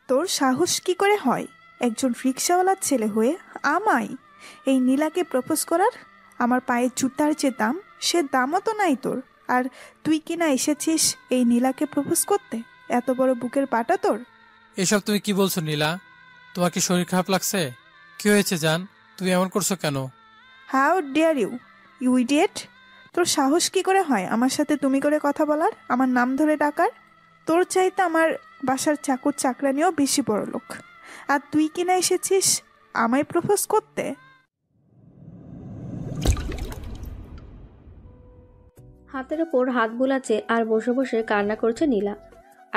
তোর সাহস কি করে হয় একজন রিক্সাওয়ালার ছেলে হয়ে আমায় এই নীলাকে প্রপোজ করার? আমার পায়ের জুতার যে দাম, সে দামও তো নাই তোর। আর তুই কিনা এসেছিস এই নীলাকে প্রপোজ করতে? এত বড় বুকের পাটা তোর! এসব তুমি কি বলছো নীলা? তোমার কি শরীর খারাপ লাগছে? কি হয়েছে জান? তুমি এমন করছো কেন? How dare you, you idiot! তোর সাহস কি করে হয় আমার সাথে তুমি করে কথা বলার, আমার নাম ধরে ডাকার? তোর চাইতে আমার বাসার চাকর চাকরানিও বেশি বড় লোক, আর তুই কিনা এসেছিস আমায় প্রপোজ করতে? হাতের ওপর হাত বুলাচ্ছে আর বসে বসে কান্না করছে নীলা।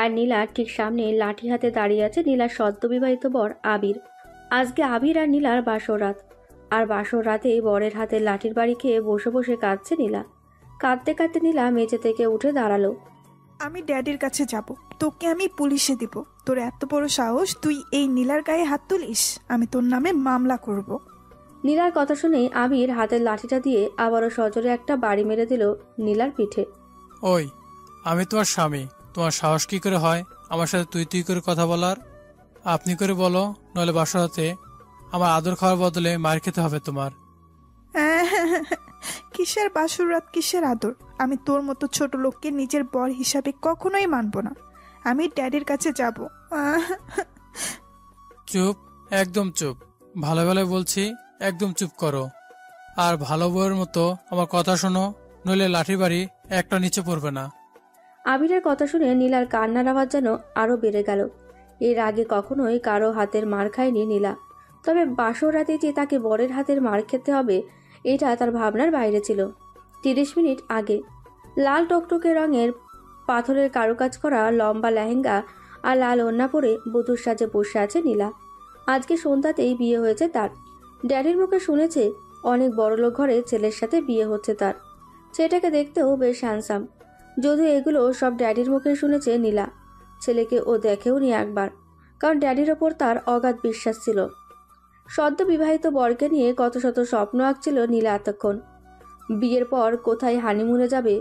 আর নীলার ঠিক সামনে লাঠি হাতে দাঁড়িয়ে আছে নীলার সদ্য বিবাহিত বর আবির। আজকে আবির আর নীলার বাসর রাত। আর বাসর রাতে বরের হাতে লাঠির বাড়ি খেয়ে বসে বসে কাঁদছে নীলা। কাঁদতে কাঁদতে নীলা মেঝে থেকে উঠে দাঁড়ালো। আমি ড্যাডির কাছে যাব, তোকে আমি পুলিশে দিব। তোর এত বড় সাহস, তুই এই নীলার গায়ে হাত তুলিস? আমি তোর নামে মামলা করব। নীলার কথা শুনে আবির হাতের লাঠিটা দিয়ে আবারও সজোরে একটা বাড়ি মেরে দিল নীলার পিঠে। ওই, আমি তোমার স্বামী, তোমার সাহস কি করে হয় আমার সাথে তুই তুই করে কথা বলার? আপনি করে বলো, নইলে বাসরাতে আমার আদর খাওয়ার বদলে মার খেতে হবে তোমার। কিসের বাসর রাত, কিসের আদর? আমি তোর মতো ছোট লোককে নিজের বর হিসাবে কখনোই মানব না। আমি ড্যাডির কাছে যাব। চুপ, একদম চুপ। ভালো ভালো বলছি, একদম চুপ করো। আর ভালো বউয়ের মতো আমার কথা শোনো, নইলে লাঠি বাড়ি একটা নিচে পড়বে না। আবিরের কথা শুনে নীলার কান্নার আওয়াজ যেন আরো বেড়ে গেল। এর আগে কখনোই কারো হাতের মার খায়নি নীলা, তবে বাসর রাতে যে তাকে বরের হাতের মার খেতে হবে এটা তার ভাবনার বাইরে ছিল। 30 মিনিট আগে লাল টকটকে রঙের পাথরের কারুকাজ করা লম্বা লেহেঙ্গা আর লাল ওড়না পরে বধূর সাজে বসে আছে নীলা। আজকে সন্ধ্যাতেই বিয়ে হয়েছে তার। ড্যাডির মুখে শুনেছে অনেক বড়লোক ঘরে ছেলের সাথে বিয়ে হচ্ছে তার। ছেলেটাকে দেখতেও বেশ হ্যান্ডসাম, যদিও এগুলো সব ড্যাডির মুখে শুনেছে নীলা। ছেলেকে ও দেখেও নি একবার, কারণ ড্যাডির ওপর তার অগাধ বিশ্বাস ছিল। সদ্য বিবাহিত বরকে নিয়ে কত শত স্বপ্ন আঁকছিল নীলা এতক্ষণ। বিয়ের পর কোথায় হানিমুনে যাবে,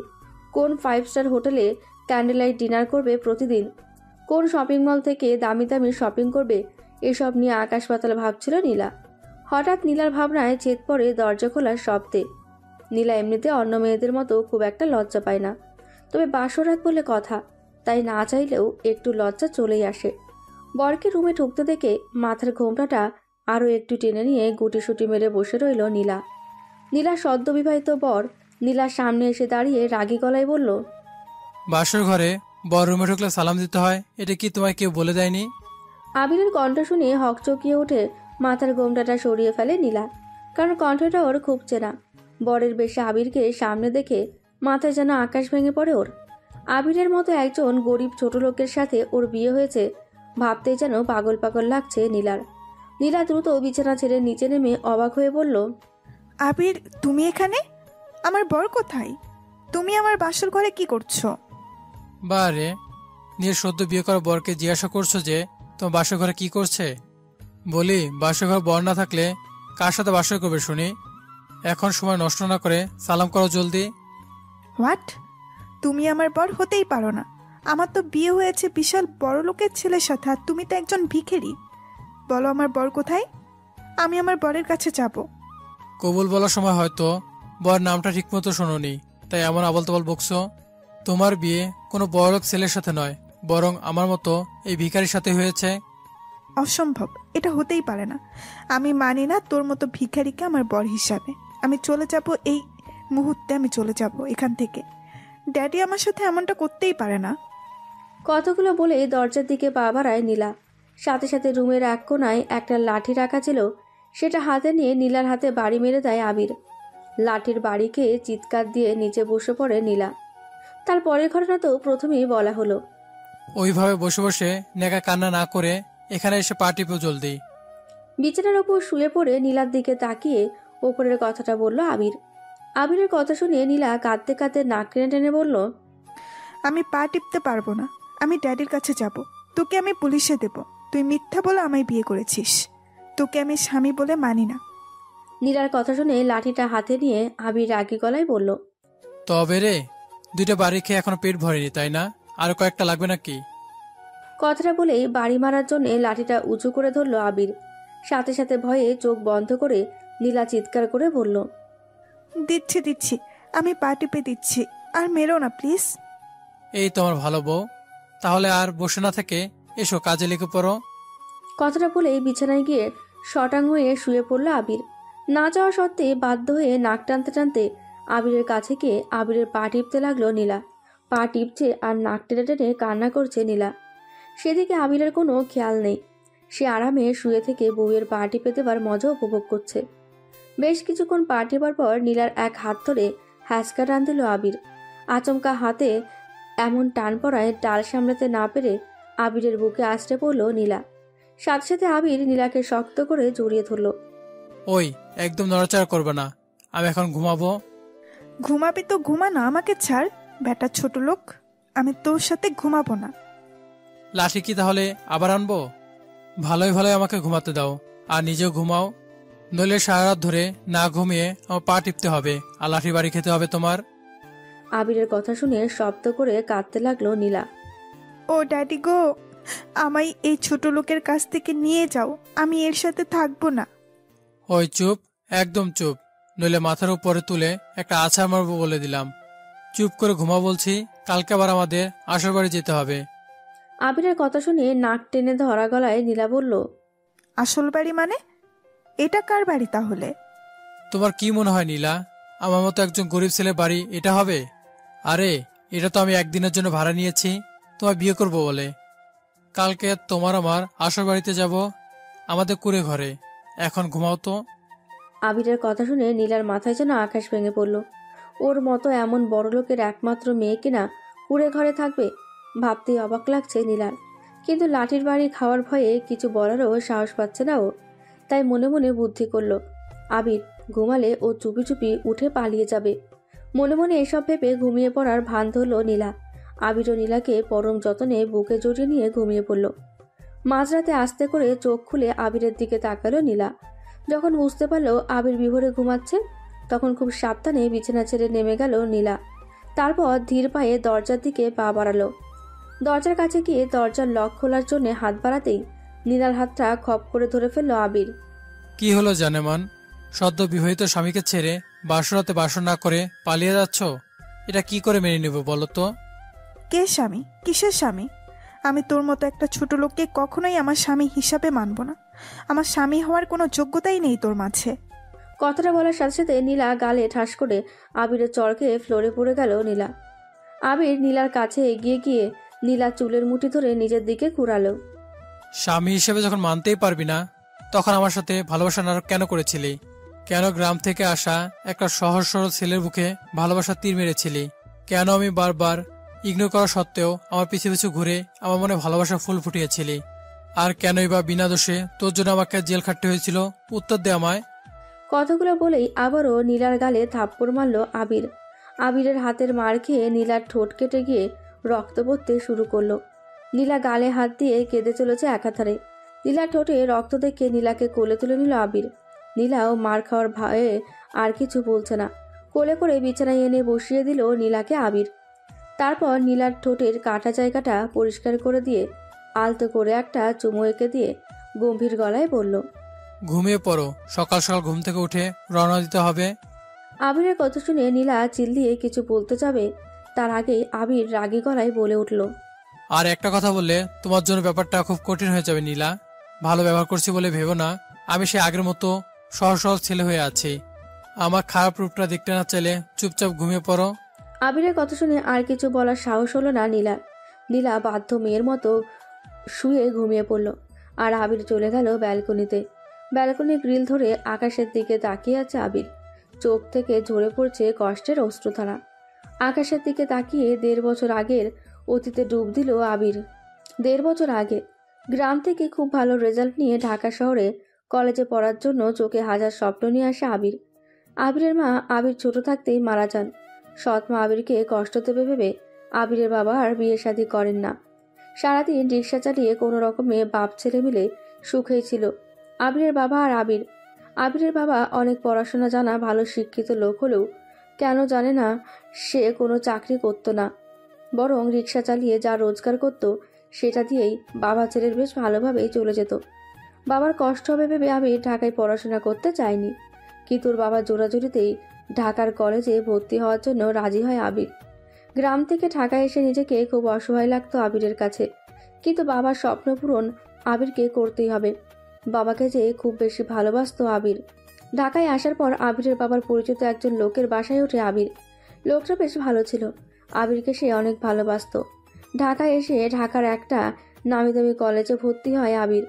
কোন 5 স্টার হোটেলে ক্যান্ডেল লাইট ডিনার করবে প্রতিদিন, কোন শপিং মল থেকে দামি দামি শপিং করবে, এসব নিয়ে আকাশ পাতাল ভাবছিল নীলা। হঠাৎ নীলার ভাবনায় ছেদ পড়ে দরজা খোলার শব্দে। নীলা এমনিতে অন্য মেয়েদের মতো খুব একটা লজ্জা পায় না, তবে বাসরাত বলে কথা, তাই না চাইলেও একটু লজ্জা চলেই আসে। বরকে রুমে ঢুকতে দেখে মাথার ঘোমটাটা আরও একটু টেনে নিয়ে গুটিসুটি মেরে বসে রইল নীলা। নীলা সদ্য বিবাহিত বর নীলার সামনে এসে দাঁড়িয়ে রাগী গলায় বলল, বাসর ঘরে বর রুমে ঢুকলে সালাম দিতে হয়, এটা কি তোমায় কেউ বলে দেয়নি? আবিরের কণ্ঠ শুনে হকচকিয়ে উঠে মাথার ঘোমটাটা সরিয়ে ফেলে নীলা, কারণ কণ্ঠটা ওর খুব চেনা। বরের বেশে আবিরকে সামনে দেখে মাথায় যেন আকাশ ভেঙে পড়ে ওর। আবিরের মতো একজন গরিব ছোট লোকের সাথে ওর বিয়ে হয়েছে ভাবতেই যেন পাগল পাগল লাগছে নীলার। নীলা দ্রুত বিছানা ছেড়ে নিচে নেমে অবাক হয়ে বলল, আবির, তুমি এখানে? আমার বর কোথায়? তুমি আমার বাসর ঘরে কি করছো? বারে, নিজের সদ্য বিয়ে করা বরকে জিজ্ঞাসা করছো যে তোমার বাসর ঘরে কি করছে? বলি, বাসর ঘর বর না থাকলে কার সাথে বাসর করবে শুনি? এখন সময় নষ্ট না করে সালাম করো জলদি। হোয়াট? তুমি আমার বর হতেই পারো না। আমার তো বিয়ে হয়েছে বিশাল বড় লোকের ছেলের সাথে, আর তুমি তো একজন ভিখারি। বলো আমার বর কোথায়? আমি আমার বরের কাছে যাব। কবুল বলার সময় হয়তো বর নামটা ঠিকমতো শোনোনি, তাই এমন আবল তাবল বকছো। তোমার বিয়ে কোনো বড়লোক ছেলের সাথে নয়, বরং আমার মতো এই ভিখারির সাথে হয়েছে। অসম্ভব, এটা হতেই পারে না। আমি মানি না তোর মতো ভিখারিকে আমার বর হিসাবে। আমি চলে যাব, এই মুহূর্তে আমি চলে যাব এখান থেকে। ড্যাডি আমার সাথে এমনটা করতেই পারে না। কথাগুলো বলে দরজার দিকে পা বাড়ায় নীলা। সাথে সাথে রুমের এক কোনায় একটা লাঠি রাখা ছিল, সেটা হাতে নিয়ে নীলার হাতে বাড়ি মেরে দেয় আবির। লাঠির বাড়ি খেয়ে চিৎকার দিয়ে নিচে বসে পড়ে নীলা। তার পরের ঘটনা তো প্রথমেই বলা হলো। ওইভাবে বসে বসে নেকা কান্না না করে এখানে এসে পা টিপো জলদি। বিছানার ওপর শুয়ে পড়ে নীলার দিকে তাকিয়ে ওপরের কথাটা বলল আবির। আবিরের কথা শুনে নীলা কাঁদতে কাঁদতে নাক টেনে টেনে বলল, আমি পা টিপতে পারবো না। আমি ড্যাডির কাছে যাব। তোকে আমি পুলিশে দেব। তুই মিথ্যা বলে আমায় বিয়ে করেছিস। তোকে আমি স্বামী বলে মানি না। নীলার কথা শুনে লাঠিটা হাতে নিয়ে আবির রাগী গলায় বলল, তবে রে, 2টা বাড়ি খেয়ে এখনো পেট ভরেনি তাই না? আরো কয়েকটা লাগবে নাকি? কথাটা বলেই বাড়ি মারার জন্য লাঠিটা উঁচু করে ধরল আবির। সাথে সাথে ভয়ে চোখ বন্ধ করে নীলা চিৎকার করে বলল, দিচ্ছি দিচ্ছি, আমি পা টিপে দিচ্ছি, আর মেরো না প্লিজ। এই তোমার ভালো বউ, তাহলে আর বসে না থেকে এসো কাজে লেগে পড়ো। কথাটা বলেই বিছানায় গিয়ে শটাং হয়ে শুয়ে পড়ল আবির। না যাওয়া সত্ত্বে বাধ্য হয়ে নাক টানতে টানতে আবিরের কাছে গিয়ে আবিরের পা টিপতে লাগলো নীলা। পা টিপছে আর নাক টেনে টেনে কান্না করছে নীলা। সেদিকে আবিরের কোনো খেয়াল নেই। সে আরামে শুয়ে থেকে বউয়ের পা টিপে দেবার মজা উপভোগ করছে। বেশ কিছুক্ষণ পা টেপার পর নীলার এক হাত ধরে হ্যাঁচকা টান দিল আবির। আচমকা হাতে এমন টান পড়ায় ডাল সামলাতে না পেরে আবিরের বুকে আছড়ে পড়ল নীলা। সাথে সাথে আবির নীলাকে শক্ত করে জড়িয়ে ধরল। ওই, একদম নড়াচড়া করবে না, আমি এখন ঘুমাবো। ঘুমাবি তো ঘুমা না, আমাকে ছাড় বেটা ছোট লোক, আমি তোর সাথে ঘুমাবো না। লাঠি কি তাহলে আবার আনবো? ভালোই ভালোই আমাকে ঘুমাতে দাও, আর নিজেও ঘুমাও। নইলে সারা রাত ধরে না ঘুমিয়ে আমার পা টিপতে হবে, আর লাঠি বাড়ি খেতে হবে তোমার। আবিরের কথা শুনে শব্দ করে কাঁদতে লাগলো নীলা। ও ড্যাডি গো, আমায় এই ছোট লোকের কাছ থেকে নিয়ে যাও, আমি এর সাথে থাকবো না। ওই চুপ, একদম চুপ, নইলে মাথার উপরে তুলে একটা আছাড় মারবো বলে দিলাম। চুপ করে ঘুমা বলছি, কালকে আবার আমাদের আশার বাড়ি যেতে হবে। আবিরের কথা শুনে নাক টেনে ধরা গলায় নীলা বলল, আসল বাড়ি মানে? এটা কার বাড়ি তাহলে? তোমার কি মনে হয় নীলা, আমার মতো একজন গরিব ছেলে বাড়ি এটা হবে? আরে, এটা তো আমি একদিনের জন্য ভাড়া নিয়েছি তোমার বিয়ে করব বলে। কালকে তোমার আমার আশার বাড়িতে যাব, আমাদের কুড়ে ঘরে। এখন ঘুমাও তো। আবিরের কথা শুনে নীলার মাথায় যেন আকাশ ভেঙে পড়ল। ওর মতো এমন বড় লোকের একমাত্র মেয়ে কিনা কুড়ে ঘরে থাকবে, ভাবতেই অবাক লাগছে নীলার। কিন্তু লাঠির বাড়ি খাওয়ার ভয়ে কিছু বলারও সাহস পাচ্ছে না ও। তাই মনে মনে বুদ্ধি করল, আবির ঘুমালে ও চুপি চুপি উঠে পালিয়ে যাবে। মনে মনে এসব ভেবে ঘুমিয়ে পড়ার ভান ধরল নীলা। আবির ও নীলাকে পরম যতনে বুকে জড়িয়ে নিয়ে ঘুমিয়ে পড়ল। মাঝরাতে আস্তে করে চোখ খুলে আবিরের দিকে তাকালো নীলা। যখন বুঝতে পারল আবির বিভোরে ঘুমাচ্ছে, তখন খুব সাবধানে বিছানা ছেড়ে নেমে গেল নীলা। তারপর ধীর পায়ে দরজার দিকে পা বাড়ালো। দরজার কাছে গিয়ে দরজার লক খোলার জন্য হাত বাড়াতেই নীলার হাতটা খপ করে ধরে ফেলল আবির। কি হলো জানেমান, সদ্য বিবাহিত স্বামীকে ছেড়ে বাসরাতে বাসর না করে পালিয়ে যাচ্ছ? এটা কি করে মেনে নেব বলো তো? কে স্বামী? কিসের স্বামী? আমি তোর মতো একটা ছোট লোককে কখনোই আমার স্বামী হিসাবে মানব না। আমার স্বামী হওয়ার কোনো যোগ্যতাই নেই তোর মাঝে। কথাটা বলার সাথে সাথে নীলা গালে ঠাস করে আবিরের চড়কে ফ্লোরে পড়ে গেল নীলা। আবির নীলার কাছে এগিয়ে গিয়ে নীলা চুলের মুঠি ধরে নিজের দিকে ঘুরালো। স্বামী হিসেবে যখন মানতেই পারবি না, তখন আমার সাথে ভালোবাসা নাটক কেন করেছিলি? কেন গ্রাম থেকে আসা একটা সহজ সরল ছেলের বুকে ভালোবাসা তীর মেরেছিলি? কেন আমি বারবার ইগনোর করা সত্ত্বেও আমার পিছু পিছু ঘুরে আমার মনে ভালোবাসা ফুল ফুটিয়েছিলি? আর কেনই বা বিনা দোষে তোর জন্য আমাকে জেল খাটতে হয়েছিল? উত্তর দে আমায়। কথাগুলো বলেই আবারও নীলার গালে থাপ্পড় মারল আবির। আবিরের হাতের মার খেয়ে নীলার ঠোঁট কেটে গিয়ে রক্ত পড়তে শুরু করলো। নীলা গালে হাত দিয়ে কেঁদে চলেছে একাধারে। নীলার ঠোঁটে রক্ত দেখে নীলাকে কোলে তুলে নিল আবির। নীলাও মার খাওয়ার ভয়ে আর কিছু বলছে না। কোলে করে বিছানায় এনে বসিয়ে দিল নীলাকে আবির। তারপর নীলার ঠোঁটের কাটা জায়গাটা পরিষ্কার করে দিয়ে আলতো করে একটা চুমু এঁকে দিয়ে গম্ভীর গলায় বলল, ঘুমিয়ে পড়ো, সকাল সকাল ঘুম থেকে উঠে রওনা দিতে হবে। আবিরের কথা শুনে নীলা চিল্লিয়ে কিছু বলতে যাবে, তার আগেই আবির রাগী গলায় বলে উঠল, আর একটা কথা বললে তোমার জন্য ব্যাপারটা খুব কঠিন হয়ে যাবে নীলা। ভালো ব্যবহার করছি বলে ভেবো না আমি সে আগের মতো সহজ সহজ ছেলে হয়ে আছি। আমার খারাপ রূপটা দেখতে না চাইলে চুপচাপ ঘুমিয়ে পড়ো। আবিরের কথা শুনে আর কিছু বলার সাহস হলো না নীলার। নীলা বাধ্য মেয়ের মতো শুয়ে ঘুমিয়ে পড়ল। আর আবির চলে গেল ব্যালকনিতে। ব্যালকনির গ্রিল ধরে আকাশের দিকে তাকিয়ে আছে আবির। চোখ থেকে ঝরে পড়ছে কষ্টের অশ্রুধারা। আকাশের দিকে তাকিয়ে 1.5 বছর আগের অতীতে ডুব দিল আবির। 1.5 বছর আগে গ্রাম থেকে খুব ভালো রেজাল্ট নিয়ে ঢাকা শহরে কলেজে পড়ার জন্য চোখে হাজার স্বপ্ন নিয়ে আসে আবির। আবিরের মা আবির ছোট থাকতেই মারা যান। সৎ মা আবিরকে কষ্ট দেবে ভেবে আবিরের বাবা আর বিয়ে শাদী করেন না। সারাদিন রিক্সা চালিয়ে কোনো রকমে বাপ ছেলে মিলে সুখেই ছিল আবিরের বাবা আর আবির। আবিরের বাবা অনেক পড়াশোনা জানা ভালো শিক্ষিত লোক হলেও কেন জানে না সে কোনো চাকরি করতো না, বরং রিক্সা চালিয়ে যা রোজগার করত সেটা দিয়েই বাবা ছেলের বেশ ভালোভাবেই চলে যেত। বাবার কষ্ট হবে ভেবে আবির ঢাকায় পড়াশোনা করতে চায়নি, কিন্তু ওর বাবার জোরাজুরিতেই ঢাকার কলেজে ভর্তি হওয়ার জন্য রাজি হয় আবির। গ্রাম থেকে ঢাকায় এসে নিজেকে খুব অসহায় লাগতো আবিরের কাছে, কিন্তু বাবার স্বপ্ন পূরণ আবিরকে করতেই হবে। বাবাকে যে খুব বেশি ভালোবাসতো আবির। ঢাকায় আসার পর আবিরের বাবার পরিচিত একজন লোকের বাসায় ওঠে আবির। লোকটা বেশ ভালো ছিল, আবিরকে সে অনেক ভালোবাসতো। ঢাকায় এসে ঢাকার একটা নামি দামি কলেজে ভর্তি হয় আবির।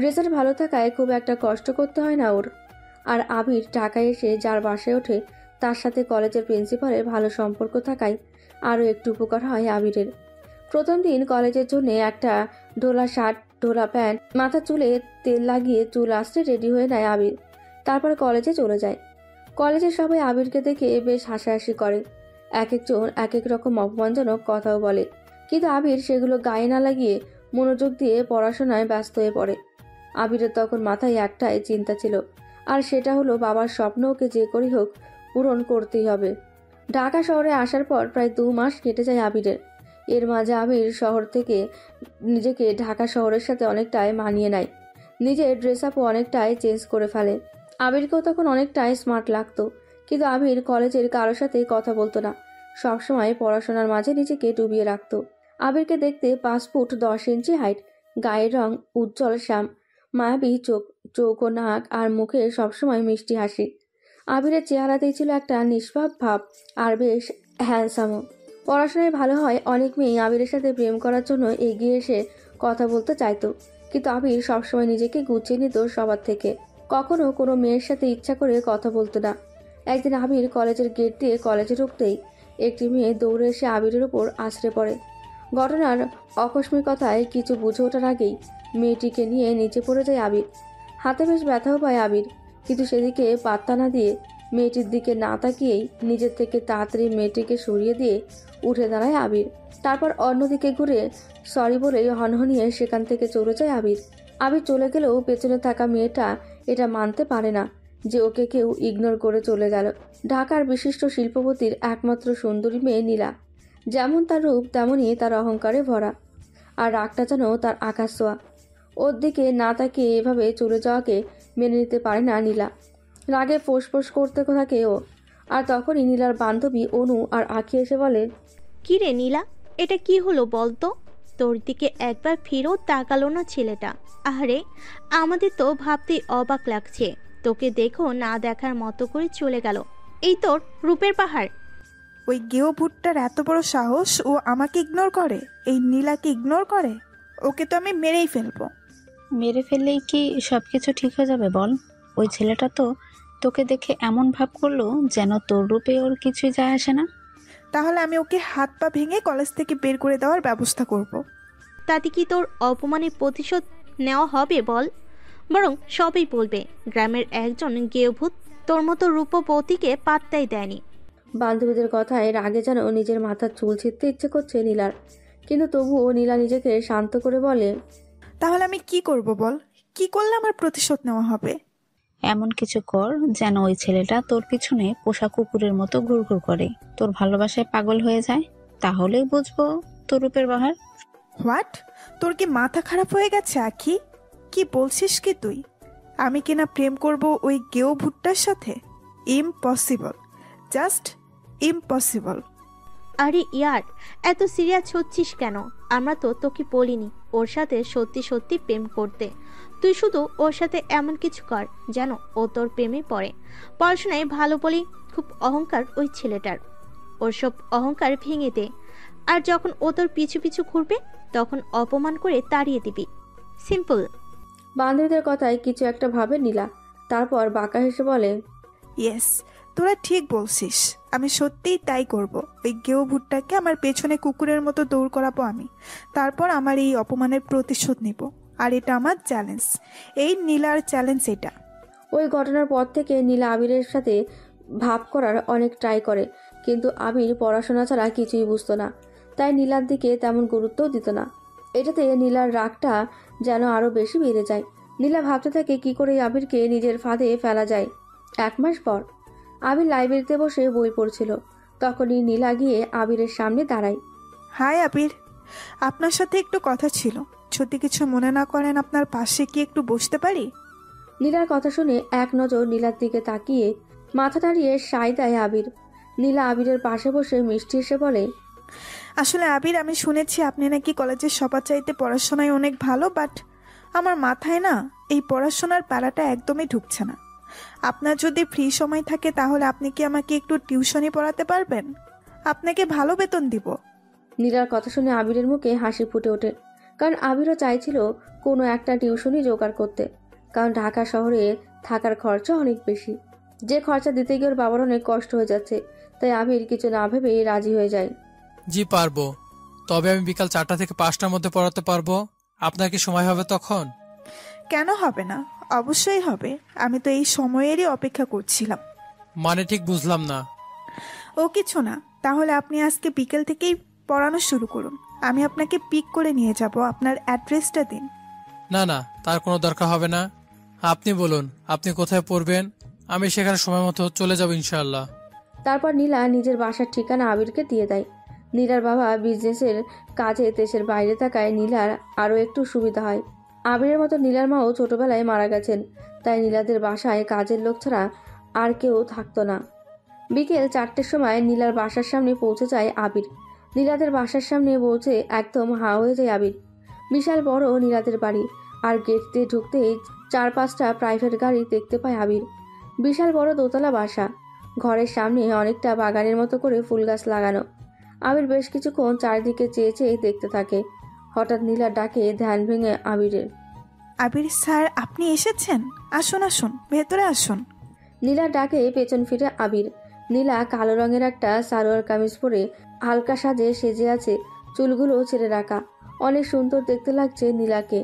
রেজাল্ট ভালো থাকায় খুব একটা কষ্ট করতে হয় না ওর। আর আবির ঢাকায় এসে যার বাসায় ওঠে তার সাথে কলেজের প্রিন্সিপালের ভালো সম্পর্ক থাকায় আরও একটু উপকার হয় আবিরের। প্রথম দিন কলেজের জন্য একটা ঢোলা শার্ট, ঢোলা প্যান্ট, মাথা চুলে তেল লাগিয়ে চুল আঁচড়ে রেডি হয়ে নেয় আবির। তারপর কলেজে চলে যায়। কলেজের সবাই আবিরকে দেখে বেশ হাসাহাসি করে, এক একজন এক এক রকম অপমানজনক কথাও বলে, কিন্তু আবির সেগুলো গায়ে না লাগিয়ে মনোযোগ দিয়ে পড়াশোনায় ব্যস্ত হয়ে পড়ে। আবিরের তখন মাথায় একটাই চিন্তা ছিল, আর সেটা হলো বাবার স্বপ্ন ওকে যে করেই হোক পূরণ করতেই হবে। ঢাকা শহরে আসার পর প্রায় 2 মাস কেটে যায় আবিরের। এর মাঝে আবির শহর থেকে নিজেকে ঢাকা শহরের সাথে অনেকটাই মানিয়ে নেয়। নিজের ড্রেস আপও অনেকটাই চেঞ্জ করে ফেলে। আবিরকেও তখন অনেকটাই স্মার্ট লাগতো, কিন্তু আবির কলেজের কারোর সাথে কথা বলতো না, সবসময় পড়াশোনার মাঝে নিজেকে ডুবিয়ে রাখতো। আবিরকে দেখতে 5 ফুট 10 ইঞ্চি হাইট, গায়ের রং উজ্জ্বল শ্যাম, মায়াবী চোখ, চৌকো নাক আর মুখে সবসময় মিষ্টি হাসি। আবিরের চেহারাতেই ছিল একটা নিষ্পাপ ভাব, আর বেশ হ্যান্ডসামও। পড়াশোনায় ভালো হয় অনেক মেয়ে আবিরের সাথে প্রেম করার জন্য এগিয়ে এসে কথা বলতে চাইতো, কিন্তু আবির সবসময় নিজেকে গুছিয়ে নিত সবার থেকে, কখনো কোনো মেয়ের সাথে ইচ্ছা করে কথা বলতো না। একদিন আবির কলেজের গেট দিয়ে কলেজে ঢুকতেই একটি মেয়ে দৌড়ে এসে আবিরের উপর আছড়ে পড়ে। ঘটনার আকস্মিকতায় কিছু বুঝে ওঠার আগেই মেয়েটিকে নিয়ে নিচে পড়ে যায় আবির। হাতে বেশ ব্যথাও পায় আবির, কিন্তু সেদিকে পাত্তা না দিয়ে মেয়েটির দিকে না তাকিয়েই নিজের থেকে তাড়াতাড়ি মেয়েটিকে সরিয়ে দিয়ে উঠে দাঁড়ায় আবির। তারপর অন্যদিকে ঘুরে সরি বলেই হনহনিয়ে সেখান থেকে চলে যায় আবির। আবির চলে গেলেও পেছনে থাকা মেয়েটা এটা মানতে পারে না যে ওকে কেউ ইগনোর করে চলে গেল। ঢাকার বিশিষ্ট শিল্পপতির একমাত্র সুন্দরী মেয়ে নীলা, যেমন তার রূপ তেমনই তার অহংকারে ভরা, আর রাগটা যেন তার আকাশ ছোঁয়া। ওর দিকে না তাকিয়ে এভাবে চলে যাওয়াকে মেনে নিতে পারে না নীলা। রাগে ফোঁস করতে থাকে ও। আর তখনই নীলার বান্ধবী অনু আর আঁখি এসে বলে, কি রে নীলা, এটা কি হলো বলতো? তোর দিকে একবার ফিরেও তাকালো না ছেলেটা। আরে আমাদের তো ভাবতেই অবাক লাগছে, তোকে দেখো না দেখার মতো করে চলে গেল। এই তোর রূপের পাহাড়। ওই গেও ভুট্টার এত বড় সাহস, ও আমাকে ইগনোর করে, এই নীলাকে ইগনোর করে। ওকে তো আমি মেরেই ফেলবো। মেরে ফেললেই কি সবকিছু ঠিক হয়ে যাবে বল? ওই ছেলেটা তো তোকে দেখে এমন ভাব করলো যেন তোর রূপে ওর কিছুই যায় আসে না। তাহলে আমি ওকে হাত পা ভেঙে কলেজ থেকে বের করে দেওয়ার ব্যবস্থা করব। তাতে কি তোর অপমানের প্রতিশোধ নেওয়া হবে বল? বরং সবই বলবে গ্রামের একজন গেয়ভূত তোর মতো রূপবতীকে পাত্তাই দেয়নি। বান্ধবীদের কথায় রাগে যেন নিজের মাথার চুল ছিঁড়তে ইচ্ছে করছে নীলার, কিন্তু তবুও নীলা নিজেকে শান্ত করে বলে, তাহলে আমি কি করব বল? কি করলে আমার প্রতিশোধ নেওয়া হবে? এমন কিছু কর যেন ওই ছেলেটা তোর পিছনে পোষা কুকুরের মতো ঘুরঘুর করে, তোর ভালোবাসায় পাগল হয়ে যায়, তাহলেই বুঝবো তোর রূপের বাহার। হোয়াট? তোর কি মাথা খারাপ হয়ে গেছে আখি? কি বলছিস কি তুই? আমি কিনা প্রেম করব ওই গেও ভুট্টার সাথে? Impossible, just impossible. আরে ইয়ার, এত সিরিয়াস হচ্ছিস কেন? আমরা তো তোকে বলিনি ওর সাথে সত্যি সত্যি প্রেম করতে। তুই শুধু ওর সাথে এমন কিছু কর যেন ও তোর প্রেমে পড়ে। পড়াশোনায় ভালো বলি খুব অহংকার ওই ছেলেটার, ওর সব অহংকার ভেঙে দে। আর যখন ও তোর পিছু পিছু ঘুরবে তখন অপমান করে তাড়িয়ে দিবি। সিম্পল। বান্ধবীদের কথায় কিছু একটা ভাবে নীলা, তারপর বাঁকা হেসে বলে, ইয়েস, তোরা ঠিক বলছিস, আমি সত্যিই তাই করব। ওই গেও ভুট্টাকে আমার পেছনে কুকুরের মতো দৌড় করাবো আমি, তারপর আমার এই অপমানের প্রতিশোধ নিব। আর এটা আমার চ্যালেঞ্জ, এই নীলার চ্যালেঞ্জ এটা। ওই ঘটনার পর থেকে নীলা আবিরের সাথে ভাব করার অনেক ট্রাই করে, কিন্তু আবির পড়াশোনা ছাড়া কিছুই বুঝতো না, তাই নীলার দিকে তেমন গুরুত্বও দিত না। এটাতে নীলার রাগটা যেন আরও বেশি বেড়ে যায়। নীলা ভাবতে থাকে কি করে আবিরকে নিজের ফাঁদে ফেলা যায়। 1 মাস পর আবির লাইব্রেরিতে বসে বই পড়ছিল, তখনই নীলা গিয়ে আবিরের সামনে দাঁড়ায়। হাই আবির, আপনার সাথে একটু কথা ছিল, যদি কিছু মনে না করেন আপনার পাশে কি একটু বসতে পারি? নীলার কথা শুনে এক নজর নীলার দিকে তাকিয়ে মাথা নাড়িয়ে সায় দেয় আবির। নীলা আবিরের পাশে বসে মিষ্টি এসে বলে, আসলে আবির, আমি শুনেছি আপনি নাকি কলেজের সবার চাইতে পড়াশোনায় অনেক ভালো, বাট আমার মাথায় না এই পড়াশোনার প্যারাটা একদমই ঢুকছে না। আপনার যদি ফ্রি সময় থাকে তাহলে আপনি কি আমাকে একটু টিউশনি পড়াতে পারবেন? আপনাকে ভালো বেতন দিব। নীলার কথা শুনে আবিরের মুখে হাসি ফুটে ওঠে, কারণ আবিরও চাইছিল কোনো একটা টিউশনই জোগাড় করতে, কারণ ঢাকা শহরে থাকার খরচা অনেক বেশি, যে খরচা দিতে গিয়ে ওর বাবার অনেক কষ্ট হয়ে যাচ্ছে। তাই আবির কিছু না ভেবেই রাজি হয়ে যায়। জি পারবো, তবে আমি বিকাল 4টা থেকে 5টার মধ্যে পড়াতে পারবো। আপনার কি সময় হবে তখন? কেন হবে না, অবশ্যই হবে। আমি তো এই সময়েরই অপেক্ষা করছিলাম। মানে ঠিক বুঝলাম না। ও কিছু না, তাহলে আপনি আজকে বিকেল থেকেই পড়ানো শুরু করুন। আমি আপনাকে পিক করে নিয়ে যাব। আপনার অ্যাড্রেসটা দিন। না না, তার কোনো দরকার হবে না। আপনি বলুন আপনি কোথায় পড়বেন, আমি সেখানে সময় মতো চলে যাব ইনশাআল্লাহ। তারপর নীলা নিজের বাসার ঠিকানা আবিরকে দিয়ে দেয়। নীলার বাবা বিজনেসের কাজে দেশের বাইরে থাকায় নীলার আরও একটু সুবিধা হয়। আবিরের মতো নীলার মাও ছোটবেলায় মারা গেছেন, তাই নীলাদের বাসায় কাজের লোক ছাড়া আর কেউ থাকতো না। বিকেল 4টের সময় নীলার বাসার সামনে পৌঁছে যায় আবির। নীলাদের বাসার সামনে পৌঁছে একদম হাঁ হয়ে যায় আবির। বিশাল বড় নীলাদের বাড়ি, আর গেট দিয়ে ঢুকতেই 4-5টা প্রাইভেট গাড়ি দেখতে পায় আবির। বিশাল বড় দোতলা বাসা, ঘরের সামনে অনেকটা বাগানের মতো করে ফুল গাছ লাগানো। আবির বেশ কিছুক্ষণ চারিদিকে চেয়ে চেয়ে দেখতে থাকে। হঠাৎ নীলার ডাকে ধ্যান ভেঙে আবিরের। আবির স্যার, আপনি এসেছেন? আসুন আসুন, ভেতরে আসুন। নীলার ডাকে পেছন ফিরে আবির। নীলা কালো রঙের একটা সালোয়ার কামিজ পরে হালকা সাজে সেজে আছে, চুলগুলো ছেড়ে রাখা। অনেক সুন্দর দেখতে লাগছে নীলাকে।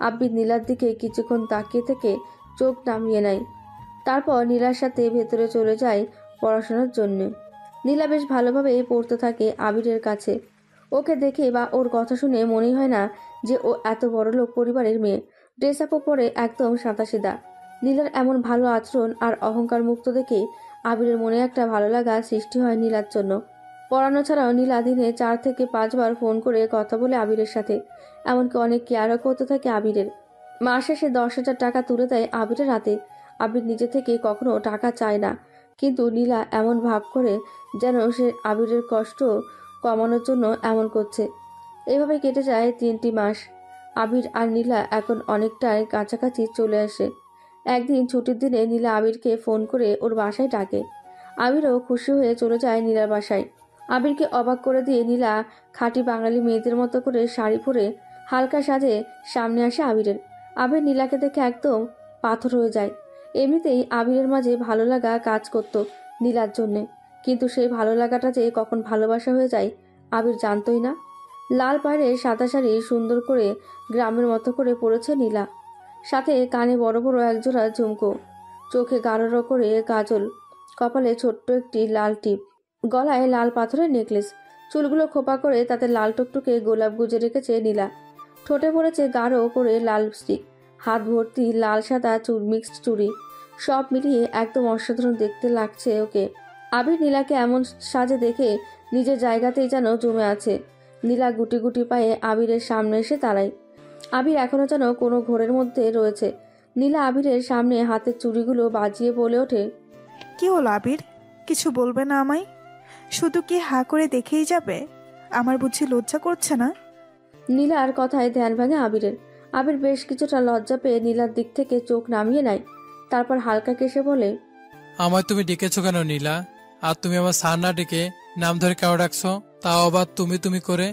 আবির নীলার দিকে কিছুক্ষণ তাকিয়ে থেকে চোখ নামিয়ে নেয়। তারপর নীলার সাথে ভেতরে চলে যায় পড়াশোনার জন্য। নীলা বেশ ভালোভাবে পড়তে থাকে আবিরের কাছে। ওকে দেখে বা ওর কথা শুনে মনেই হয় না যে ও এত বড় লোক পরিবারের মেয়ে। ড্রেস আপও পরে একদম সাদাসিধা। নীলার এমন ভালো আচরণ আর অহংকার মুক্ত দেখে আবিরের মনে একটা ভালো লাগা সৃষ্টি হয় নীলার জন্য। পড়ানো ছাড়াও নীলা দিনে 4 থেকে 5 বার ফোন করে কথা বলে আবিরের সাথে, এমনকি অনেক কেয়ারও করতে থাকে আবিরের। মাস শেষে 10,000 টাকা তুলে দেয় আবিরের হাতে। আবির নিজে থেকে কখনো টাকা চায় না, কিন্তু নীলা এমন ভাব করে যেন সে আবিরের কষ্ট কমানোর জন্য এমন করছে। এভাবে কেটে যায় 3টি মাস। আবির আর নীলা এখন অনেকটাই কাছাকাছি চলে আসে। একদিন ছুটির দিনে নীলা আবিরকে ফোন করে ওর বাসায় ডাকে। আবিরও খুশি হয়ে চলে যায় নীলার বাসায়। আবিরকে অবাক করে দিয়ে নীলা খাঁটি বাঙালি মেয়েদের মতো করে শাড়ি পরে হালকা সাজে সামনে আসে আবিরের। আবির নীলাকে দেখে একদম পাথর হয়ে যায়। এমনিতেই আবিরের মাঝে ভালো লাগা কাজ করত নীলার জন্যে, কিন্তু সেই ভালো লাগাটা যে কখন ভালোবাসা হয়ে যায় আবির জানতই না। লাল পাড়ে সাদা শাড়ি সুন্দর করে গ্রামের মতো করে পরেছে নীলা, সাথে কানে বড় বড় একজোড়া ঝুমকো, চোখে গাঢ় করে কাজল, কপালে ছোট্ট একটি লাল টিপ, গলায় লাল পাথরের নেকলেস, চুলগুলো খোপা করে তাতে লাল টুকটুকে গোলাপ গুজে রেখেছে নীলা। ঠোঁটে পড়েছে গাঢ় করে লাল লিপস্টিক, হাত ভর্তি লাল সাদা মিক্সড চুড়ি। সব মিলিয়ে একদম অসাধারণ দেখতে লাগছে ওকে। আবির নীলাকে এমন সাজে দেখে নিজের জায়গাতেই যেন জমে আছে। নীলা গুটি গুটি পায়ে আবিরের সামনে এসে দাঁড়ায়। আবির এখনো যেন কোনো ঘোরের মধ্যে রয়েছে। নীলা আবিরের সামনে হাতের চুড়িগুলো বাজিয়ে বলে ওঠে, কি হলো আবির, কিছু বলবে না আমায়? শুধু কি হা করে দেখেই যাবে? আমার বুঝি লজ্জা করছে না? নীলার কথায় ধ্যান ভাঙে আবিরের। আবির বেশ কিছুটা লজ্জা পেয়ে নীলার দিক থেকে চোখ নামিয়ে নেয়। তারপর হালকা কেসে বলে, আমায় তুমি ডেকেছো কেন নীলা? আর তুমি আমার স্যার না ডেকে নাম ধরে কেন ডাকছো, তাও আবার তুমি তুমি করে?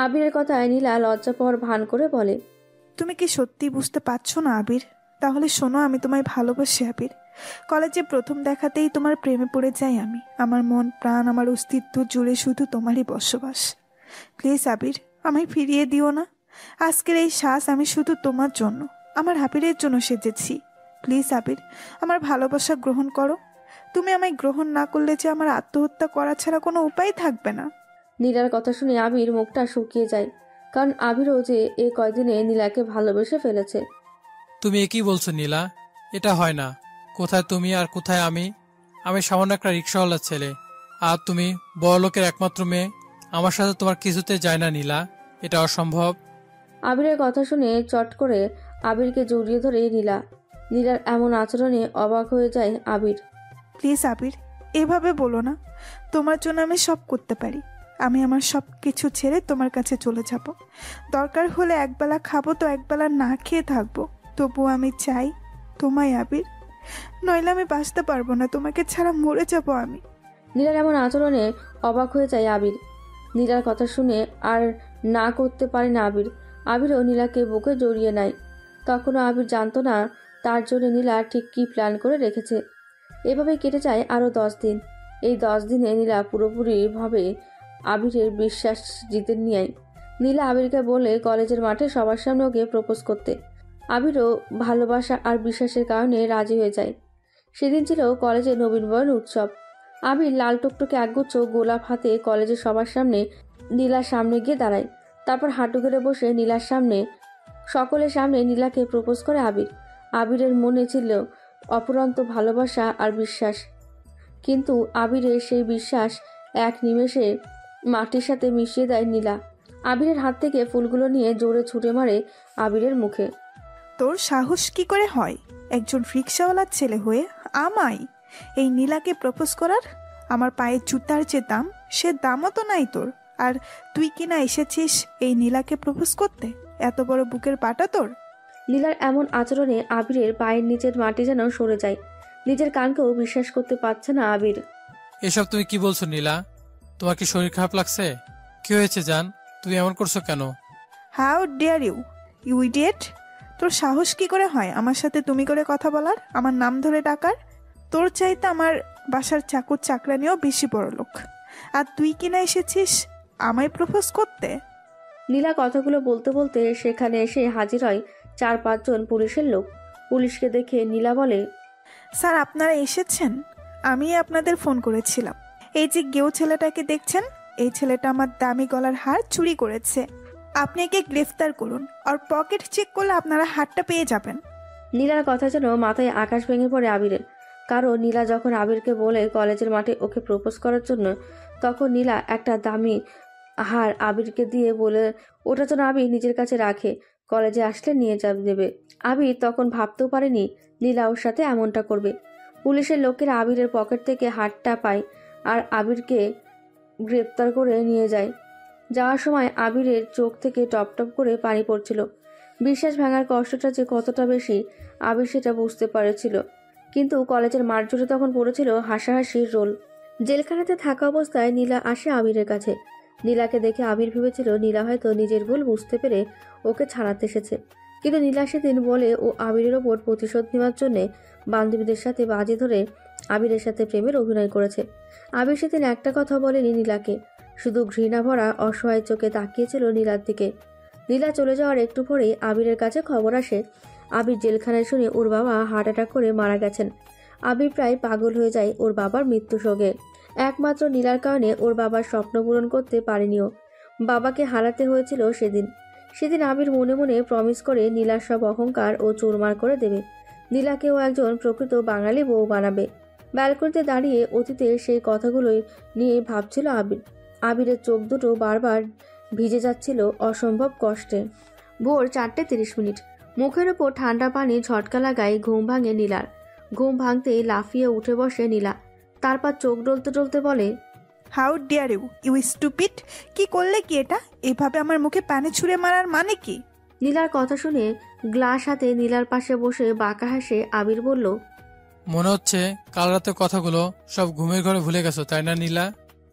আবিরের কথায় নীলা লজ্জা পাওয়ার ভান করে বলে, তুমি কি সত্যি বুঝতে পারছো না আবির? তাহলে শোনো, আমি তোমায় ভালোবাসি আবির। কলেজে প্রথম দেখাতেই তোমার প্রেমে পড়ে যাই আমি। আমার মন প্রাণ আমার অস্তিত্ব জুড়ে শুধু তোমারই বসবাস। প্লিজ আবির, আমায় ফিরিয়ে দিও না। আজকের এই শ্বাস আমি শুধু তোমার জন্য, আমার আবিরের জন্য সেজেছি। প্লিজ আবির, আমার ভালোবাসা গ্রহণ করো। তুমি আমায় গ্রহণ না করলে যে আমার আত্মহত্যা করা ছাড়া কোনো উপায় থাকবে না। নীলার কথা শুনে আবির মুখটা শুকিয়ে যায়, কারণ আবিরও যে এই কয়দিনে নীলাকে ভালোবেসে ফেলেছে। তুমি একই বলছো নীলা, এটা হয় না। কোথায় তুমি আর কোথায় আমি? আমি সামান্য একটা রিক্সাওয়ালার ছেলে, আর তুমি বড়লোকের একমাত্র মেয়ে। আমার সাথে তোমার কিছুতে যায় না নীলা। এটা অসম্ভব। আবিরের কথা শুনে চট করে আবিরকে জড়িয়ে ধরে নীলার এমন আচরণে অবাক হয়ে যায় আবির। প্লিজ আবির, এভাবে বলো না। তোমার জন্য আমি সব করতে পারি। আমি আমার সব কিছু ছেড়ে তোমার কাছে চলে যাব। দরকার হলে একবেলা খাবো তো একবেলা না খেয়ে থাকবো, তবুও আমি চাই তোমায় আবির। নইলে আমি বাঁচতে পারবো না, তোমাকে ছাড়া মরে যাব আমি। নীলার এমন আচরণে অবাক হয়ে যায় আবির। নীলার কথা শুনে আর না করতে পারে না আবির। আবিরও নীলাকে বুকে জড়িয়ে নেয়। তখনও আবির জানতো না তার জন্য নীলা ঠিক কী প্ল্যান করে রেখেছে। এভাবেই কেটে যায় আরও 10 দিন। এই 10 দিনে নীলা পুরোপুরিভাবে আবিরের বিশ্বাস জিতে নেয়। নীলা আবিরকে বলে কলেজের মাঠে সবার সামনে ওকে প্রপোজ করতে। আবিরও ভালোবাসা আর বিশ্বাসের কারণে রাজি হয়ে যায়। সেদিন ছিল কলেজের নবীনবরণ উৎসব। আবির লাল টুকটুকে একগুচ্ছ গোলাপ হাতে কলেজের সবার সামনে নীলার সামনে গিয়ে দাঁড়ায়। তারপর হাঁটু গেড়ে বসে নীলার সামনে সকলের সামনে নীলাকে প্রপোজ করে আবির। আবিরের মনে ছিল অপুরন্ত ভালোবাসা আর বিশ্বাস, কিন্তু আবিরের সেই বিশ্বাস এক নিমেষে মাটির সাথে মিশিয়ে দেয় নীলা। আবিরের হাত থেকে ফুলগুলো নিয়ে জোরে ছুটে মারে আবিরের মুখে। তোর সাহস কি করে হয় একজন রিক্সাওয়ালার ছেলে হয়ে আমায়, এই নীলাকে প্রপোজ করার? আমার পায়ের জুতার যে দাম, সে দামও তো নাই তোর। আর তুই কিনা এসেছিস এই নীলাকে প্রপোজ করতে? এত বড় বুকের পাটা তোর? নীলার এমন আচরণে আবিরের পায়ের নিচের মাটি যেন সরে যায়। নিজের কানকেও বিশ্বাস করতে পারছে না আবির। এসব তুমি কি বলছো নীলা? তোমার কি শরীর খারাপ লাগছে? কি হয়েছে জান, তুমি এমন করছো কেন? How dare you, you idiot! তোর সাহস কি করে হয় আমার সাথে তুমি করে কথা বলার, আমার নাম ধরে ডাকার? তোর চাইতে আমার বাসার চাকর চাকরানিও বেশি বড় লোক, আর তুই কিনা এসেছিস আমায় প্রপোজ করতে? নীলা কথাগুলো বলতে বলতে সেখানে এসে হাজির হয় 4-5 জন পুলিশের লোক। পুলিশকে দেখে নীলা বলে, স্যার আপনারা এসেছেন? আমি আপনাদের ফোন করেছিলাম। এই যে গেও ছেলেটাকে দেখছেন, এই ছেলেটা আমার দামি গলার হার চুরি করেছে। আপনি একে গ্রেফতার করুন, আর পকেট চেক করলে আপনারা হারটা পেয়ে যাবেন। নীলার কথা যেন মাথায় আকাশ ভেঙে পড়ে আবিরের। কারণ নীলা যখন আবিরকে বলে কলেজের মাঠে ওকে প্রপোজ করার জন্য, তখন নীলা একটা দামি হার আবিরকে দিয়ে বলে ওটা যেন আবির নিজের কাছে রাখে, কলেজে আসলে নিয়ে দেবে। আবির তখন ভাবতেও পারেনি নীলা ওর সাথে এমনটা করবে। পুলিশের লোকেরা আবিরের পকেট থেকে হারটা পায় আর আবিরকে গ্রেপ্তার করে নিয়ে যায়। যাওয়ার সময় আবিরের চোখ থেকে টপ টপ করে পানি পড়ছিল। বিশ্বাস ভাঙার কষ্টটা যে কতটা বেশি আবির সেটা বুঝতে পারেছিল। কিন্তু কলেজের মাঠ জুড়ে তখন পড়েছিল হাসাহাসির রোল। জেলখানাতে থাকা অবস্থায় নীলা আসে আবিরের কাছে। নীলাকে দেখে আবির ভেবেছিল নীলা হয়তো নিজের ভুল বুঝতে পেরে ওকে ছাড়াতে এসেছে। কিন্তু নীলা সেদিন বলে ও আবিরের ওপর প্রতিশোধ নেওয়ার জন্যে বান্ধবীদের সাথে বাজি ধরে আবিরের সাথে প্রেমের অভিনয় করেছে। আবির সেদিন একটা কথা বলেনি নীলাকে, শুধু ঘৃণা ভরা অসহায় চোখে তাকিয়েছিল নীলার দিকে। নীলা চলে যাওয়ার একটু পরেই আবিরের কাছে খবর আসে আবির জেলখানায় শুনে ওর বাবা হার্ট অ্যাটাক করে মারা গেছেন। আবির প্রায় পাগল হয়ে যায় ওর বাবার মৃত্যু শোকে। একমাত্র নীলার কারণে ওর বাবার স্বপ্ন পূরণ করতে পারেনিও। বাবাকে হারাতে হয়েছিল সেদিন আবির মনে মনে প্রমিস করে নীলার সব অহংকার ও চুরমার করে দেবে। নীলাকেও একজন প্রকৃত বাঙালি বউ বানাবে। ব্যালকনিতে দাঁড়িয়ে অতীতের সেই কথাগুলোই নিয়ে ভাবছিল আবিরের চোখ দুটো বারবার ভিজে যাচ্ছিল অসম্ভব কষ্টে। ভোর 4:30। মুখের ওপর ঠান্ডা পানি ঝটকা লাগায় ঘুম ভাঙে নীলার। ঘুম ভাঙতেই লাফিয়ে উঠে বসে নীলা। তারপর চোখ ডলতে ডলতে বলে, how dare you, you stupid! কি করলে কি এটা? এভাবে আমার মুখে পানি ছুঁড়ে মারার মানে কি? নীলার কথা শুনে গ্লাস হাতে নীলার পাশে বসে বাঁকা হাসে আবির বলল, মনে হচ্ছে কাল রাতের কথাগুলো সব ঘুমের ঘরে ভুলে গেছো, তাই না নীলা?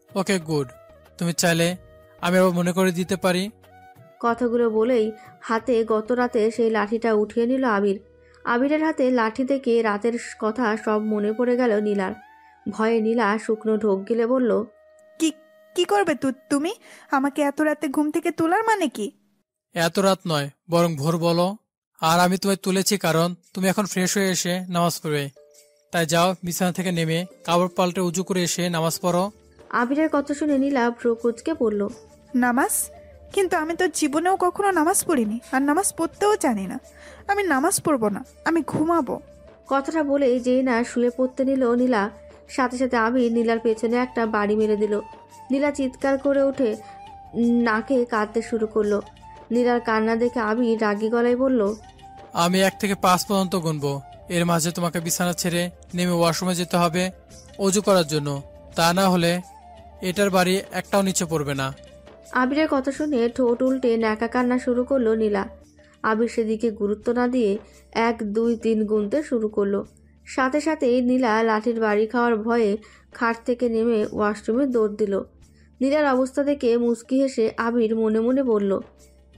ওকে গুড, তুমি চাইলে আমি আবার মনে করে দিতে পারি। কথাগুলো বলেই হাতে গত রাতে সেই লাঠিটা উঠিয়ে নিল আবির। আবিরের হাতে লাঠি দেখে রাতের কথা সব মনে পড়ে গেল নীলার। ভয়ে নীলা শুকনো ঢোক গিলে বলল, কি কি করবে তুমি? আমাকে এত রাতে ঘুম থেকে তোলার মানে কি? এত রাত নয়, বরং ভোর বলো। আর আমি তোমায় তুলেছি কারণ তুমি এখন ফ্রেশ হয়ে এসে নামাজ পড়বে। তাই যাও, বিছানা থেকে নেমে কাপড় পাল্টে উজু করে এসে নামাজ পড়ো। আবিরের কথা শুনে নীলা ভ্রু কুঁচকে পড়ল, নামাজ? কিন্তু আমি তো জীবনেও কখনো নামাজ পড়িনি, আর নামাজ পড়তেও জানি না। আমি নামাজ পড়বো না, আমি ঘুমাবো। কথাটা বলে যেই না শুয়ে পড়তে নিল নীলা, সাথে সাথে আবির নীলার পেছনে একটা বাড়ি মেরে দিল। নীলা চিৎকার করে উঠে নাকে কাঁদতে শুরু করলো। নীলার কান্না দেখে আবির রাগী গলায় বলল, আমি 1 থেকে 5 পর্যন্ত গুনবো, এর মাঝে তোমাকে বিছানা ছেড়ে নেমে ওয়াশরুমে যেতে হবে অজু করার জন্য, তা না হলে এটার বাড়ি একটাও নিচে পড়বে না। আবিরের কথা শুনে ঠোঁট উল্টে ন্যাকা কান্না শুরু করলো নীলা। আবির সেদিকে গুরুত্ব না দিয়ে 1, 2, 3 গুনতে শুরু করলো। সাথে সাথেই নীলা লাঠির বাড়ি খাওয়ার ভয়ে খাট থেকে নেমে ওয়াশরুমে দৌড় দিল। নীলার অবস্থা দেখে মুচকি হেসে আবির মনে মনে বলল,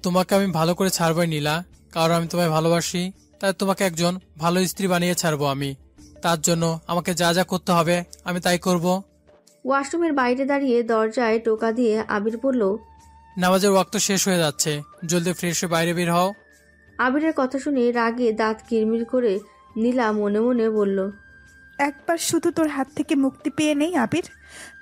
তোমাকে আমি ভালো করে ছাড়বই নীলা, কারণ আমি তোমায় ভালোবাসি, তাই তোমাকে একজন ভালো স্ত্রী বানিয়ে ছাড়বো আমি। তার জন্য আমাকে যা যা করতে হবে আমি তাই করব। ওয়াশরুমের বাইরে দাঁড়িয়ে দরজায় টোকা দিয়ে আবির বলল, নামাজের ওয়াক্ত শেষ হয়ে যাচ্ছে, জলদি ফ্রেশ হয়ে বাইরে বের হও। আবিরের কথা শুনে রাগে দাঁত কিরমির করে নীলা মনে মনে বলল, একবার শুধু তোর হাত থেকে মুক্তি পেয়ে নেই আবির,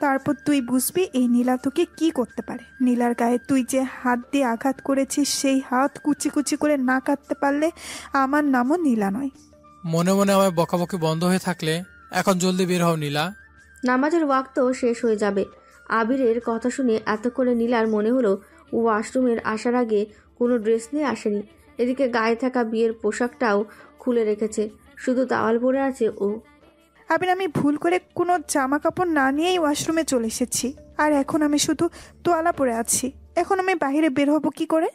তারপর তুই বুঝবি এই নীলা তোকে কি করতে পারে। নীলার গায়ে তুই যে হাত দিয়ে আঘাত করেছিস, সেই হাত কুচি কুচি করে না কাটতে পারলে আমার নামও নীলা নয়। মনে মনে আমার বকাবকি বন্ধ হয়ে থাকলে এখন জলদি বের হও নীলা। নামাজের ওয়াক্ত শেষ হয়ে যাবে। আবিরের কথা শুনে এত করে নীলার মনে হলো ওয়াশরুমের আসার আগে কোনো ড্রেস নিয়ে আসেনি। এদিকে গায়ে থাকা বিয়ের পোশাকটাও খুলে রেখেছে, শুধু তাওয়াল পরে আছে ও। আবির, আমি ভুল করে কোনো জামা কাপড় না নিয়েই ওয়াশরুমে চলে এসেছি, আর এখন আমি শুধু তোয়ালা পরে আছি। এখন আমি বাইরে বের হব কি করে?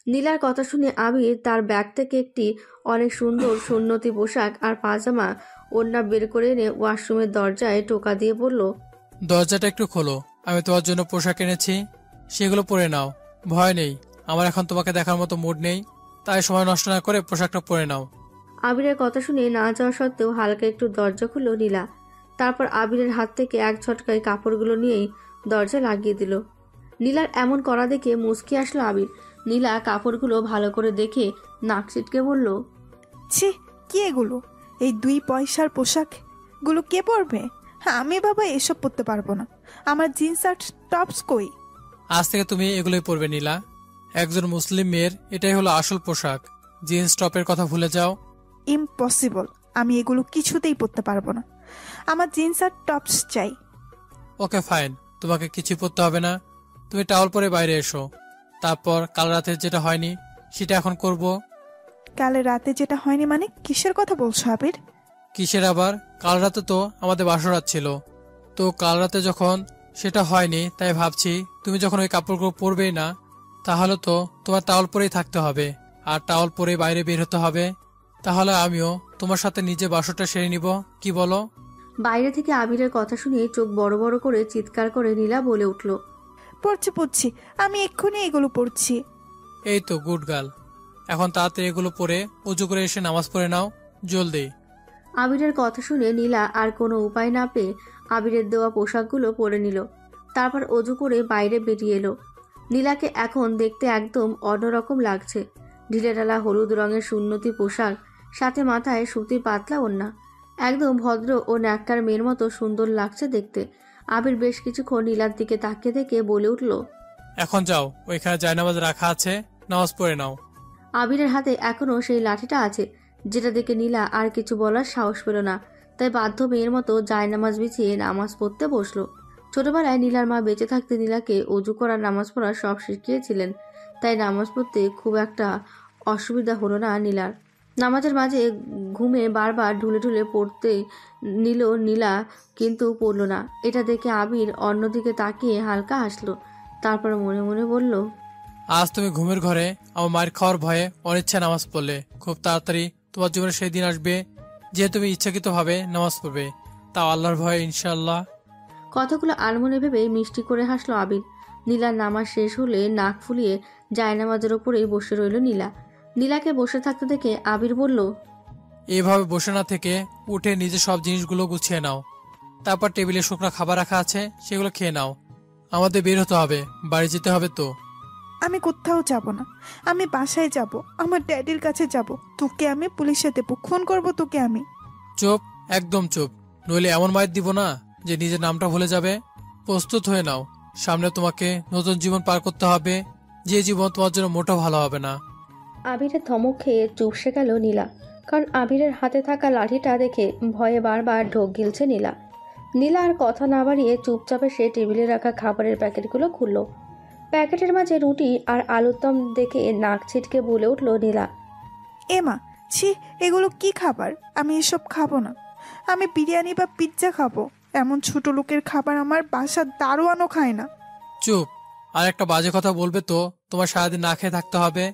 নীলার কথা শুনে আবির তার ব্যাগ থেকে একটি অনেক সুন্দর সুন্নতি পোশাক আর পাজামা ওড়না বের করে এনে ওয়াশরুমের দরজায় টোকা দিয়ে বলল, দরজাটা একটু খোলো, আমি তোমার জন্য পোশাক এনেছি, সেগুলো পরে নাও। ভয় নেই, আমার এখন তোমাকে দেখার মতো মুড নেই, তাই সময় নষ্ট না করে পোশাকটা পরে নাও। আবিরের কথা শুনে না যাওয়া সত্ত্বেও হালকা একটু দরজা খুলল নীলা। তারপর আবিরের হাত থেকে এক ঝটকায় কাপড়গুলো নিয়েই দরজা লাগিয়ে দিল। নীলার এমন করা দেখে মুচকি আসলো আবির। নীলা কাপড়গুলো ভালো করে দেখে নাক ছিটকে বলল, ছি, কি এগুলো? এই 2 পয়সার পোশাকগুলো কে পরবে? আমি বাবা এসব পরতে পারবো না। আমার জিন্স আর টপস কই? আজ থেকে তুমি এগুলোই পরবে নীলা, একজন মুসলিম মেয়ের এটাই হলো আসল পোশাক। জিন্স টপের কথা ভুলে যাও। ইম্পসিবল, আমি এগুলো কিছুতেই পরতে পারবো না। আমার জিন্স আর টপস চাই। ওকে ফাইন, তোমাকে কিছুই পরতে হবে না, তুমি টাওয়াল পরে বাইরে এসো। তারপর কাল রাতে যেটা হয়নি সেটা এখন করব। কাল রাতে যেটা হয়নি মানে কিসের কথা বলছো আবির? কিসের আবার? কাল রাতে তো আমাদের বাসরাত ছিল, তো কাল রাতে যখন সেটা হয়নি তাই ভাবছি তুমি যখন ওই কাপড়গুলো পরবেই না, তাহলে তো তোমার টাওয়াল পরেই থাকতে হবে, আর টাওয়াল পরে বাইরে বের হতে হবে। তাহলে আমিও তোমার সাথে নিজে বাসরটা সেরে নিব, কি বলো? বাইরে থেকে আবিরের কথা শুনে চোখ বড় বড় করে চিৎকার করে নীলা বলে উঠল, পড়ছি, আমি এক্ষুনি এগুলো পড়ছি। এই তো গুড গার্ল, এখন তাড়াতাড়ি এগুলো পরে উজু করে এসে নামাজ পড়ে নাও, জলদি। আবিরের কথা শুনে নীলা আর কোনো উপায় না পেয়ে আবিরের দেওয়া পোশাকগুলো পরে নিল। তারপর অজু করে বাইরে বেরিয়ে এলো। নীলাকে এখন দেখতে একদম অন্যরকম লাগছে। ঢিলেঢালা হলুদ রঙের সুন্নতি পোশাক, সাথে মাথায় সুতির পাতলা ওড়না, একদম ভদ্র ও ন্যাক্কার মেয়ের মতো সুন্দর লাগছে দেখতে। আবির বেশ কিছুক্ষণ নীলার দিকে তাকিয়ে থেকে বলে উঠল, এখন যাও, ওইখানে জায়নামাজ রাখা আছে, নামাজ পড়ে নাও। আবিরের হাতে এখনো সেই লাঠিটা আছে, যেটা দেখে নীলা আর কিছু বলার সাহস পেল না। তাই বাধ্য মেয়ের মতো জায়নামাজ বিছিয়ে নামাজ পড়তে বসলো। ছোটবেলায় নীলার মা বেঁচে থাকতে নীলাকে অজু করা, নামাজ পড়া সব শিখিয়েছিলেন, তাই নামাজ পড়তে খুব একটা অসুবিধা হলো না নীলার। নামাজের মাঝে ঘুমে বারবার ঢুলে ঢুলে পড়তে নিল নীলা, কিন্তু পড়ল না। এটা দেখে আবির অন্যদিকে তাকিয়ে হালকা হাসলো। তারপর মনে মনে বলল, আজ তুমি ঘুমের ঘরে আমার মায়ের খাওয়ার ভয়ে অনিচ্ছা নামাজ পড়লে, খুব তাড়াতাড়ি তোমার জীবনে সেই দিন আসবে যে তুমি ইচ্ছাকৃতভাবে নামাজ পড়বে, তাও আল্লাহর ভয়ে, ইনশাআল্লাহ। কথাগুলো আনমনে ভেবে মিষ্টি করে হাসলো আবির। নীলার নামাজ শেষ হলে নাক ফুলিয়ে জায়নামাজের ওপরেই বসে রইল নীলা। নীলাকে বসে থাকতে দেখে আবির বলল, এইভাবে বসে না থেকে উঠে নিজে সব জিনিসগুলো গুছিয়ে নাও, তারপর টেবিলে শুকনো খাবার রাখা আছে, সেগুলো খেয়ে নাও। আমাদের বের হতে হবে, বাড়ি যেতে হবে তো। আমি কোথাও যাব না, আমি বাসায় যাব, আমার ড্যাডির কাছে যাব। তোকে আমি পুলিশে দেবো, খুন করব তোকে আমি। চুপ, একদম চুপ, নইলে এমন মায়ের দিব না যে নিজের নামটা ভুলে যাবে। প্রস্তুত হয়ে নাও, সামনে তোমাকে নতুন জীবন পার করতে হবে, যে জীবন তোমার জন্য মোটেও ভালো হবে না। আবিরের ধমক খেয়ে চুপসে গেল নীলা, কারণ আবিরের হাতে থাকা লাঠিটা দেখে ভয়ে বারবার ঢোক গিলছে নীলা। নীলা আর কথা না বাড়িয়ে চুপচাপ এসে টেবিলে রাখা খাবারের প্যাকেটগুলো খুলল। প্যাকেটের মাঝে রুটি আর আলুর দম দেখে নাক ছিটকে বলে উঠল নীলা। এমা, ছি, এগুলো কি খাবার? আমি এসব খাবো না। আমি বিরিয়ানি বা পিৎজা খাবো। এমন ছোট লোকের খাবার আমার বাসার দারোয়ানও খায় না। চুপ। আর একটা বাজে কথা বলবে তো তোমার সারাদিন না খেয়ে থাকতে হবে।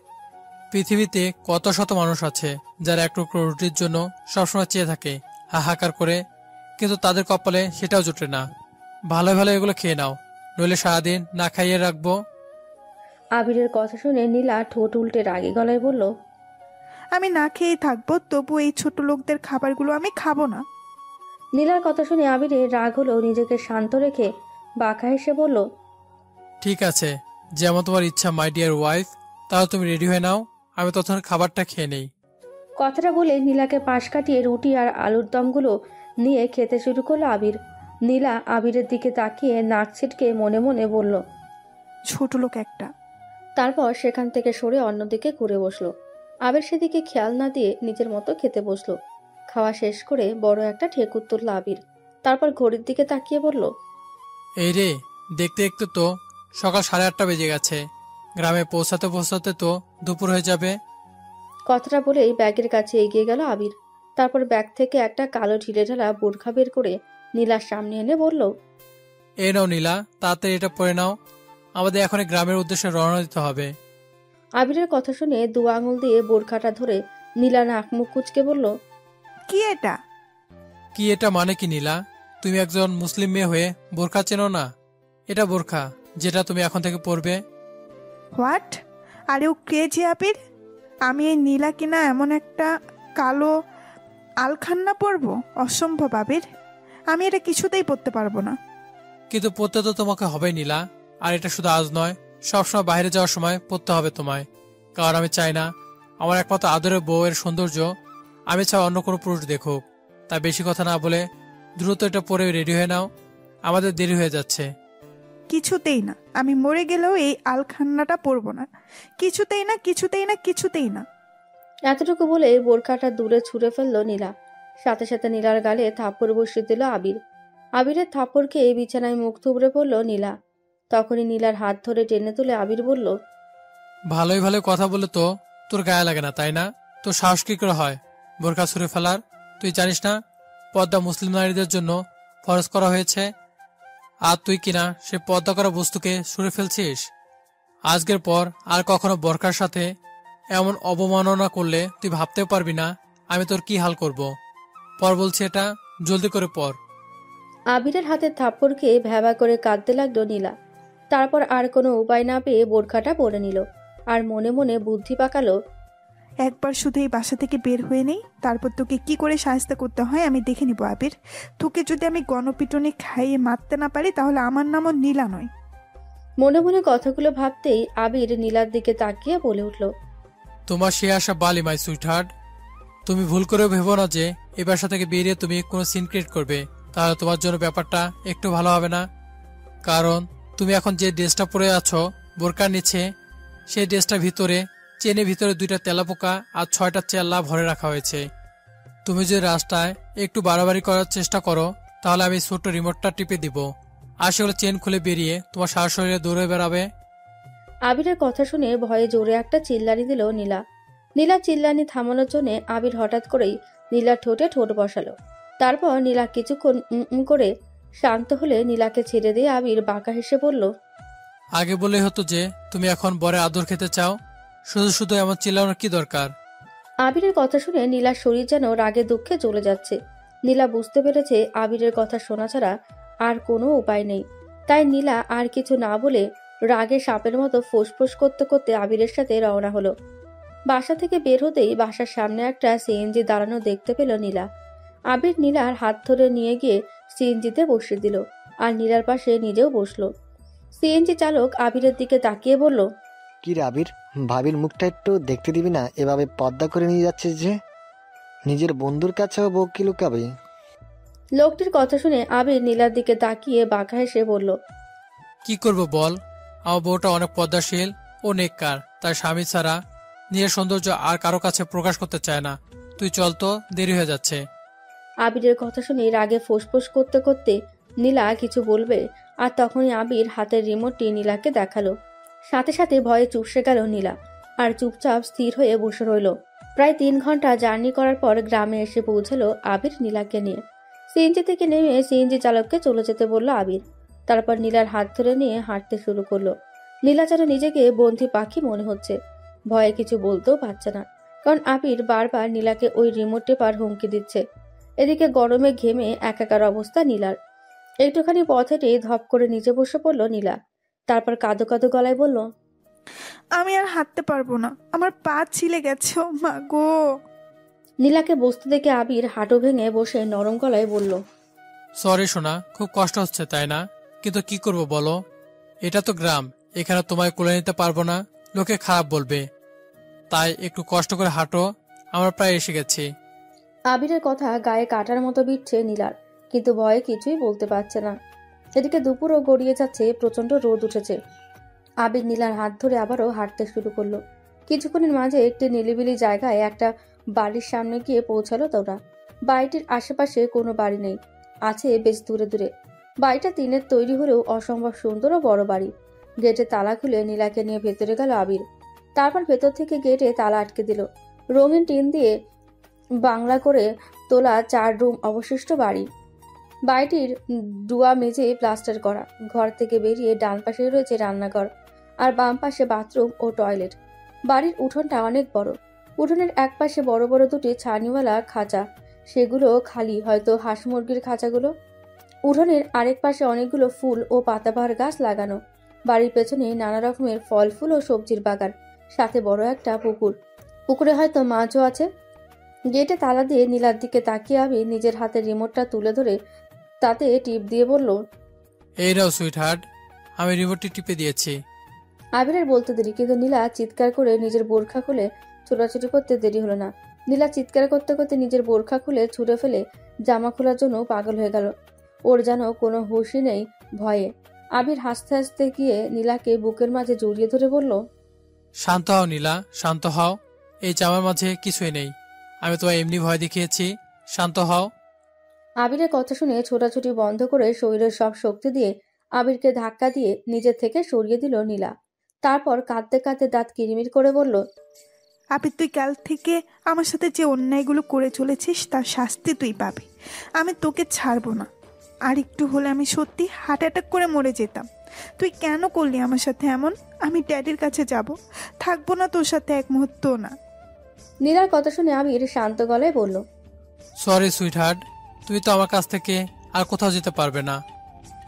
পৃথিবীতে কত শত মানুষ আছে যারা এক টুকরো রুটির জন্য সবসময় চেয়ে থাকে, হাহাকার করে, কিন্তু তাদের কপালে সেটাও জুটে না। ভালো ভালো এগুলো খেয়ে নাও, নইলে সারাদিন না খাইয়ে রাখবো। আবিরের কথা শুনে নীলা ঠোঁট উল্টে রাগী গলায় বলল, আমি না খেয়েই থাকবো, তবু এই ছোট লোকদের খাবারগুলো আমি খাবো না। নীলার কথা শুনে আবিরের রাগ হলেও নিজেকে শান্ত রেখে বাঁকা হেসে বলল, ঠিক আছে, যেমন তোমার ইচ্ছা মাই ডিয়ার ওয়াইফ। তাহলে তুমি রেডি হয়ে নাও, আমি ততক্ষণ খাবারটা খেয়ে নেই। কথাটা বলে নীলাকে পাশ কাটিয়ে রুটি আর আলুর দমগুলো নিয়ে খেতে শুরু করলো আবির। নীলা আবিরের দিকে তাকিয়ে নাক ছিটকে মনে মনে বলল, ছোট লোক একটা। তারপর সেখান থেকে সরে অন্যদিকে ঘুরে বসলো। আবির সেদিকে খেয়াল না দিয়ে নিজের মতো খেতে বসলো। খাওয়া শেষ করে বড় একটা ঠেকুর তুলল আবির। তারপর ঘড়ির দিকে তাকিয়ে বলল, এই রে, দেখতে দেখতে তো সকাল 8:30 বেজে গেছে। গ্রামে পৌঁছাতে পৌঁছাতে তো দুপুর হয়ে যাবে। কথাটা বলেই ব্যাগের কাছে এগিয়ে গেল আবির। তারপর ব্যাগ থেকে একটা কালো ঢিলে ঢালা বোরখা বের করে নীলার সামনে এনে বলল, এই নাও নীলা, তাড়াতাড়ি এটা পরে নাও, আমাদের এখন গ্রামের উদ্দেশ্যে রওনা দিতে হবে। আবিরের কথা শুনে দু আঙুল দিয়ে বোরখাটা ধরে নীলা নাক মুখ কুচকে বলল, কি এটা? কি এটা মানে কি নীলা? তুমি একজন মুসলিম মেয়ে হয়ে বোরখা চেনো না? এটা বোরখা, যেটা তুমি এখন থেকে পরবে। হোয়াট? আরে ও ক্রেজি আবির। আমি এই নীলা কিনা এমন একটা কালো আলখান্না পরবো? অসম্ভব আবির, আমি এটা কিছুতেই পরতে পারবো না। কিন্তু পরতে তো তোমাকে হবে নীলা। আর এটা শুধু আজ নয়, সবসময় বাইরে যাওয়ার সময় পরতে হবে তোমায়। কারণ আমি চাই না আমার একমাত্র আদরের বউয়ের সৌন্দর্য আমি চাই অন্য কোনো পুরুষ দেখুক। তাই বেশি কথা না বলে দ্রুত এটা পরে রেডি হয়ে নাও, আমাদের দেরি হয়ে যাচ্ছে। কিছুতেই না, আমি মরে গেলেও এই আলখান্নাটা পরবো না। কিছুতেই না, কিছুতেই না, কিছুতেই না। এতটুকু বলে বোরখাটা দূরে ছুঁড়ে ফেলল নীলা। সাথে সাথে নীলার গালে থাপ্পড় বসিয়ে দিল আবির। আবিরের থাপ্পড় খেয়ে বিছানায় মুখ থুবড়ে পড়ল নীলা। তখনই নীলার হাত ধরে টেনে তুলে আবির বলল, ভালোই ভালো কথা বলে তো তোর গায়ে লাগে না, তাই না? তোর সাহস কি করে হয় বোরখা ছুঁড়ে ফেলার? তুই জানিস না পর্দা মুসলিম নারীদের জন্য ফরজ করা হয়েছে, আর তুই কিনা সে পর্দা করা বস্তুকে ছুঁড়ে ফেলছিস? আজকের পর আর কখনো বোরখার সাথে এমন অবমাননা করলে তুই ভাবতেও পারবি না আমি তোর কি হাল করব। পর বলছি, এটা জলদি করে পর। আবিরের হাতের থাপ্পড় খেয়ে ভ্যাবা করে কাঁদতে লাগলো নীলা। তারপর আর কোনো উপায় না পেয়ে বোরখাটা পরে নিল। আর মনে মনে বুদ্ধি পাকালো, একবার শুধু এই বাসা থেকে বের হয়ে নেই, তারপর তোকে কি করে সাহায্য করতে হয় আমি দেখে নিব আবির। তোকে যদি আমি গণপিটুনি খাইয়ে মারতে না পারি তাহলে আমার নামও নীলা নয়। মনে মনে কথাগুলো ভাবতেই আবির নীলার দিকে তাকিয়ে বলে উঠল, তোমার সে আশা বালি মাই সুইটহার্ট। তুমি ভুল করেও ভেবো না যে এই বাসা থেকে বেরিয়ে তুমি কোনো সিন ক্রিয়েট করবে, তাহলে তোমার জন্য ব্যাপারটা একটু ভালো হবে না। কারণ তুমি এখন যে ড্রেসটা পরে আছো বোরকার নিচে, সেই ড্রেসটার ভিতরে চেনের ভিতরে 2টা তেলাপোকা আর 6টা চেল্লা ভরে রাখা হয়েছে। তুমি যদি রাস্তায় একটু বাড়াবাড়ি করার চেষ্টা করো তাহলে আমি ছোট্ট রিমোটটা টিপে দিব, আর সেগুলো চেন খুলে বেরিয়ে তোমার সারা শরীরে দৌড়ে বেড়াবে। আবিরের কথা শুনে ভয়ে জোরে একটা চিল্লানি দিল নীলা। নীলা চিল্লানি থামানোর জন্য আবির হঠাৎ করেই নীলার ঠোঁটে ঠোঁট বসালো। তারপর নীলা কিছুক্ষণ করে শান্ত হলে নীলাকে ছেড়ে দিয়ে আবির বাঁকা হেসে বলল, আগে বলে হতো যে তুমি এখন বরে আদর খেতে চাও, শুধু শুধু এমন চিল্লানোর কি দরকার? আবিরের কথা শুনে নীলার শরীর যেন রাগে দুঃখে জ্বলে যাচ্ছে। নীলা বুঝতে পেরেছে আবিরের কথা শোনা ছাড়া আর কোনো উপায় নেই। তাই নীলা আর কিছু না বলে রাগে সাপের মতো ফোঁসফোঁস করতে করতে আবিরের সাথে রওনা হলো। বাসা থেকে বের হতেই বাসার সামনে একটা সিএনজি দাঁড়ানো দেখতে পেল নীলা। আবির নীলার হাত ধরে নিয়ে গিয়ে সিএনজিতে বসিয়ে দিল আর নীলার পাশে নিজেও বসলো। সিএনজি চালক আবিরের দিকে তাকিয়ে বলল, কি রে আবির, ভাবির মুখটা একটু দেখতে দিবি না? এভাবে পর্দা করে নিয়ে যাচ্ছিস যে, নিজের বন্ধুর কাছেও বউ কি লুকাবি? লোকটির কথা শুনে আবির নীলার দিকে তাকিয়ে বাঁকা হেসে বলল, কি করব বল, আমার বউটা অনেক পদ্মাশীল ও নেককার, তার স্বামী ছাড়া নিজের সৌন্দর্য আর কারো কাছে প্রকাশ করতে চায় না। তুই চল তো, দেরি হয়ে যাচ্ছে। আবিরের কথা শুনে রাগে ফোঁসফোঁস করতে করতে নীলা কিছু বলবে, আর তখনই আবির হাতের রিমোটটি নীলাকে দেখালো। সাথে সাথে ভয়ে চুপসে গেল নীলা, আর চুপচাপ স্থির হয়ে বসে রইল। প্রায় 3 ঘন্টা জার্নি করার পর গ্রামে এসে পৌঁছালো আবির নীলাকে নিয়ে। সিএনজি থেকে নেমে সিএনজি চালককে চলে যেতে বলল আবির। তারপর নীলার হাত ধরে নিয়ে হাঁটতে শুরু করলো। নীলা যেন নিজেকে বন্দি পাখি মনে হচ্ছে, ভয়ে কিছু বলতেও পারছে না, কারণ আবির বারবার নীলাকে ওই রিমোট টেপার হুমকি দিচ্ছে। এদিকে গরমে ঘেমে একাকার অবস্থা নীলার। একটুখানি পথ হেঁটে ধপ করে নিচে বসে পড়লো নীলা। তারপর কাঁদো কাঁদো গলায় বলল, আমি আর হাঁটতে পারবো না, আমার পা ছিলে গেছে, ও মা গো। নীলাকে বসতে দেখে আবির হাঁটু ভেঙে বসে নরম গলায় বলল, সরি সোনা, খুব কষ্ট হচ্ছে তাই না? কিন্তু কি করব বলো, এটা তো গ্রাম, এখানে তোমায় কোলে নিতে পারবো না, লোকে খারাপ বলবে। তাই একটু কষ্ট করে হাঁটো, আমরা প্রায় এসে গেছি। আবিরের কথা গায়ে কাটার মতো বিচ্ছে নীলার, কিন্তু ভয়ে কিছুই বলতে পারছে না। এদিকে দুপুরও গড়িয়ে যাচ্ছে, প্রচন্ড রোদ উঠেছে। আবির নীলার হাত ধরে আবারও হাঁটতে শুরু করলো। কিছুক্ষণের মাঝে একটি নিলিবিলি জায়গায় একটা বাড়ির সামনে গিয়ে পৌঁছালো তারা। বাড়িটির আশেপাশে কোনো বাড়ি নেই, আছে বেশ দূরে দূরে। বাড়িটা টিনের তৈরি হলেও অসম্ভব সুন্দর ও বড় বাড়ি। গেটে তালা খুলে নীলাকে নিয়ে ভেতরে গেল আবির। তারপর ভেতর থেকে গেটে তালা আটকে দিল। রঙিন টিন দিয়ে বাংলা করে তোলা 4 রুম অবশিষ্ট বাড়ি। বাড়িটির ডুয়া মেঝে প্লাস্টার করা। ঘর থেকে বেরিয়ে ডান পাশে রয়েছে রান্নাঘর, আর বাম পাশে বাথরুম ও টয়লেট। বাড়ির উঠোনটা অনেক বড়। উঠোনের এক পাশে বড় বড় দুটি ছানিওয়ালা খাঁচা, সেগুলো খালি, হয়তো হাঁস মুরগির খাঁচাগুলো। উঠোনের আরেক পাশে অনেকগুলো ফুল ও পাতাবাহার গাছ লাগানো। বাড়ির পেছনে নানা রকমের ফল ফুল ও সবজির বাগান, সাথে বড় একটা পুকুর। পুকুরে হয়তো মাছও আছে। গেটে তালা দিয়ে নীলার দিকে তাকিয়ে আবির নিজের হাতের রিমোটটা তুলে ধরে তাতে টিপ দিয়ে বলল, এই নাও সুইট হার্ট, আমি রিমোটটি টিপে দিয়েছি। আবিরের বলতে দেরি, কিন্তু নীলা চিৎকার করে নিজের বোরখা খুলে ছোটাছুটি করতে দেরি হলো না। নীলা চিৎকার করতে করতে নিজের বোরখা খুলে ছুঁড়ে ফেলে জামা খোলার জন্য পাগল হয়ে গেল। ওর যেন কোনো হুঁশই নেই ভয়ে। আবির হাসতে হাসতে গিয়ে নীলাকে বুকের মাঝে জড়িয়ে ধরে বলল, শান্ত হও নীলা, শান্ত হও, এই জামার মাঝে কিছুই নেই, আমি তোমায় এমনি ভয় দেখিয়েছি, শান্ত হও। আবিরের কথা শুনে ছোটাছুটি বন্ধ করে শরীরের সব শক্তি দিয়ে আবিরকে ধাক্কা দিয়ে নিজের থেকে সরিয়ে দিল নীলা। তারপর কাঁদতে কাঁদতে দাঁত কিরিমির করে বলল, আবির, তুই কাল থেকে আমার সাথে যে অন্যায়গুলো করে চলেছিস তার শাস্তি তুই পাবি। আমি তোকে ছাড়বো না। আর একটু হলে আমি সত্যি হার্ট অ্যাটাক করে মরে যেতাম। তুই কেন করলি আমার সাথে এমন? আমি ড্যাডির কাছে যাব, থাকবো না তোর সাথে এক মুহূর্ত না। নীলার কথা শুনে আবির শান্ত গলায় বলল, সরি সুইট হার্ট, তুমি তো আমার কাছ থেকে আর কোথাও যেতে পারবে না।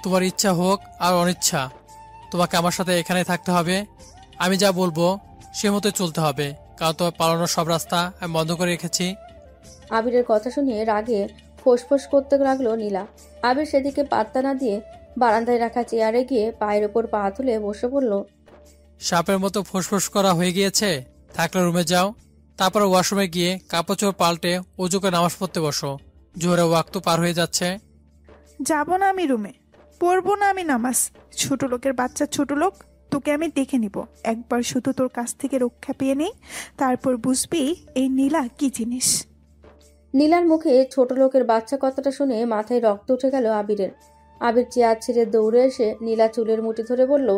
তোমার ইচ্ছা হোক আর অনিচ্ছা, তোমাকে আমার সাথে এখানে থাকতে হবে। আমি যা বলবো সে মতোই চলতে হবে, কারণ তোমার পালানোর সব রাস্তা আমি বন্ধ করে রেখেছি। আবিরের কথা শুনে রাগে ফোঁস করতে লাগলো নীলা। আবির সেদিকে পাত্তা না দিয়ে বারান্দায় রাখা চেয়ারে গিয়ে পায়ের ওপর পা তুলে বসে পড়ল। সাপের মতো ফোঁস করা হয়ে গিয়েছে, থাকলে রুমে যাও, তারপর ওয়াশরুমে গিয়ে কাপড় চোপড় পাল্টে অজু করে নামাজ পড়তে বসো। জোরে ওয়াক্ত পার হয়ে যাচ্ছে। যাব না আমি রুমে, পড়বো না আমি নামাজ। ছোট লোকের বাচ্চা, ছোট লোক। তোকে আমি দেখে নিব, একবার শুধু তোর কাছ থেকে রক্ষা পেয়ে নেই, তারপর বুঝবি এই নীলা কি জিনিস। নীলার মুখে ছোট লোকের বাচ্চা কথাটা শুনে মাথায় রক্ত উঠে গেল আবিরের। আবির চেয়ার ছেড়ে দৌড়ে এসে নীলা চুলের মুঠি ধরে বলল,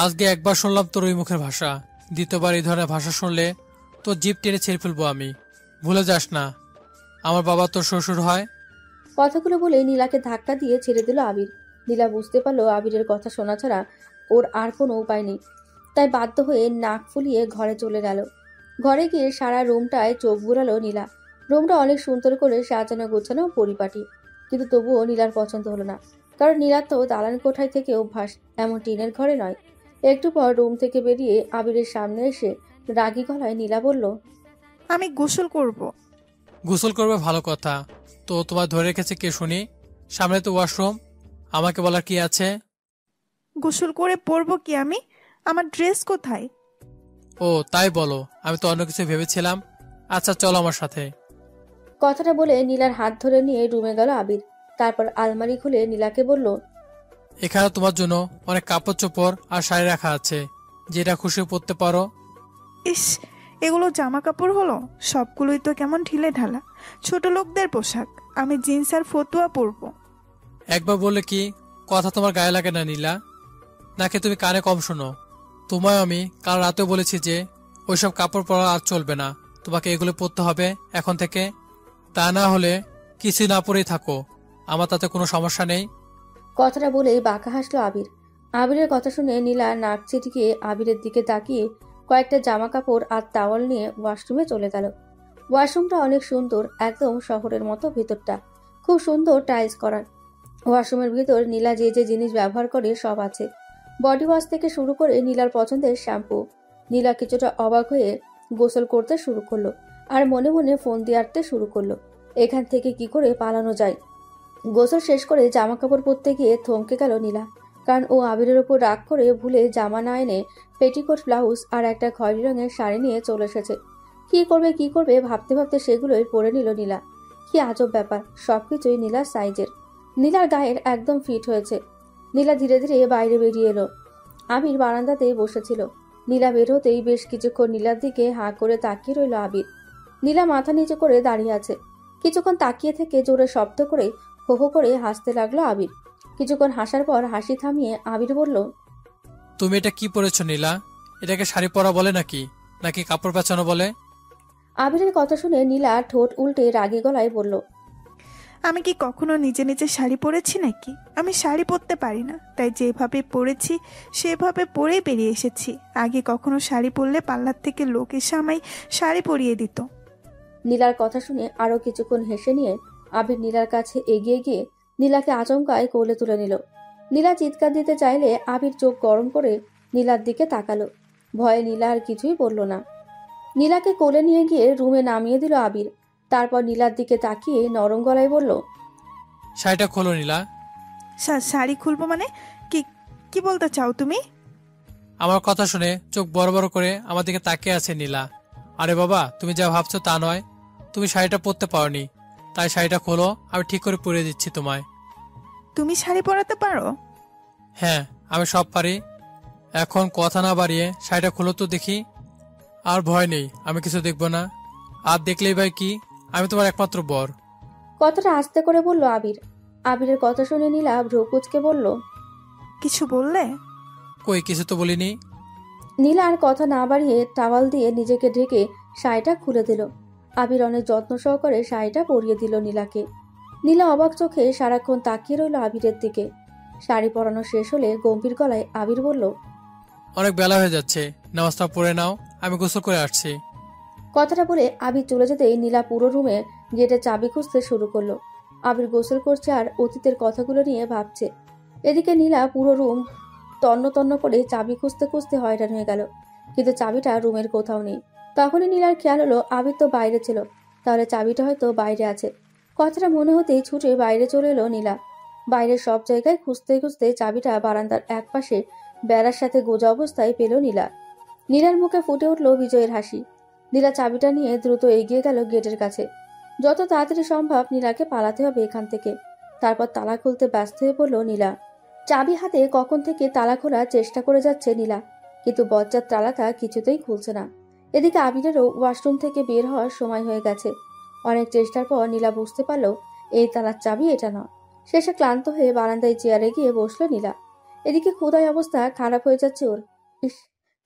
আজকে একবার শুনলাম তোর ওই মুখের ভাষা, দ্বিতীয়বার এই ধরনের ভাষা শুনলে তোর জিভ টেনে ছেড়ে ফেলবো আমি। ভুলে যাস না, আমার বাবা তোর শ্বশুর হয়। কথাগুলো বলে নীলাকে ধাক্কা দিয়ে ছেড়ে দিল আবির। নীলা বুঝতে পারলো আবিরের কথা শোনা ছাড়া ওর আর কোনো উপায় নেই, তাই বাধ্য হয়ে নাক ফুলিয়ে ঘরে চলে গেল। ঘরে গিয়ে সারা রুমটায় চোখ বুলালো নীলা। রুমটা অনেক সুন্দর করে সাজানো গোছানো পরিপাটি, কিন্তু তবুও নীলার পছন্দ হলো না, কারণ নীলার তো দালান কোঠায় থেকে অভ্যাস, এমন টিনের ঘরে নয়। একটু পর রুম থেকে বেরিয়ে আবিরের সামনে এসে রাগী গলায় নীলা বলল, আমি গোসল করব। গোসল করবে ভালো কথা, তো তোমার ধরে রেখেছে কে শুনি? সামনে তো ওয়াশরুম, আমাকে বলার কি আছে? গোসল করে পরবো কি আমি? আমার ড্রেস কোথায়? ও তাই বলো, আমি তো অন্য কিছু ভেবেছিলাম। আচ্ছা চলো আমার সাথে। কথাটা বলে নীলার হাত ধরে নিয়ে রুমে গেল আবির। তারপর আলমারি খুলে নীলাকে বলল, এখানে তোমার জন্য অনেক কাপড় চোপড় আর শাড়ি রাখা আছে, যেটা খুশি পরতে পারো। ইস, এগুলো জামা কাপড় হলো? সবগুলোই তো কেমন ঢিলে ঢালা, ছোট লোকদের পোশাক। আমি জিন্স আর ফতুয়া পরবো। একবার বললে কি কথা তোমার গায়ে লাগে না নীলা? নাকি তুমি কানে কম শোনো? তোমায় আমি কাল রাতেও বলেছি যে ওইসব কাপড় পরা আর চলবে না, তোমাকে এগুলো পরতে হবে এখন থেকে। তা না হলে কিছুই না পরেই থাকো, আমার তাতে কোনো সমস্যা নেই। কথাটা বলেই বাঁকা হাসলো আবির। আবিরের কথা শুনে নীলা নাক ছিটকে আবিরের দিকে তাকিয়ে কয়েকটা জামা কাপড় আর টাওয়াল নিয়ে ওয়াশরুমে চলে গেল। ওয়াশরুমটা অনেক সুন্দর, একদম শহরের মতো ভিতরটা, খুব সুন্দর টাইলস করা। ওয়াশরুমের ভিতর নীলা যে যে জিনিস ব্যবহার করে সব আছে, বডি ওয়াশ থেকে শুরু করে নীলার পছন্দের শ্যাম্পু। নীলা কিছুটা অবাক হয়ে গোসল করতে শুরু করলো আর মনে মনে ফোন দিয়ে আঁটতে শুরু করলো এখান থেকে কি করে পালানো যায়। গোসল শেষ করে জামা কাপড় পরতে গিয়ে থমকে গেল নীলা, কারণ ও আবিরের উপর রাগ করে ভুলে জামা না এনে পেটিকোট, ব্লাউজ আর একটা খয়েরি রঙের শাড়ি নিয়ে চলে এসেছে। কি করবে ভাবতে ভাবতে সেগুলোই পরে নিল নীলা। কি আজব ব্যাপার, সবকিছুই নীলার সাইজের, নীলার গায়ের একদম ফিট হয়েছে। নীলা ধীরে ধীরে বাইরে বেরিয়ে এলো। আবির বারান্দাতেই বসেছিল। নীলা বের হতেই বেশ কিছুক্ষণ নীলার দিকে হাঁ করে তাকিয়ে রইল আবির। নীলা মাথা নিচু করে দাঁড়িয়ে আছে। কিছুক্ষণ তাকিয়ে থেকে জোরে শব্দ করে হো হো করে হাসতে লাগলো আবির। কিছুক্ষণ হাসার পর হাসি থামিয়ে আবির বলল, তুমি এটা কি পরেছো নীলা? এটাকে শাড়ি পরা বলে নাকি, নাকি কাপড় পেঁচানো বলে? আবিরের কথা শুনে নীলা ঠোঁট উল্টে রাগী গলায় বলল, আমি কি কখনো নিজে নিজে শাড়ি পরেছি নাকি? আমি শাড়ি পরতে পারি না, তাই যেভাবে পরেছি সেভাবে পরেই বেরিয়ে এসেছি। আগে কখনো শাড়ি পরলে পার্লার থেকে লোক এসে আমায় শাড়ি পরিয়ে দিত। নীলার কথা শুনে আরো কিছুক্ষণ হেসে নিয়ে আবির নীলার কাছে এগিয়ে গিয়ে নীলাকে আচমকায় কোলে তুলে নিল। নীলা চিৎকার দিতে চাইলে আবির চোখ গরম করে নীলার দিকে তাকালো। ভয়ে নীলা আর কিছুই বলল না। নীলাকে কোলে নিয়ে গিয়ে রুমে নামিয়ে দিল আবির। তারপর নীলার দিকে তাকিয়ে নরম গলায় বলল, শাড়িটা খোলো নীলা। শাড়ি খুলবো মানে? কি কি বলতে চাও তুমি? আমার কথা শুনে চোখ বড় বড় করে আমার দিকে তাকিয়ে আছে নীলা। আরে বাবা, তুমি যা ভাবছো তা নয়, তুমি শাড়িটা পরতে পারোনি, তাই শাড়িটা খোলো, আমি ঠিক করে পরিয়ে দিচ্ছি তোমায়। তুমি শাড়ি পরাতে পারো? হ্যাঁ, আমি সব পারি। এখন কথা না বাড়িয়ে শাড়িটা খোলো তো দেখি। আর ভয় নেই, আমি কিছু দেখবো না। আর দেখলেই ভাই কি, আমি তোমার একমাত্র বর। কথাটা আস্তে করে বলল আবির। আবিরের কথা শুনে নীলা ভ্রু কুঁচকে বলল, কিছু বললে? কই, কিছু তো বলিনি। নীলা আর কথা না বাড়িয়ে টাওয়াল দিয়ে নিজেকে ঢেকে শাড়িটা খুলে দিল। আবির অনেক যত্ন সহকারে শাড়িটা পরিয়ে দিল নীলাকে। নীলা অবাক চোখে সারাক্ষণ তাকিয়ে রইল আবিরের দিকে। শাড়ি পরানো শেষ হলে গম্ভীর গলায় আবির বলল, অনেক বেলা হয়ে যাচ্ছে, নামাজটা পড়ে নাও, আমি গোসল করে আসছি। কথাটা বলে আবির চলে যেতেই নীলা পুরো রুমে গেটে চাবি খুঁজতে শুরু করলো। আবির গোসল করছে আর অতীতের কথাগুলো নিয়ে ভাবছে। এদিকে নীলা পুরো রুম তন্ন তন্ন করে চাবি খুঁজতে খুঁজতে হয়রান হয়ে গেল, কিন্তু চাবিটা রুমের কোথাও নেই। তখনই নীলার খেয়াল হলো আবির তো বাইরে ছিল, তাহলে চাবিটা হয়তো বাইরে আছে। কথাটা মনে হতেই ছুটে বাইরে চলে এলো নীলা। বাইরের সব জায়গায় খুঁজতে খুঁজতে চাবিটা বারান্দার এক পাশে বেড়ার সাথে গোজা অবস্থায় পেল নীলা। নীলার মুখে ফুটে উঠল বিজয়ের হাসি। নীলা চাবিটা নিয়ে দ্রুত এগিয়ে গেল গেটের কাছে। যত তাড়াতাড়ি সম্ভব নীলাকে পালাতে হবে এখান থেকে। তারপর তালা খুলতে ব্যস্ত হয়ে পড়ল নীলা। চাবি হাতে কখন থেকে তালা খোলার চেষ্টা করে যাচ্ছে নীলা, কিন্তু বজ্জার তালাটা কিছুতেই খুলছে না। এদিকে আবিরেরও ওয়াশরুম থেকে বের হওয়ার সময় হয়ে গেছে। অনেক চেষ্টার পর নীলা বুঝতে পারল এই তালার চাবি এটা নয়। শেষে ক্লান্ত হয়ে বারান্দায় চেয়ারে গিয়ে বসলো নীলা। এদিকে ক্ষুধায় অবস্থা খারাপ হয়ে যাচ্ছে ওর। ইস,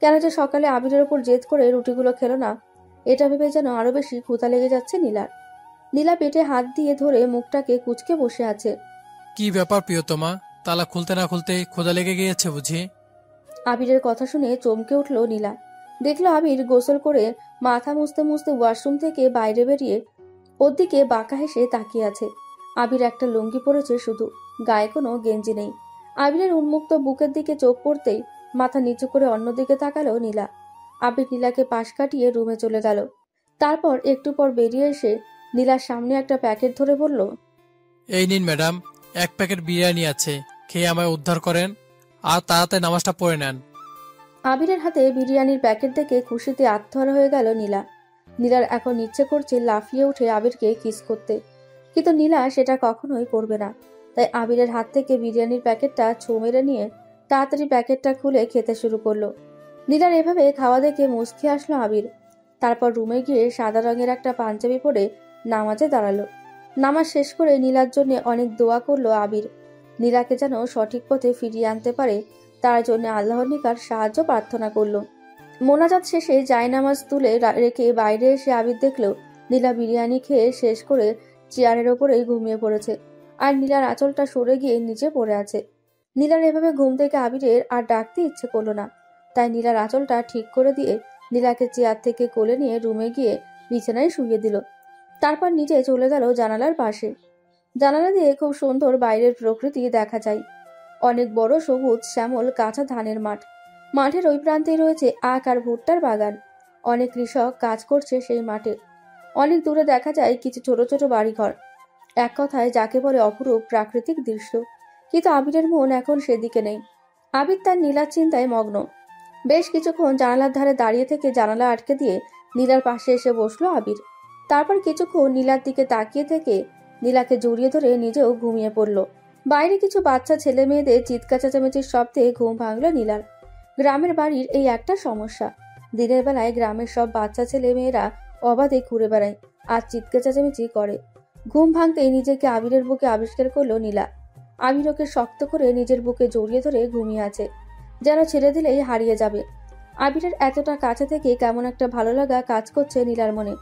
কেন যে সকালে আবিরের ওপর জেদ করে রুটিগুলো খেলো না, এটা ভেবে যেন আরো বেশি ক্ষুধা লেগে যাচ্ছে নীলার। নীলা পেটে হাত দিয়ে ধরে মুখটাকে কুঁচকে বসে আছে। কি ব্যাপার প্রিয়তমা, তালা খুলতে না খুলতেই খোদা লেগে গিয়েছে বুঝি? আবিরের কথা শুনে চমকে উঠল নীলা। দেখলো আবির গোসল করে মাথা মুছতে মুছতে ওয়াশরুম থেকে বাইরে বেরিয়ে ওর দিকে বাঁকা হেসে তাকিয়ে আছে। আবির একটা লুঙ্গি পরেছে শুধু, গায়ে কোনো গেঞ্জি নেই। আবিরের উন্মুক্ত বুকের দিকে চোখ পড়তেই মাথা নিচু করে অন্যদিকে তাকালো নীলা। আবির নীলাকে পাশ কাটিয়ে রুমে চলে গেল। তারপর একটু পর বেরিয়ে এসে নীলার সামনে একটা প্যাকেট ধরে বলল, এই নিন ম্যাডাম, এক প্যাকেট বিরিয়ানি আছে, খেয়ে আমায় উদ্ধার করেন আর তাড়াতাড়ি নামাজটা পড়ে নেন। আবিরের হাতে বিরিয়ানির প্যাকেট দেখে খুশিতে আত্মহারা হয়ে গেল নীলা। নীলার এখন ইচ্ছে করছে লাফিয়ে উঠে আবিরকে কিস করতে, কিন্তু নীলা সেটা কখনোই করবে না। তাই আবিরের হাত থেকে বিরিয়ানির প্যাকেটটা ছো মেরে নিয়ে তাড়াতাড়ি প্যাকেটটা খুলে খেতে শুরু করলো। নীলার এভাবে খাওয়া দেখে মুচকি আসলো আবির। তারপর রুমে গিয়ে সাদা রঙের একটা পাঞ্জাবি পরে নামাজে দাঁড়ালো। নামাজ শেষ করে নীলার জন্য অনেক দোয়া করলো আবির। নীলাকে যেন সঠিক পথে ফিরিয়ে আনতে পারে তার জন্য আল্লাহর নিকট সাহায্য প্রার্থনা করলো। মোনাজাত শেষে জায়নামাজ তুলে রেখে বাইরে এসে আবির দেখলো নীলা বিরিয়ানি খেয়ে শেষ করে চেয়ারের ওপরেই ঘুমিয়ে পড়েছে, আর নীলার আঁচলটা সরে গিয়ে নিচে পড়ে আছে। নীলার এভাবে ঘুম থেকে আবিরের আর ডাকতে ইচ্ছে করলো না, তাই নীলার আঁচলটা ঠিক করে দিয়ে নীলাকে চেয়ার থেকে কোলে নিয়ে রুমে গিয়ে বিছানায় শুইয়ে দিল। তারপর নিচে চলে গেল জানালার পাশে। জানালা দিয়ে খুব সুন্দর বাইরের প্রকৃতি দেখা যায়। অনেক বড় সবুজ শ্যামল কাঁচা ধানের মাঠ। মাঠের ওই প্রান্তেই রয়েছে আখ আর ভুট্টার বাগান। অনেক কৃষক কাজ করছে সেই মাঠে। অনেক দূরে দেখা যায় কিছু ছোট ছোট বাড়িঘর। এক কথায় যাকে বলে অপরূপ প্রাকৃতিক দৃশ্য। কিন্তু আবিরের মন এখন সেদিকে নেই। আবির তার নীলার চিন্তায় মগ্ন। বেশ কিছুক্ষণ জানালার ধারে দাঁড়িয়ে থেকে জানালা আটকে দিয়ে নীলার পাশে এসে বসলো আবির। তারপর কিছুক্ষণ নীলার দিকে তাকিয়ে থেকে নীলাকে জড়িয়ে ধরে নিজেও ঘুমিয়ে পড়ল। বাইরে কিছু বাচ্চা ছেলে মেয়েদের চিৎকার চেঁচামেচির শব্দে ঘুম ভাঙল নীলার। গ্রামের বাড়ির এই একটা সমস্যা, দিনের বেলায় গ্রামের সব বাচ্চা ছেলে মেয়েরা অবাধে ঘুরে বেড়ায় আর চিৎকার চেঁচামেচি করে। ঘুম ভাঙতেই নিজেকে আবিরের বুকে আবিষ্কার করলো নীলা। আবির ওকে শক্ত করে নিজের বুকে জড়িয়ে ধরে ঘুমিয়ে আছে, যেন ছেড়ে দিলেই হারিয়ে যাবে। আবিরের এতটা কাছে থেকে কেমন একটা ভালো লাগা কাজ করছে নীলার মনে।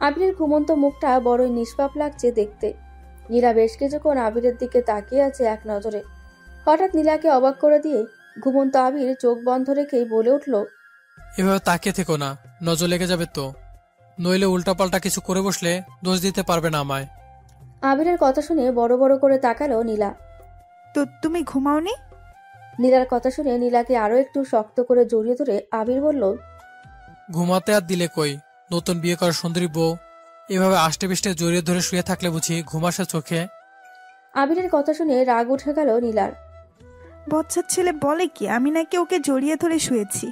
আবিরের ঘুমন্ত মুখটা বড়ই নিষ্পাপ লাগছে দেখতে। নীলা বেশ কিছুক্ষণ আবিরের দিকে তাকিয়ে আছে এক নজরে। হঠাৎ নীলাকে অবাক করে দিয়ে ঘুমন্ত আবির চোখ বন্ধ রেখেই বলে উঠল, এভাবে তাকিয়ে থেকো না, নজর লেগে যাবে তো। নইলে উল্টাপাল্টা কিছু করে বসলে দোষ দিতে পারবে না আমায়। আবিরের কথা শুনে বড় বড় করে তাকালো নীলা। তো তুমি ঘুমাওনি? নীলার কথা শুনে নীলাকে আরো একটু শক্ত করে জড়িয়ে ধরে আবির বলল, ঘুমাতে আর দিলে কই? নতুন বিয়ে করা সুন্দরী বউ এভাবে আষ্টে পিষ্টে জড়িয়ে ধরে শুয়ে থাকলে বুঝি ঘুম আসে চোখে? আবিরের কথা শুনে রাগ উঠে গেল নীলার। বচ্চার ছেলে বলে কি আমি নাকি ওকে জড়িয়ে ধরে শুয়েছি?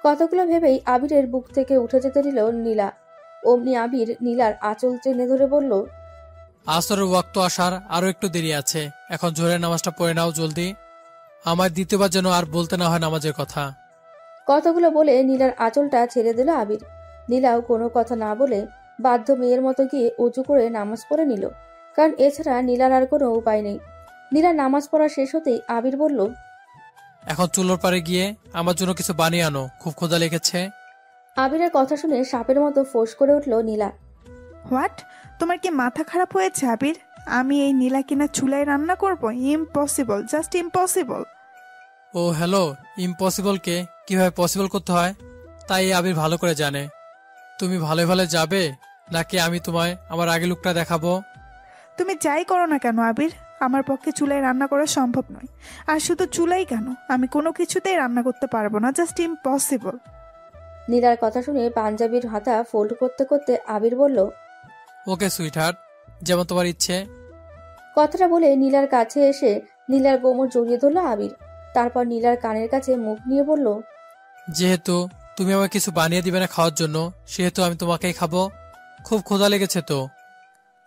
কতগুলো ভেবেই আবিরের বুক থেকে উঠে যেতে নিল নীলা। অমনি আবির নীলার আঁচল টেনে ধরে বলল, আসরের ওয়াক্ত আসার আরো একটু দেরি আছে, এখন জোহরের নামাজটা পড়ে নাও জলদি। আমার দ্বিতীয়বার যেন আর বলতে না হয় নামাজের কথা। কতগুলো বলে নীলার আঁচলটা ছেড়ে দিল আবির। নীলাও কোনো কথা না বলে বাধ্য মেয়ের মতো গিয়ে উঁচু করে নামাজ পড়ে নিল, কারণ এছাড়া নীলার আর কোনো উপায় নেই। নীলার নামাজ পড়া শেষ হতেই আবির বলল, এখন চুলোর পারে গিয়ে আমার জন্য কিছু বানিয়ে আনো, খুব ক্ষুধা লেগেছে। আবিরের কথা শুনে সাপের মতো ফোঁস করে উঠল নীলা। হোয়াট? তোমার কি মাথা খারাপ হয়েছে আবির? আমি এই নীলা কিনা চুলায় রান্না করব? Impossible, just impossible. Oh hello, ইম্পসিবলকে কিভাবে পসিবল করতে হয় তাই আবির ভালো করে জানে। তুমি ভালো ভালো যাবে নাকি আমি তোমায় আমার আগে লুকটা দেখাবো? তুমি যাই করো না কেন আবির, আমার পক্ষে চুলায় রান্না করা সম্ভব নয়। আর শুধু চুলাই কেন, আমি কোনো কিছুতেই রান্না করতে পারবো না, জাস্ট ইম্পসিবল। নীলার কথা শুনে পাঞ্জাবির হাতা ফোল্ড করতে করতে আবির বলল, ওকে সুইটহার্ট, যেমন তোমার ইচ্ছে। কথাটা বলে নীলার কাছে এসে নীলার কোমর জড়িয়ে ধরল আবির। তারপর নীলার কানের কাছে মুখ নিয়ে বলল, যেহেতু তুমি আমাকে কিছু বানিয়ে দিবে না খাওয়ার জন্য, সেহেতু আমি তোমাকেই খাবো। খুব ক্ষুধা লেগেছে তো।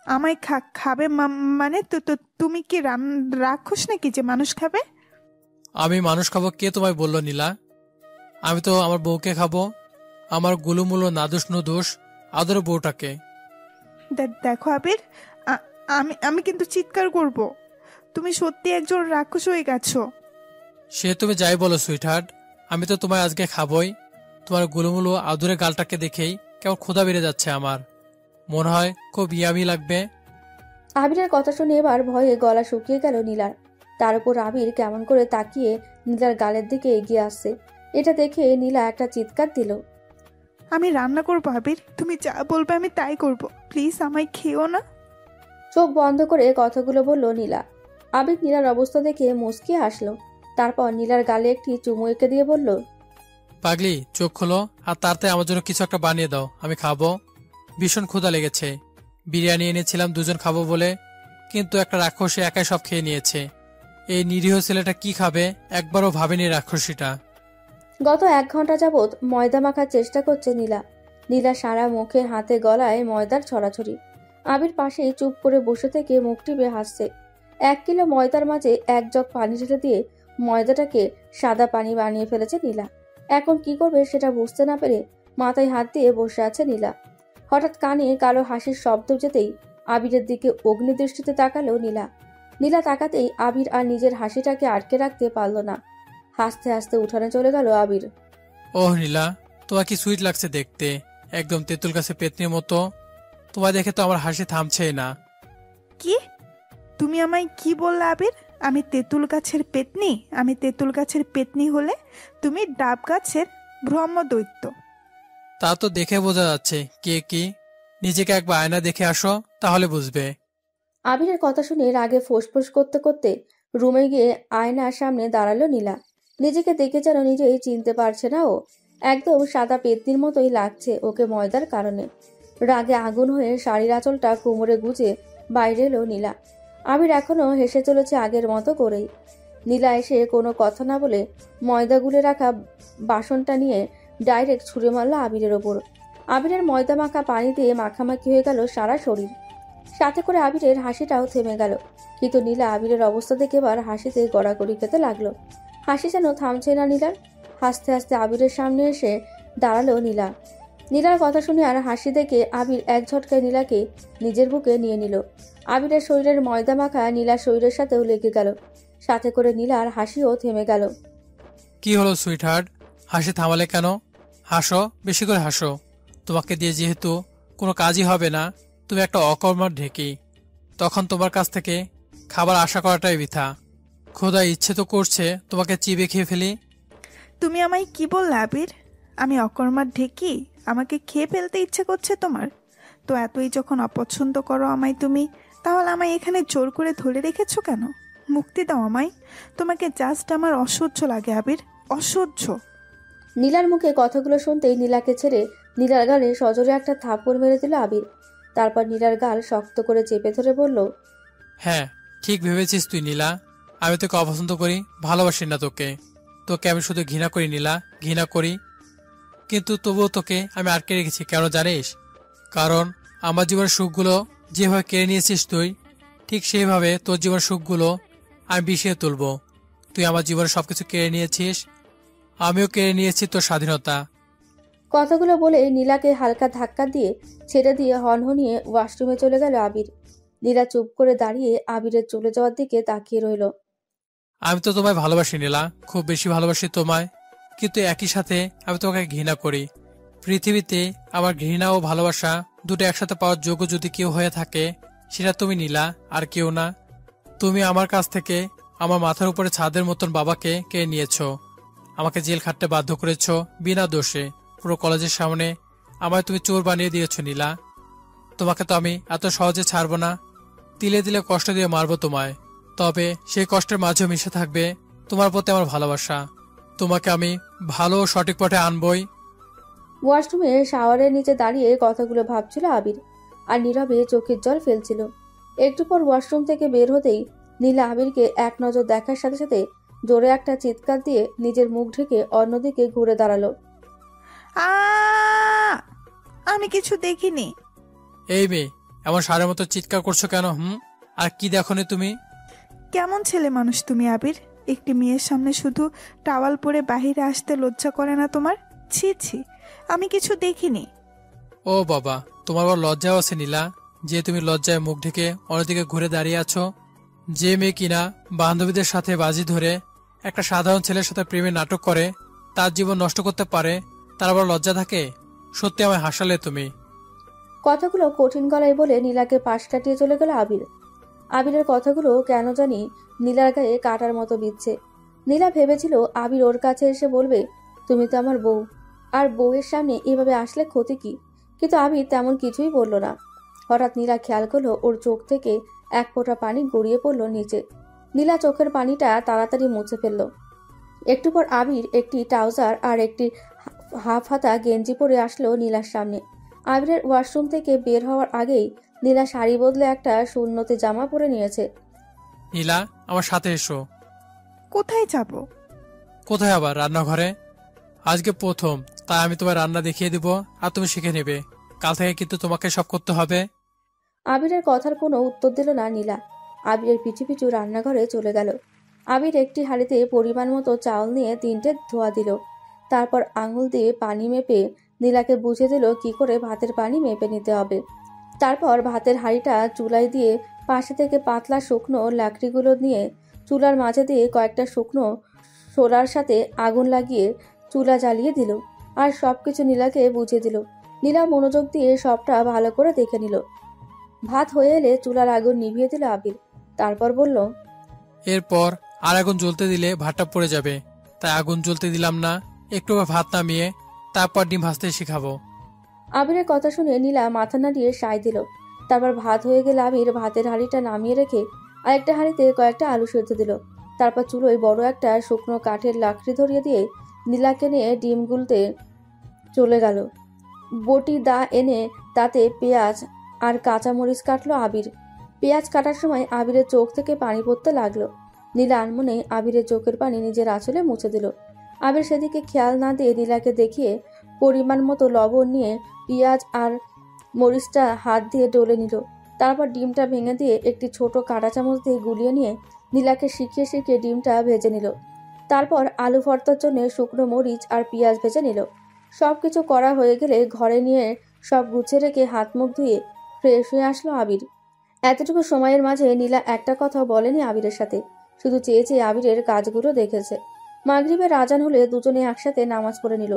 আমায় খাবে মানে? তো তো তুমি কি রাক্ষস নাকি যে মানুষ খাবে? আমি মানুষ খাবো কে তোমায় বললো নীলা? আমি তো আমার বউকে খাবো, আমার গুলুমুলো নাদুস নুদুস আদর বউটাকে। দেখো আবির, আমি আমি কিন্তু চিৎকার করব। তুমি সত্যি একজন রাক্ষস হয়ে গেছো। সে তুমি যাই বলো সুইটহার্ট, আমি তো তোমায় আজকে খাবই। তোমার গুলুমুলো আদুরে গালটাকে দেখেই কেমন ক্ষুধা বেড়ে যাচ্ছে আমার। মনে হয় খুব ইয়ামি লাগবে। আবিরের কথা শুনে এবার ভয়ে গলা শুকিয়ে গেল নীলার। তার উপর আবির কেমন করে তাকিয়ে নীলার গালের দিকে এগিয়ে আসছে, এটা দেখে নীলা একটা চিৎকার দিল। আমি রান্না করবো আবির, তুমি যা বলবে আমি তাই করব। প্লিজ আমায় খেও না। চোখ বন্ধ করে কথাগুলো বলল নীলা। আবির নীলার অবস্থা দেখে মুচকিয়ে হাসলো। তারপর নীলার গালে একটি চুমু এঁকে দিয়ে বলল, পাগলি, চোখ খোলো আর তাড়াতাড়ি আমার জন্য কিছু একটা বানিয়ে দাও, আমি খাবো। ভীষণ ক্ষুধা লেগেছে। বিরিয়ানি এনেছিলাম দুজন খাবো বলে, কিন্তু একটা রাক্ষসী একাই সব খেয়ে নিয়েছে। এই নিরীহ ছেলেটা কি খাবে একবারও ভাবেনি রাক্ষসীটা। গত 1 ঘন্টা যাবৎ ময়দা মাখার চেষ্টা করছে নীলা। নীলা সারা মুখে হাতে গলায় ময়দার ছড়াছড়ি। আবির পাশেই চুপ করে বসে থেকে মুখ টিপে হাসছে। 1 কিলো ময়দার মাঝে 1 জগ পানি ঢেলে দিয়ে ময়দাটাকে সাদা পানি বানিয়ে ফেলেছে নীলা। এখন কি করবে সেটা বুঝতে না পেরে মাথায় হাত দিয়ে বসে আছে নীলা। হঠাৎ কানে কালো হাসির শব্দ যেতেই আবিরের দিকে অগ্নিদৃষ্টিতে তাকালো নীলা। নীলা তাকাতেই আবির আর নিজের হাসিটাকে আটকে রাখতে পারল না। হাসতে হাসতে উঠানে চলে গেল আবির। ওহ নীলা, তোমার কি সুইট লাগছে দেখতে, একদম তেঁতুল গাছে পেতনির মতো। তোমায় দেখে তো আমার হাসি থামছেই না। কি? তুমি আমায় কি বললে আবির? আমি তেঁতুল গাছের পেতনি? আমি তেঁতুল গাছের পেতনি হলে তুমি ডাব গাছের ব্রহ্মদৈত্য। তা তো দেখে বোঝা যাচ্ছে। কে কি? নিজেকে একবার আয়না দেখে আসো, তাহলে বুঝবে। আবিরের কথা শুনে রাগে ফোঁসফোঁস করতে করতে রুমে গিয়ে আয়নার সামনে দাঁড়ালো নীলা। নিজেকে দেখে যেন নিজেই চিনতে পারছে না ও। একদম সাদা পেতনির মতোই লাগছে ওকে ময়দার কারণে। রাগে আগুন হয়ে শাড়ির আঁচলটা কোমরে গুজে বাইরে এলো নীলা। আবির এখনো হেসে চলেছে আগের মতো করেই। নীলা এসে কোনো কথা না বলে ময়দা গুলে রাখা বাসনটা নিয়ে ডাইরেক্ট ছুঁড়ে মারল আবিরের ওপর। আবিরের ময়দা মাখা পানি দিয়ে মাখামাখি হয়ে গেল সারা শরীর। সাথে করে আবিরের হাসিটাও থেমে গেল। কিন্তু নীলা আবিরের অবস্থা দেখে এবার হাসিতে গড়াগড়ি খেতে লাগলো। হাসি যেন থামছে না নীলার। হাসতে হাসতে আবিরের সামনে এসে দাঁড়ালো নীলা। নীলার কথা শুনে আর হাসি দেখে আবির এক ঝটকায় নীলাকে নিজের বুকে নিয়ে নিল। আবিরের শরীরের ময়দা মাখা নীলার শরীরের সাথেও লেগে গেল। সাথে করে নীলার হাসিও থেমে গেল। কি হলো সুইট হার্ট, হাসি থামালে কেন? হাসো, বেশি করে হাসো। তোমাকে দিয়ে যেহেতু কোনো কাজই হবে না, তুমি একটা অকর্মার ঢেকি, তখন তোমার কাছ থেকে খাবার আশা করাটাই বৃথা। খোদা ইচ্ছে তো করছে তোমাকে চিবিয়ে খেয়ে ফেলি। তুমি আমায় কি বললে আবির? আমি অকর্মার ঢেকি? আমাকে খেয়ে ফেলতে ইচ্ছে করছে তোমার? তো এতই যখন অপছন্দ করো আমায় তুমি, তাহলে আমায় এখানে জোর করে ধরে রেখেছো কেন? মুক্তি দাও আমায়। তোমাকে জাস্ট আমার অসহ্য লাগে আবির, অসহ্য। নীলার মুখে কথাগুলো শুনতেই নীলাকে ছেড়ে নীলার গালে সজোরে একটা থাপ্পড় মেরে দিল আবির। তারপর নীলার গাল শক্ত করে চেপে ধরে বলল, হ্যাঁ, ঠিক ভেবেছিস তুই নীলা। আমি তোকে অপছন্দ করি, ভালোবাসি না তোকে। তোকে আমি শুধু ঘৃণা করি নীলা, ঘৃণা করি। কিন্তু তবুও তোকে আমি আটকে রেখেছি, কেন জানিস? কারণ আমার জীবনের সুখগুলো যেভাবে কেড়ে নিয়েছিস তুই, ঠিক সেইভাবে তোর জীবনের সুখগুলো আমি বিষিয়ে তুলব। তুই আমার জীবনে সবকিছু কেড়ে নিয়েছিস, আমিও কেড়ে নিয়েছি তোর স্বাধীনতা। কথাগুলো বলে নীলাকে হালকা ধাক্কা দিয়ে ছেড়ে দিয়ে হনহনিয়ে ওয়াশরুমে চলে গেল আবির। নীলা চুপ করে দাঁড়িয়ে আবিরের চলে যাওয়ার দিকে তাকিয়ে রইল। আমি তো তোমায় ভালোবাসি নীলা, খুব বেশি ভালোবাসি তোমায়। কিন্তু একই সাথে আমি তোমাকে ঘৃণা করি। পৃথিবীতে আমার ঘৃণা ও ভালোবাসা দুটো একসাথে পাওয়ার যোগ্য যদি কেউ হয়ে থাকে, সেটা তুমি নীলা, আর কেউ না। তুমি আমার কাছ থেকে আমার মাথার উপরে ছাদের মতন বাবাকে কেড়ে নিয়েছো। আমাকে জেল খাটতে বাধ্য করেছ বিনা দোষে। পুরো কলেজের সামনে আমায় তুমি চোর বানিয়ে দিয়েছো নীলা। তোমাকে তো আমি এত সহজে ছাড়বো না। তিলে তিলে কষ্ট দিয়ে মারবো তোমায়। তবে সেই কষ্টের মাঝেও মিশে থাকবে তোমার প্রতি আমার ভালোবাসা। তোমাকে আমি ভালো ও সঠিক পথে আনবই। ওয়াশরুমে শাওয়ারের নিচে দাঁড়িয়ে কথাগুলো ভাবছিল আবির, আর নীরবে চোখের জল ফেলছিল। একটু পর ওয়াশরুম থেকে বের হতেই নীলা আবিরকে এক নজর দেখার সাথে সাথে জোরে একটা চিৎকার দিয়ে নিজের মুখ ঢেকে অন্যদিকে ঘুরে দাঁড়ালো। আ আমি কিছু দেখিনি। এই মেয়ে, এমন সারের মতো চিৎকার করছো কেন? আর কি দেখোনি তুমি? কেমন ছেলে মানুষ তুমি আবির? একটি মেয়ের সামনে শুধু টাওয়াল পরে বাহিরে আসতে লজ্জা করে না তোমার? ছি ছি, আমি কিছু দেখিনি। ও বাবা, তোমার বড় লজ্জাও আছে নীলা, যে তুমি লজ্জায় মুখ ঢেকে অন্যদিকে ঘুরে দাঁড়িয়ে আছো। যে মেয়ে কিনা বান্ধবীদের সাথে বাজি ধরে একটা সাধারণ ছেলের সাথে প্রেমের নাটক করে তার জীবন নষ্ট করতে পারে, তার আবার লজ্জা থাকে? সত্যি আমায় হাসালে তুমি। কথাগুলো কঠিন গলায় বলে নীলাকে পাশ কাটিয়ে চলে গেল আবির। আবিরের কথাগুলো কেন জানি নীলার গায়ে কাটার মতো বিচ্ছে। নীলা ভেবেছিল আবির ওর কাছে এসে বলবে, তুমি তো আমার বউ, আর বউয়ের সামনে এভাবে আসলে ক্ষতি কি? কিন্তু আবির তেমন কিছুই বলল না। হঠাৎ নীলা খেয়াল করলো ওর চোখ থেকে এক ফোঁটা পানি গড়িয়ে পড়ল নিচে। নীলা চোখের পানিটা তাড়াতাড়ি মুছে ফেলল। একটু পর আবির একটি ট্রাউজার আর একটি হাফ হাতা গেঞ্জি পরে আসলো নীলার সামনে। আবিরের ওয়াশরুম থেকে বের হওয়ার আগেই নীলা শাড়ি বদলে একটা শূন্যতে জামা পরে নিয়েছে। নীলা, আমার সাথে এসো। কোথায় যাব? কোথায় আবার? রান্নাঘরে। আজকে প্রথম, তাই আমি তোমার রান্না দেখিয়ে দিব আর তুমি শিখে নেবে। কাল থেকে কিন্তু তোমাকে সব করতে হবে। আবিরের কথার কোনো উত্তর দিল না নীলা। আবিরের পিছু পিছু রান্নাঘরে চলে গেল। আবির একটি হাঁড়িতে পরিমাণ মতো চাউল নিয়ে 3টে ধোয়া দিল। তারপর আঙুল দিয়ে পানি মেপে নীলাকে বুঝে দিল কি করে ভাতের পানি মেপে নিতে হবে। তারপর ভাতের হাঁড়িটা চুলায় দিয়ে পাশে থেকে পাতলা শুকনো লাকড়িগুলো নিয়ে চুলার মাঝে দিয়ে কয়েকটা শুকনো সোলার সাথে আগুন লাগিয়ে চুলা জ্বালিয়ে দিল আর সবকিছু নীলাকে বুঝিয়ে দিল। নীলা মনোযোগ দিয়ে সবটা ভালো করে দেখে নিল। ভাত হয়ে এলে চুলার আগুন নিভিয়ে দিল আবির। তারপর বলল, এরপর আর আগুন জ্বলতে দিলে ভাতটা পড়ে যাবে, তাই আগুন জ্বলতে দিলাম না। একটু ভাত নামিয়ে তারপর ডিম ভাজতে শিখাবো। আবিরের কথা শুনে নীলা মাথা নাড়িয়ে সায় দিল। তারপর ভাত হয়ে গেলে আবির ভাতের হাঁড়িটা নামিয়ে রেখে আরেকটা হাঁড়িতে কয়েকটা আলু সেদ্ধ দিল। তারপর চুলোয় বড় একটা শুকনো কাঠের লাকড়ি ধরিয়ে দিয়ে নীলাকে নিয়ে ডিম গুলতে চলে গেল। বটি দা এনে তাতে পেঁয়াজ আর কাঁচামরিচ কাটলো আবির। পেঁয়াজ কাটার সময় আবিরের চোখ থেকে পানি পড়তে লাগলো। নীলা আনমনে আবিরের চোখের পানি নিজের আঁচলে মুছে দিল। আবির সেদিকে খেয়াল না দিয়ে নীলাকে দেখিয়ে পরিমাণ মতো লবণ নিয়ে পেঁয়াজ আর মরিচটা হাত দিয়ে ডলে নিল। তারপর ডিমটা ভেঙে দিয়ে একটি ছোট কাঁটা চামচ দিয়ে গুলিয়ে নিয়ে নীলাকে শিখিয়ে শিখিয়ে ডিমটা ভেজে নিল। তারপর আলু ভর্তার জন্য শুকনো মরিচ আর পেঁয়াজ ভেজে নিল। সবকিছু করা হয়ে গেলে ঘরে নিয়ে সব গুছিয়ে রেখে হাত মুখ ধুয়ে ফ্রেশ হয়ে আসলো আবির। এতটুকু সময়ের মাঝে নীলা একটা কথা বলেনি আবিরের সাথে, শুধু চেয়ে চেয়ে আবিরের কাজগুলো দেখেছে। মাগরিবের আজান হলে দুজনে একসাথে নামাজ পড়ে নিল।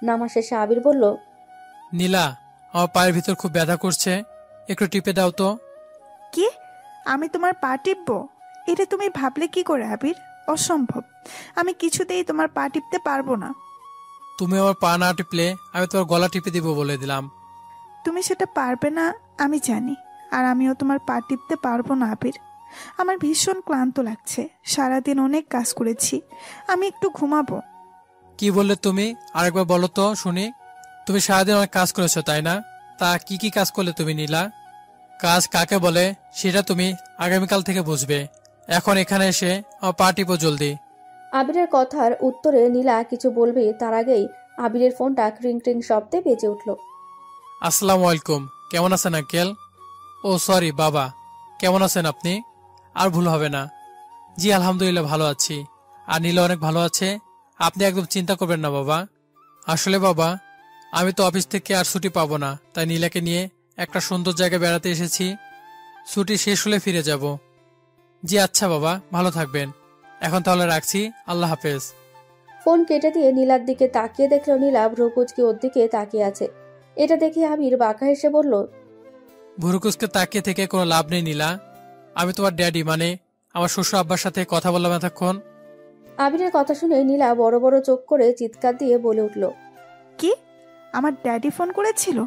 নামাজ শেষে আবির বলল, নীলা, আমার পায়ের ভিতর খুব ব্যথা করছে, একটু টিপে দাও তো। কি? আমি তোমার পা টিপবো? এটা তুমি ভাবলে কি করে আবির? অসম্ভব। আমি কিছুতেই তোমার পা টিপতে পারবো না। তুমি আমার পা না টিপলে আমি তোমার গলা টিপে দিব বলে দিলাম। তুমি সেটা পারবে না আমি জানি, আর আমিও তোমার পা টিপতে পারবো না আবির। আমার ভীষণ ক্লান্ত লাগছে, সারাদিন অনেক কাজ করেছি, আমি একটু ঘুমাবো। কি বললে তুমি? আরেকবার বলো তো শুনি। তুমি সারাদিন অনেক কাজ করেছো তাই না? তা কি কি কাজ করলে তুমি নীলা? কাজ কাকে বলে সেটা তুমি আগামীকাল থেকে বুঝবে। এখন এখানে এসে আমার পা টিপো জলদি। আবিরের কথার উত্তরে নীলা কিছু বলবে তার আগেই আবিরের ফোনটা ক্রিং ক্রিং শব্দে বেজে উঠল। আসসালামু আলাইকুম, কেমন আছেন আঙ্কেল? ও সরি বাবা, কেমন আছেন আপনি? আর ভুল হবে না। জি আলহামদুলিল্লাহ ভালো আছি। আর নীলা অনেক ভালো আছে, আপনি একদম চিন্তা করবেন না বাবা। আসলে বাবা, আমি তো অফিস থেকে আর ছুটি পাবো না, তাই নীলাকে নিয়ে একটা সুন্দর জায়গায় বেড়াতে এসেছি। ছুটি শেষ হলে ফিরে যাব। জি আচ্ছা বাবা, ভালো থাকবেন। এখন তাহলে রাখছি, আল্লাহ হাফেজ। ফোন কেটে দিয়ে নীলার দিকে তাকিয়ে দেখলো নীলা ভ্রুকুচকে ওর দিকে তাকিয়ে আছে। এটা দেখে আবির বাঁকা হেসে বলল, ভুরুকুসকে তাকিয়ে থেকে কোনো লাভ নেই নীলা। আমি তোমার ড্যাডি, মানে আমার শ্বশুর আব্বার সাথে কথা বললাম এতক্ষণ। আবিরের কথা শুনে নীলা বড় বড় চোখ করে চিৎকার দিয়ে বলে উঠল, কি? আমার ড্যাডি ফোন করেছিল?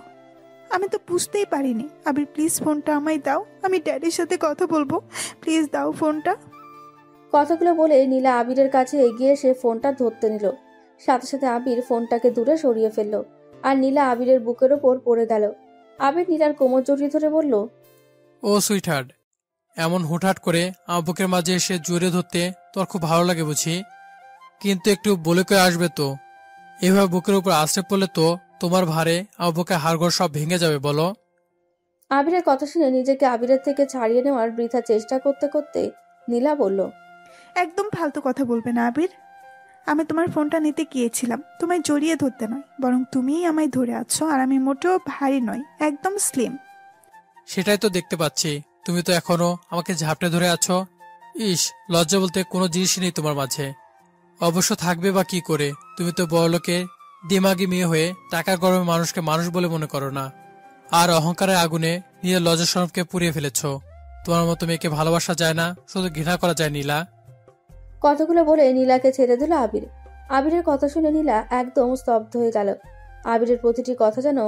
আমি তো বুঝতেই পারিনি। আবির প্লিজ ফোনটা আমায় দাও, আমি ড্যাডির সাথে কথা বলবো, প্লিজ দাও ফোনটা। কথাগুলো বলে নীলা আবিরের কাছে এগিয়ে এসে ফোনটা ধরতে নিল। সাথে সাথে আবির ফোনটাকে দূরে সরিয়ে ফেলল আর নীলা আবিরের বুকের ওপর পড়ে গেল। আবির নীলার কোমর জড়িয়ে ধরে বলল, ও সুইটহার্ট, এমন হুটহাট করে আমার বুকের মাঝে এসে জড়িয়ে ধরতে তোর খুব ভালো লাগে বুঝি, কিন্তু একটু বলে করে আসবে তো। এভাবে বুকের উপর আশ্রে পড়লে তো তোমার ভারে আমার বুকে হাড়গোড় সব ভেঙে যাবে বলো। আবিরের কথা শুনে নিজেকে আবিরের থেকে ছাড়িয়ে নেওয়ার বৃথা চেষ্টা করতে করতে নীলা বলল, একদম ফালতু কথা বলবে না আবির। আমি তোমার ফোনটা নিতে গিয়েছিলাম, তোমায় জড়িয়ে ধরতে নয়, বরং তুমিই আমায় ধরে আছো, আর আমি মোটেও ভারী নই, একদম স্লিম। সেটাই তো দেখতে পাচ্ছি, তুমি তো এখনো আমাকে ঝাপটে ধরে আছো। ইস, লজ্জা বলতে কোনো জিনিসই নেই তোমার মাঝে। অবশ্য থাকবে বা কি করে, তুমি তো বড়লোকে দিমাগি মেয়ে হয়ে টাকার গরমে মানুষকে মানুষ বলে মনে করো না, আর অহংকারের আগুনে নিজের লজ্জা শরমকে পুড়িয়ে ফেলেছ। তোমার মতো মেয়েকে ভালোবাসা যায় না, শুধু ঘৃণা করা যায় নীলা। কথাগুলো বলে নীলাকে ছেড়ে দিল আবির। আবিরের কথা শুনে নীলা একদম স্তব্ধ হয়ে গেল। আবিরের প্রতিটি কথা যেন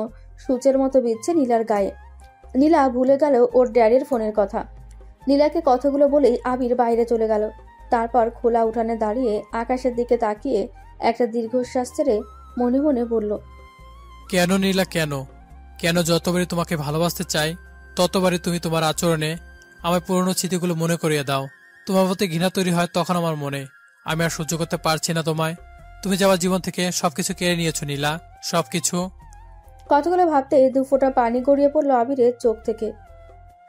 সূচের মতো বিচ্ছে নীলার গায়ে। নীলা ভুলে গেল ওর ড্যাডির ফোনের কথা। নীলাকে কথাগুলো বলেই আবির বাইরে চলে গেল। তারপর খোলা উঠানে দাঁড়িয়ে আকাশের দিকে তাকিয়ে একটা দীর্ঘশ্বাস ছেড়ে মনে মনে বলল, কেন নীলা, কেন? কেন যতবারই তোমাকে ভালোবাসতে চাই ততবারই তুমি তোমার আচরণে আমার পুরনো স্মৃতিগুলো মনে করিয়ে দাও। তোমার প্রতি ঘৃণা তৈরি হয় তখন আমার মনে। আমি আর সহ্য করতে পারছি না তোমায়। তুমি যে আমার জীবন থেকে সবকিছু কেড়ে নিয়েছো নীলা, সবকিছু। কতগুলো ভাবতে দুফোঁটা পানি গড়িয়ে পড়লো আবিরের চোখ থেকে।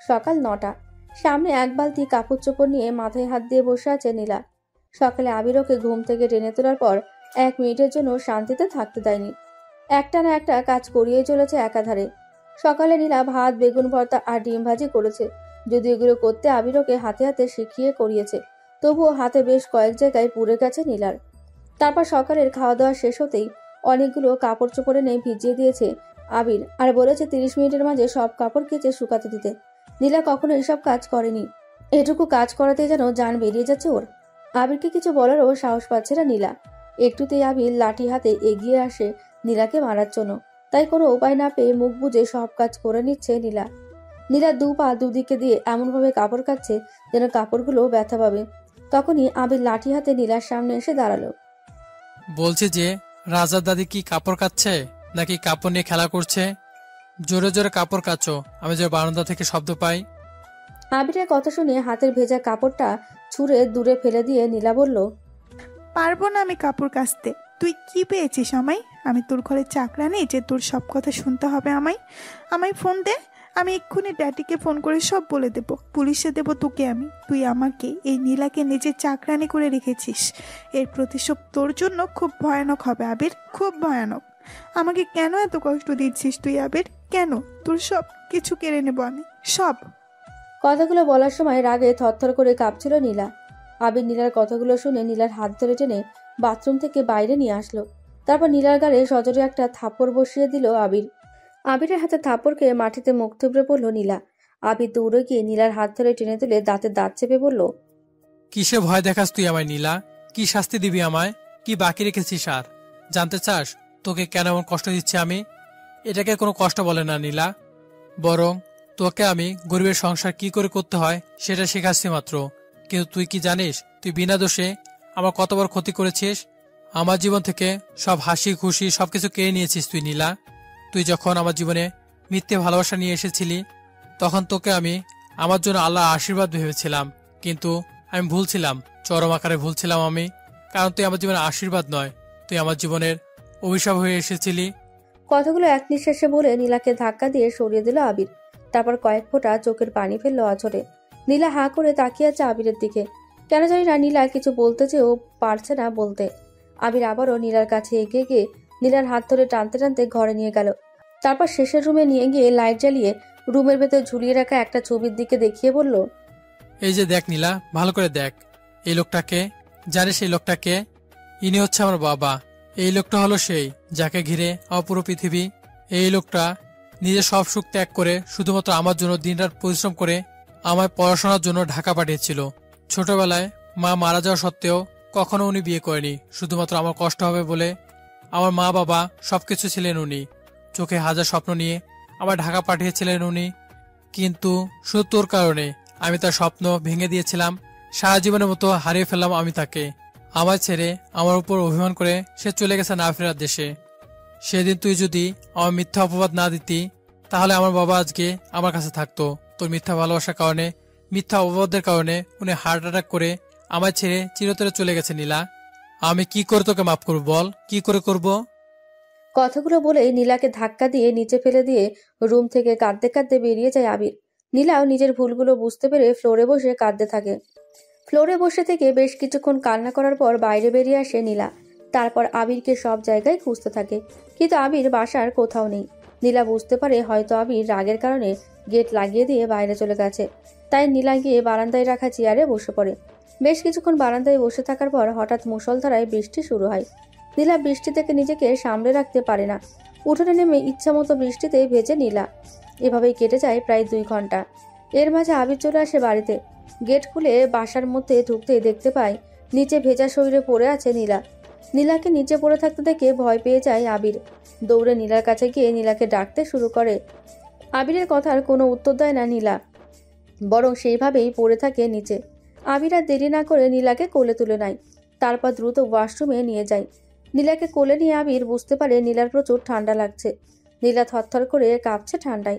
সকাল 9টা। সামনে এক বালতি কাপড় চোপড় নিয়ে মাথায় হাত দিয়ে বসে আছে নীলা। সকালে আবির ওকে ঘুম থেকে টেনে তোলার পর 1 মিনিটের জন্য শান্তিতে থাকতে দেয়নি। একটা না একটা কাজ করিয়েই চলেছে একাধারে। সকালে নীলা ভাত, বেগুন ভর্তা আর ডিম ভাজি করেছে। যদি এগুলো করতে আবির ওকে হাতে হাতে শিখিয়ে করিয়েছে, তবুও হাতে বেশ কয়েক জায়গায় পুড়ে গেছে নীলার। তারপর সকালের খাওয়া দাওয়া শেষ হতেই অনেকগুলো কাপড় চোপড় এনে ভিজিয়ে দিয়েছে আবির, আর বলেছে 30 মিনিটের মাঝে সব কাপড় কেচে শুকাতে দিতে। নীলা কখনো এসব কাজ করেনি, এটুকু কাজ করাতে যেন জান বেরিয়ে যাচ্ছে ওর। আবিরকে কিছু বলারও সাহস পাচ্ছে না নীলা। একটুতেই আবির লাঠি হাতে এগিয়ে আসে নীলাকে মারার জন্য, তাই কোনো উপায় না পেয়ে মুখ বুজে সব কাজ করে নিচ্ছে নীলা। নীলা দু পা দুদিকে দিয়ে এমনভাবে কাপড় কাচ্ছে যেন কাপড়গুলো ব্যথা পাবে। তখনই আবির লাঠি হাতে নীলার সামনে এসে দাঁড়ালো। বলছি যে রাজার দাদি কি কাপড় কাচ্ছে নাকি কাপড় নিয়ে খেলা করছে? জোরে জোরে কাপড় কাচো, আমি যে বারান্দা থেকে শব্দ পাই। আবিরের কথা শুনে হাতের ভেজা কাপড়টা ছুঁড়ে দূরে ফেলে দিয়ে নীলা বলল, পারবো না আমি কাপড় কাচতে। তুই কি পেয়েছিস আমায়? আমি তোর ঘরে চাকরা নেই যে তোর সব কথা শুনতে হবে আমায়? আমায় ফোন দে, আমি এক্ষুনি ড্যাডিকে ফোন করে সব বলে দেব, পুলিশে দেব তোকে আমি। তুই আমাকে, এই নীলাকে নিজের চাকরানি করে রেখেছিস, এর প্রতিশোধ তোর জন্য খুব ভয়ানক হবে আবির, খুব ভয়ানক। আমাকে কেন এত কষ্ট দিচ্ছিস তুই আবির? কেন? তোর সব কিছু কেড়ে নেব আমি, সব। কথাগুলো বলার সময় রাগে থরথর করে কাঁপছিল নীলা। আবির নীলার কথাগুলো শুনে নীলার হাত ধরে টেনে বাথরুম থেকে বাইরে নিয়ে আসলো। তারপর নীলার গালে সজোরে একটা থাপ্পড় বসিয়ে দিল আবির। আবিরের হাতে থাপ্পড়কে মাটিতে মুখ থুবড়ে পড়ল নীলা। আবির দৌড়ে গিয়ে নীলার হাত ধরে টেনে তুলে দাঁতে দাঁত চেপে বলল, কিসে ভয় দেখাস তুই আমায় নীলা? কি শাস্তি দিবি আমায়? কি বাকি রেখেছিস আর? জানতে চাস তোকে কেন এমন কষ্ট দিচ্ছি আমি? এটাকে কোনো কষ্ট বলে না নীলা, বরং তোকে আমি গরিবের সংসার কি করে করতে হয় সেটা শেখাচ্ছি মাত্র। কিন্তু তুই কি জানিস তুই বিনা দোষে আমার কত বড় ক্ষতি করেছিস? আমার জীবন থেকে সব হাসি খুশি সবকিছু কেড়ে নিয়েছিস তুই নীলা। তুই যখন আমার জীবনে মিথ্যে ভালোবাসা নিয়ে এসেছিলি তখন তোকে আমি আমার জন্য আল্লাহ আশীর্বাদ ভেবেছিলাম, কিন্তু আমি ভুলছিলাম, চরম আকারে ভুলছিলাম আমি। কারণ তুই আমার জীবনের আশীর্বাদ নয়, তুই আমার জীবনের অভিশাপ হয়ে এসেছিলি। কথাগুলো এক নিঃশ্বাসে বলে নীলাকে ধাক্কা দিয়ে সরিয়ে দিল আবির। তারপর কয়েক ফোঁটা চোখের পানি ফেললো আঁচড়ে। নীলা হাঁ করে তাকিয়ে আছে আবিরের দিকে। কেন জানি না নীলা কিছু বলতে চেয়েও পারছে না বলতে। আবির আবারও নীলার কাছে এগিয়ে গিয়ে নীলার হাত ধরে টানতে টানতে ঘরে নিয়ে গেল। তারপর শেষের রুমে নিয়ে গিয়ে লাইট জ্বালিয়ে রুমের ভেতর ঝুলিয়ে রাখা একটা ছবির দিকে দেখিয়ে বলল, এই যে দেখ নীলা, ভালো করে দেখ। এই লোকটাকে জানিস? এই লোকটাকে, ইনি হচ্ছে আমার বাবা। এই লোকটা হলো সেই যাকে ঘিরে আমার পুরো পৃথিবী। এই লোকটা নিজের সব সুখ ত্যাগ করে শুধুমাত্র আমার জন্য দিনরাত পরিশ্রম করে আমায় পড়াশোনার জন্য ঢাকা পাঠিয়েছিল। ছোটবেলায় মা মারা যাওয়া সত্ত্বেও কখনো উনি বিয়ে করেনি, শুধুমাত্র আমার কষ্ট হবে বলে। আমার মা বাবা সবকিছু ছিলেন উনি, চোখে হাজার স্বপ্ন নিয়ে আমার ঢাকা পাঠিয়েছিলেন উনি। কিন্তু শুধু তোর কারণে আমি তার স্বপ্ন ভেঙে দিয়েছিলাম। সারা জীবনের মতো হারিয়ে ফেললাম আমি তাকে। আমার ছেড়ে আমার উপর অভিমান করে সে চলে গেছে না ফেরার দেশে। সেদিন তুই যদি আমার মিথ্যা অপবাদ না দিতি তাহলে আমার বাবা আজকে আমার কাছে থাকতো। তোর মিথ্যা ভালোবাসার কারণে, মিথ্যা অপবাদের কারণে উনি হার্ট অ্যাটাক করে আমার ছেড়ে চিরতরে চলে গেছে নীলা। আমি কি করে তোকে মাফ করব বল? কি করে করব? কথাগুলো বলে নীলাকে ধাক্কা দিয়ে নিচে ফেলে দিয়ে রুম থেকে কাঁদতে কাঁদতে বেরিয়ে যায় আবির। নীলাও নিজের ভুলগুলো বুঝতে পেরে ফ্লোরে বসে কাঁদতে থাকে। ফ্লোরে বসে থেকে বেশ কিছুক্ষণ কান্না করার পর বাইরে বেরিয়ে আসে নীলা। তারপর আবিরকে সব জায়গায় খুঁজতে থাকে, কিন্তু আবির বাসার কোথাও নেই। নীলা বুঝতে পারে হয়তো আবির রাগের কারণে গেট লাগিয়ে দিয়ে বাইরে চলে গেছে। তাই নীলা গিয়ে বারান্দায় রাখা চেয়ারে বসে পড়ে। বেশ কিছুক্ষণ বারান্দায় বসে থাকার পর হঠাৎ মুষলধারায় বৃষ্টি শুরু হয়। নীলা বৃষ্টি থেকে নিজেকে সামলে রাখতে পারে না। উঠোনে নেমে ইচ্ছামতো বৃষ্টিতে ভেজে নীলা। এভাবেই কেটে যায় প্রায় 2 ঘন্টা। এর মাঝে আবির চলে আসে বাড়িতে। গেট খুলে বাসার মধ্যে ঢুকতেই দেখতে পায় নিচে ভেজা শরীরে পড়ে আছে নীলা। নীলাকে নিচে পড়ে থাকতে দেখে ভয় পেয়ে যায় আবির। দৌড়ে নীলার কাছে গিয়ে নীলাকে ডাকতে শুরু করে। আবিরের কথার কোনো উত্তর দেয় না নীলা, বরং সেইভাবেই পড়ে থাকে নিচে। আবির আর দেরি না করে নীলাকে কোলে তুলে নেয়। তারপর দ্রুত ওয়াশরুমে নিয়ে যায়। নীলাকে কোলে নিয়ে আবির বুঝতে পারে নীলার প্রচুর ঠান্ডা লাগছে। নীলা থরথর করে কাঁপছে ঠান্ডায়।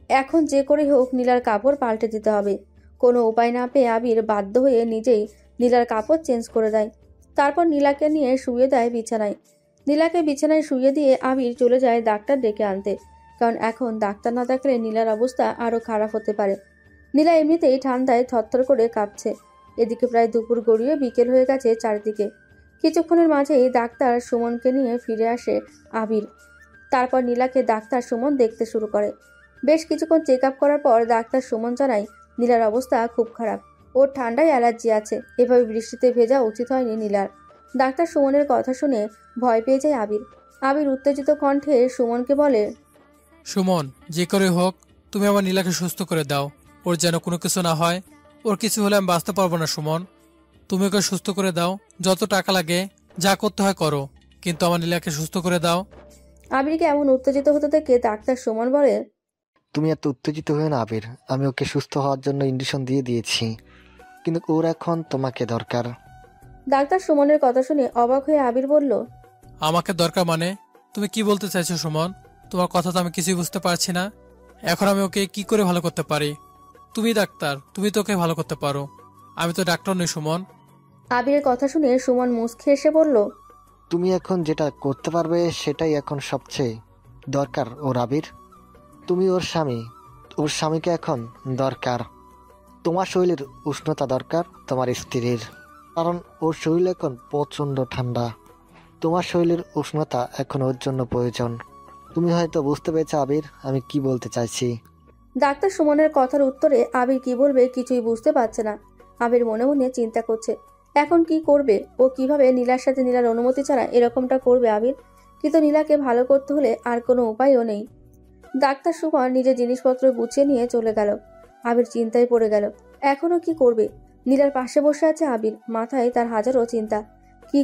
এখন যে করে হোক নীলার কাপড় পাল্টে দিতে হবে। কোনো উপায় না পেয়ে আবির বাধ্য হয়ে নিজেই নীলার কাপড় চেঞ্জ করে দেয়। তারপর নীলাকে নিয়ে শুয়ে দেয় বিছানায়। নীলাকে বিছানায় শুয়ে দিয়ে আবির চলে যায় ডাক্তার ডেকে আনতে, কারণ এখন ডাক্তার না দেখলে নীলার অবস্থা আরও খারাপ হতে পারে। নীলা এমনিতেই ঠান্ডায় থরথর করে কাঁপছে। এদিকে প্রায় দুপুর গড়িয়ে বিকেল হয়ে গেছে চারিদিকে। কিছুক্ষণের মাঝেই ডাক্তার সুমনকে নিয়ে ফিরে আসে আবির। তারপর নীলাকে ডাক্তার সুমন দেখতে শুরু করে। বেশ কিছুক্ষণ চেক আপ করার পর ডাক্তার সুমন জানায় নীলার অবস্থা খুব খারাপ, ওর ঠান্ডায় অ্যালার্জি আছে। এভাবে বৃষ্টিতে ভেজা উচিত হয়নি নীলার। ডাক্তার সুমনের কথা শুনে ভয় পেয়ে যায় আবির। আবির উত্তেজিত কণ্ঠে সুমনকে বলে, সুমন, যে করে হোক তুমি আমার নীলাকে সুস্থ করে দাও। ওর যেন কোনো কিছু না হয়। ওর কিছু হলে আমি বাঁচতে পারবো না সুমন। তুমি ওকে সুস্থ করে দাও, যত টাকা লাগে যা করতে হয় করো, কিন্তু আমার নীলাকে সুস্থ করে দাও। আবিরকে এমন উত্তেজিত হতে দেখে ডাক্তার সুমন বলে, তুমি এত উত্তেজিত হয়ে না আবির, আমি ওকে সুস্থ হওয়ার জন্য ইঞ্জেকশন দিয়ে দিয়েছি, কিন্তু ওর এখন তোমাকে দরকার। ডাক্তার সুমনের কথা শুনে অবাক হয়ে আবির বলল, আমাকে দরকার মানে? তুমি কি বলতে চাইছো সুমন? তোমার কথা তো আমি কিছুই বুঝতে পারছি না। এখন আমি ওকে কি করে ভালো করতে পারি? তুমি ডাক্তার, তুমি তো ওকে ভালো করতে পারো। আমি তো ডাক্তার নই সুমন। আবিরের কথা শুনে সুমন মুচকি এসে বলল, তুমি এখন যেটা করতে পারবে সেটাই এখন সবচেয়ে দরকার ওর আবির। তুমি ওর স্বামী, ওর স্বামীকে এখন দরকার। তোমার শরীরের উষ্ণতা দরকার তোমার স্ত্রীর, কারণ ওর শরীর এখন প্রচণ্ড ঠান্ডা। তোমার শরীরের উষ্ণতা এখন ওর জন্য প্রয়োজন। তুমি হয়তো বুঝতে পেরেছো আবির আমি কি বলতে চাইছি। ডাক্তার সুমনের কথার উত্তরে আবির কি বলবে কিছুই বুঝতে পারছে না। আবির মনে মনে চিন্তা করছে এখন কি করবে ও, কিভাবে নীলার সাথে নীলার অনুমতি ছাড়া এরকমটা করবে আবির। কিন্তু নীলাকে ভালো করতে হলে আর কোনো উপায়ও নেই। ডাক্তার সুমন নিজের জিনিসপত্র গুছিয়ে নিয়ে চলে গেল। আবির চিন্তায় পড়ে গেল এখনো কি করবে। নীলার পাশে বসে আছে আবির, মাথায় তার হাজারো চিন্তা। কি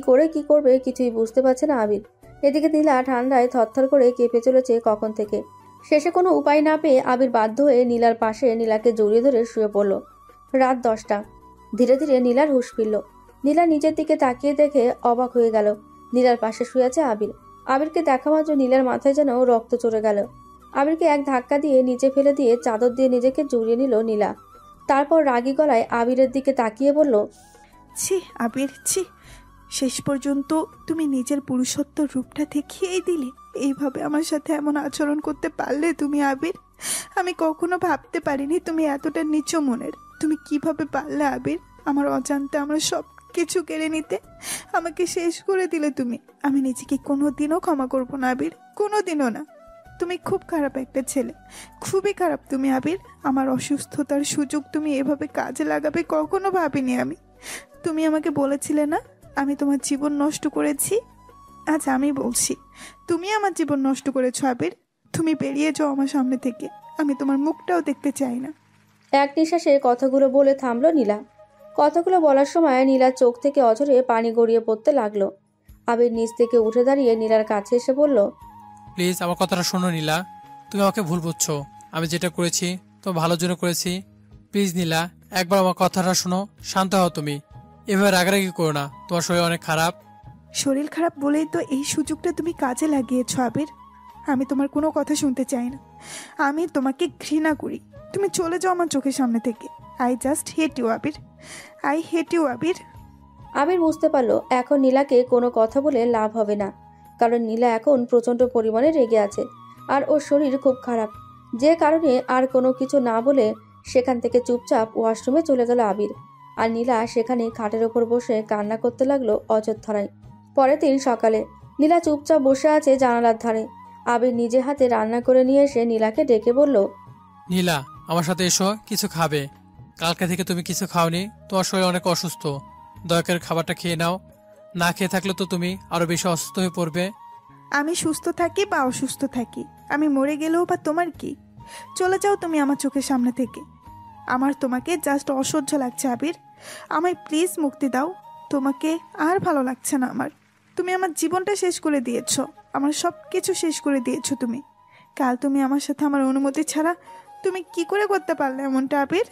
করবে কিছুই বুঝতে পারছে না আবির। এদিকে নীলা ঠান্ডায় থরথর করে কেঁপে চলেছে কখন থেকে। শেষে কোনো উপায় না পেয়ে আবির বাধ্য হয়ে নীলার পাশে নীলাকে জড়িয়ে ধরে শুয়ে পড়ল। রাত 10টা। ধীরে ধীরে নীলার হুঁশ ফিরল। নীলা নিজের দিকে তাকিয়ে দেখে অবাক হয়ে গেল। নীলার পাশে শুয়ে আছে আবির। আবিরকে দেখা মাত্র নীলার মাথায় যেন রক্ত চড়ে গেল। আবিরকে এক ধাক্কা দিয়ে নিচে ফেলে দিয়ে চাদর দিয়ে নিজেকে জড়িয়ে নিল নীলা। তারপর রাগী গলায় আবিরের দিকে তাকিয়ে বলল, ছি আবির, ছি, শেষ পর্যন্ত তুমি নিজের পুরুষত্ব রূপটা দেখিয়েই দিলে। এইভাবে আমার সাথে এমন আচরণ করতে পারলে তুমি আবির? আমি কখনো ভাবতে পারিনি তুমি এতটা নিচু মনের। তুমি কিভাবে পারলে আবির আমার অজান্তে আমার সব কিছু কেড়ে নিতে? আমাকে শেষ করে দিলে তুমি। আমি নিজেকে কোনোদিনও ক্ষমা করবো না আবির, কোনোদিনও না। তুমি খুব খারাপ একটা ছেলে, খুবই খারাপ তুমি আবির। আমার অসুস্থতার সুযোগ তুমি এভাবে কাজে লাগাবে কখনো ভাবিনি আমি। তুমি আমাকে বলেছিলে না আমি তোমার জীবন নষ্ট করেছি। আজ আমি বলছি তুমি আমার জীবন নষ্ট করেছো আবির। তুমি বেরিয়ে যাও আমার সামনে থেকে, আমি তোমার মুখটাও দেখতে চাই না। এক নিঃশ্বাসে কথাগুলো বলে থামলো নীলা। কথাগুলো বলার সময় নীলার চোখ থেকে অঝরে পানি গড়িয়ে পড়তে লাগলো। আবির নিচ থেকে উঠে দাঁড়িয়ে নীলার কাছে এসে বলল, প্লিজ আমার কথাটা শোনো নীলা। তুমি আমাকে ভুল বুঝছো। আমি যেটা করেছি তোমার ভালোর জন্য করেছি। প্লিজ নীলা, একবার আমার কথাটা শোনো। শান্ত হও তুমি। এভাবে রাগারাগি করো না, তোমার শরীর অনেক খারাপ। শরীর খারাপ বলেই তো এই সুযোগটা তুমি কাজে লাগিয়েছো আবির। আমি তোমার কোনো কথা শুনতে চাই না। আমি তোমাকে ঘৃণা করি। তুমি চলে যাও আমার চোখের সামনে থেকে। I just hate you Abir, I hate you Abir. Abir বুঝতে পারলো এখন নীলাকে কোনো কথা বলে লাভ হবে না, কারণ নীলা এখন প্রচন্ড পরিমাণে রেগে আছে আর ওর শরীর খুব খারাপ। যে কারণে আর কোনো কিছু না বলে সেখান থেকে চুপচাপ ওয়াশরুমে চলে গেল আবির। আর নীলা সেখানে খাটের ওপর বসে কান্না করতে লাগলো অযথরায়। পরের দিন সকালে নীলা চুপচাপ বসে আছে জানালার ধারে। আবির নিজে হাতে রান্না করে নিয়ে এসে নীলাকে ডেকে বলল, নীলা, আমার সাথে এসো, কিছু খাবে। কালকে থেকে তুমি কিছু খাওনি, তোমার শরীর অনেক অসুস্থ। দয়া করে খাবারটা খেয়ে নাও। না খেয়ে থাকলে তো তুমি আরো বেশি অসুস্থ হয়ে পড়বে। আমি সুস্থ থাকি বা অসুস্থ থাকি, আমি মরে গেলেও বা তোমার কি? চলে যাও তুমি আমার চোখের সামনে থেকে। আমার তোমাকে জাস্ট অসহ্য লাগছে আবির। আমায় প্লিজ মুক্তি দাও। তোমাকে আর ভালো লাগছে না আমার। তুমি আমার জীবনটা শেষ করে দিয়েছো, আমার সব কিছু শেষ করে দিয়েছো তুমি। কাল তুমি আমার সাথে আমার অনুমতি ছাড়া তুমি কি করে করতে পারলে এমনটা আবির?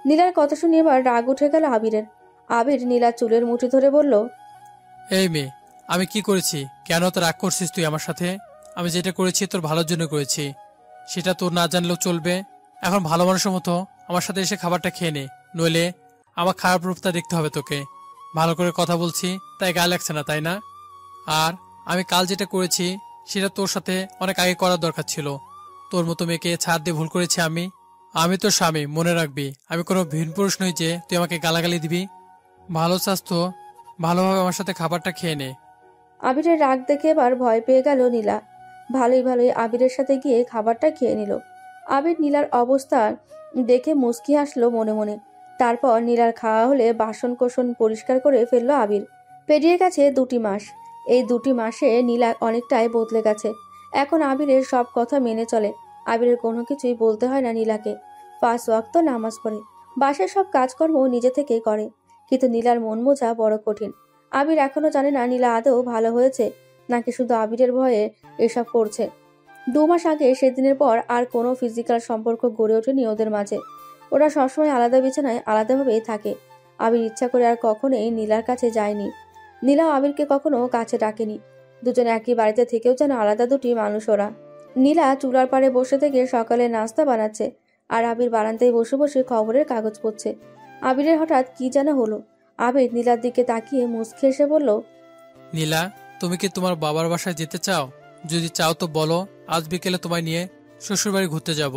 নীলার কথা শুনে এবার রাগ উঠে গেল আবিরের। আবির নীলার চুলের মুঠি ধরে বলল, এই মেয়ে, আমি কি করেছি? কেন তো রাগ করছিস তুই আমার সাথে? আমি যেটা করেছি তোর ভালোর জন্য করেছি, সেটা তোর না জানলেও চলবে। এখন ভালো মানুষের মতো আমার সাথে এসে খাবারটা খেয়ে নে, নইলে আমার খারাপ রূপটা দেখতে হবে তোকে। ভালো করে কথা বলছি তাই গায়ে লাগছে না, তাই না? আর আমি কাল যেটা করেছি সেটা তোর সাথে অনেক আগে করার দরকার ছিল। তোর মতো মেয়েকে ছাড় দিয়ে ভুল করেছি আমি। আমি তোর স্বামী, মনে রাখবি। আমি কোনো ভিন পুরুষ নই যে তুই আমাকে গালাগালি দিবি। ভালো স্বাস্থ্য, ভালোভাবে আমার সাথে খাবারটা খেয়ে নে। আবিরের রাগ দেখে এবার ভয় পেয়ে গেল নীলা। ভালোই আবিরের সাথে গিয়ে খাবারটা খেয়ে নিল। আবির নীলার অবস্থা দেখে মুচকি হাসলো মনে মনে। তারপর নীলার খাওয়া হলে বাসন কোসন পরিষ্কার করে ফেললো আবির। পেরিয়ে গেছে 2টি মাস। এই 2টি মাসে নীলা অনেকটাই বদলে গেছে। এখন আবিরের সব কথা মেনে চলে। আবিরের কোনো কিছুই বলতে হয় না নীলাকে। 5 ওয়াক্ত নামাজ পড়ে, বাসার সব কাজকর্ম নিজে থেকেই করে। কিন্তু নীলার মন বোঝা বড় কঠিন। আবির এখনো জানে না নীলা আদৌ ভালো হয়েছে নাকি শুধু আবিরের ভয়ে এসব করছে। 2 মাস আগে সেদিনের পর আর কোনো ফিজিক্যাল সম্পর্ক গড়ে ওঠেনি ওদের মাঝে। ওরা সবসময় আলাদা বিছানায় আলাদাভাবেই থাকে। আবির ইচ্ছা করে আর কখনোই নীলার কাছে যায়নি। নীলাও আবিরকে কখনো কাছে ডাকেনি। দুজনে একই বাড়িতে থেকেও যেন আলাদা দুটি মানুষ ওরা। নীলা চুলার পাড়ে বসে থেকে সকালে নাস্তা বানাচ্ছে, আর আবির বারান্দায় বসে বসে খবরের কাগজ পড়ছে। আবিরের হঠাৎ কি যেন হলো। আবির নীলার দিকে তাকিয়ে মুচকি এসে বলল, নীলা, তুমি কি তোমার বাবার বাসায় যেতে চাও? যদি চাও তো বলো, আজ বিকেলে তোমায় নিয়ে শ্বশুরবাড়ি ঘুরতে যাব।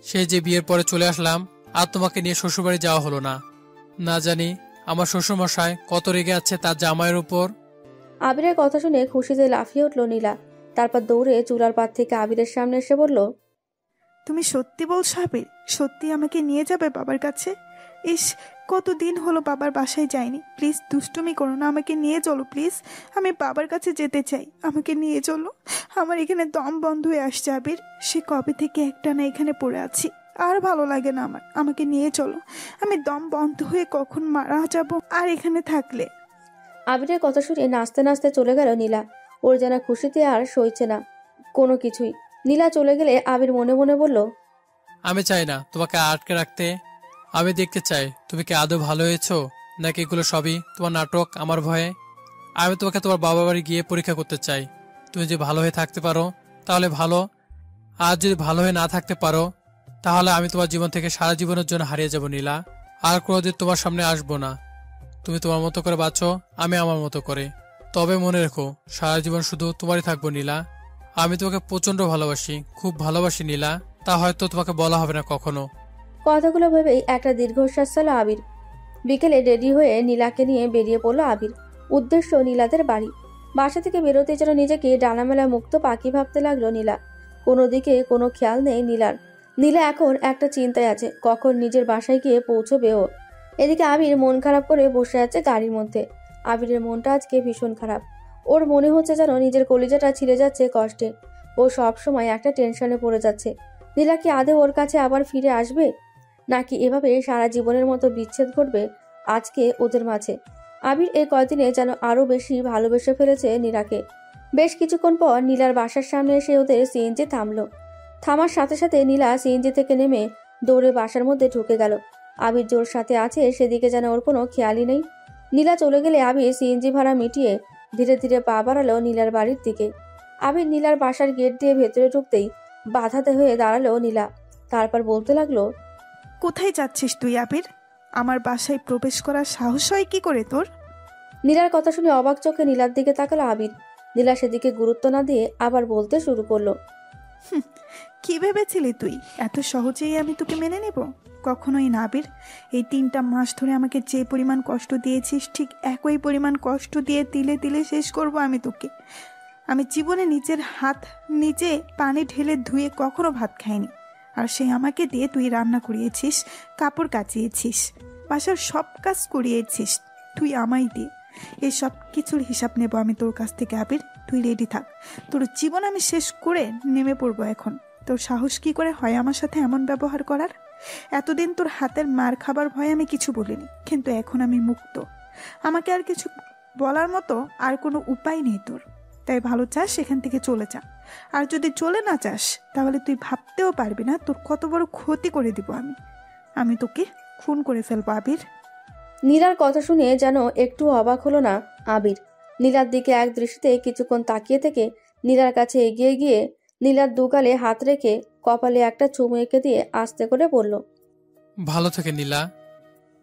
সেই যে বিয়ের পরে চলে আসলাম, আর তোমাকে নিয়ে শ্বশুরবাড়ি যাওয়া হলো না। না জানি আমার শ্বশুরমশাই কত রেগে আছে তার জামাইয়ের উপর। আবিরের কথা শুনে খুশিতে লাফিয়ে উঠল নীলা। তারপর দৌড়ে চুলার পাড় থেকে আবিরের সামনে এসে বলল, তুমি সত্যি বলছো আবির? সত্যি আমাকে নিয়ে যাবে বাবার কাছে? ইস, কতদিন হলো বাবার বাসায় যাইনি। প্লিজ দুষ্টুমি করো না, আমাকে নিয়ে চলো প্লিজ। আমি বাবার কাছে যেতে চাই, আমাকে নিয়ে চলো। আমার এখানে দম বন্ধ হয়ে আসছে আবির। সে কবে থেকে একটানা এখানে পড়ে আছি, আর ভালো লাগে না আমার। আমাকে নিয়ে চলো, আমি দম বন্ধ হয়ে কখন মারা যাব আর এখানে থাকলে। আবিরের কথা শুনে নাচতে নাচতে চলে গেল নীলা। ওর যেন খুশিতে আর সইছে না কোনো কিছুই। নীলা চলে গেলে আবির মনে মনে বলল, আমি চাই না তোমাকে আটকে রাখতে। আমি দেখতে চাই তুমি কি আদৌ ভালো হয়েছো, নাকি এগুলো সবই তোমার নাটক আমার ভয়ে। আমি তোমাকে তোমার বাবা বাড়ি গিয়ে পরীক্ষা করতে চাই। তুমি যদি ভালো হয়ে থাকতে পারো তাহলে ভালো, আর যদি ভালো হয়ে না থাকতে পারো তাহলে আমি তোমার জীবন থেকে সারা জীবনের জন্য হারিয়ে যাব নীলা। আর কোনোদিন তোমার সামনে আসবো না। তুমি তোমার মতো করে বাঁচো, আমি আমার মতো করে। তবে মনে রেখো, সারা জীবন শুধু তোমারই থাকবো নীলা। আমি তোমাকে প্রচন্ড ভালোবাসি, খুব ভালোবাসি নীলা। তা হয়তো তোমাকে বলা হবে না কখনো। কথাগুলো ভেবেই একটা দীর্ঘশ্বাস ছাড়ল আবির। বিকেলে রেডি হয়ে নীলাকে নিয়ে বেরিয়ে পড়ল আবির। উদ্দেশ্য নীলাদের বাড়ি। বাসা থেকে বেরোতে যেন নিজেকে ডানামেলা মুক্ত পাখি ভাবতে লাগলো নীলা। কোনো দিকে কোনো খেয়াল নেই নীলার। নীলা এখন একটা চিন্তায় আছে, কখন নিজের বাসায় গিয়ে পৌঁছবে ও। এদিকে আবির মন খারাপ করে বসে আছে গাড়ির মধ্যে। আবিরের মনটা আজকে ভীষণ খারাপ। ওর মনে হচ্ছে যেন নিজের কলিজাটা ছিঁড়ে যাচ্ছে কষ্টে। ও সব সময় একটা টেনশনে পড়ে যাচ্ছে। নীলা কি আদৌ ওর কাছে আবার ফিরে আসবে, নাকি এভাবে সারা জীবনের মতো বিচ্ছেদ ঘটবে আজকে ওদের মাঝে। আবির এই কয়দিনে যেন আরো বেশি ভালোবেসে ফেলেছে নীলাকে। বেশ কিছুক্ষণ পর নীলার বাসার সামনে এসে ওদের সিএনজি থামলো। থামার সাথে সাথে নীলা সিএনজি থেকে নেমে দৌড়ে বাসার মধ্যে ঢুকে গেল। আবির জোর সাথে আছে সেদিকে যেন ওর কোনো খেয়ালই নেই। নীলা চলে গেলে আবির সিএনজি ভাড়া মিটিয়ে ধীরে ধীরে পা বাড়ালো নীলার বাড়ির দিকে। আবির নীলার বাসার গেট দিয়ে ভেতরে ঢুকতেই বাধাতে হয়ে দাঁড়ালো নীলা। তারপর বলতে লাগলো, কোথায় যাচ্ছিস তুই আবির? আমার বাসায় প্রবেশ করার সাহস হয় কি করে তোর? নীলার কথা শুনে অবাক চোখে নীলার দিকে তাকালো আবির। নীলা সেদিকে গুরুত্ব না দিয়ে আবার বলতে শুরু করলো, কি ভেবেছিলি তুই এত সহজেই আমি তোকে মেনে নেব? কখনোই না আবির। এই 3টা মাস ধরে আমাকে যে পরিমাণ কষ্ট দিয়েছিস, ঠিক একই পরিমাণ কষ্ট দিয়ে তিলে তিলে শেষ করব আমি তোকে। আমি জীবনে নিজের হাত নিজে পানি ঢেলে ধুয়ে কখনো ভাত খাইনি, আর সে আমাকে দিয়ে তুই রান্না করিয়েছিস, কাপড় কাচিয়েছিস, বাসার সব কাজ করিয়েছিস তুই আমায় দিয়ে। এই সব কিছুর হিসাব নেব আমি তোর কাছ থেকে আবির। তুই রেডি থাক, তোর জীবন আমি শেষ করে নেমে পড়বো এখন। তোর সাহস কি করে হয় আমার সাথে এমন ব্যবহার করার? এতদিন তোর হাতের মার খাবার ভয়ে আমি কিছু বলিনি, কিন্তু এখন আমি মুক্ত। আমাকে আর কিছু বলার মতো আর কোনো উপায় নেই তোর। তাই ভালো চাস সেখান থেকে চলে যা। আর যদি চলে না চাস তাহলে তুই ভাবতেও পারবি না তোর কত বড় ক্ষতি করে দিব আমি তোকে খুন করে ফেলবো আবির। নীলার কথা শুনে যেন একটু অবাক হলো না আবির। নীলার দিকে এক দৃষ্টিতে কিছুক্ষণ তাকিয়ে থেকে নীলার কাছে এগিয়ে গিয়ে নীলার দুগালে হাত রেখে কপালে একটা চুমু এঁকে দিয়ে আস্তে করে বলল, ভালো থেকে নীলা।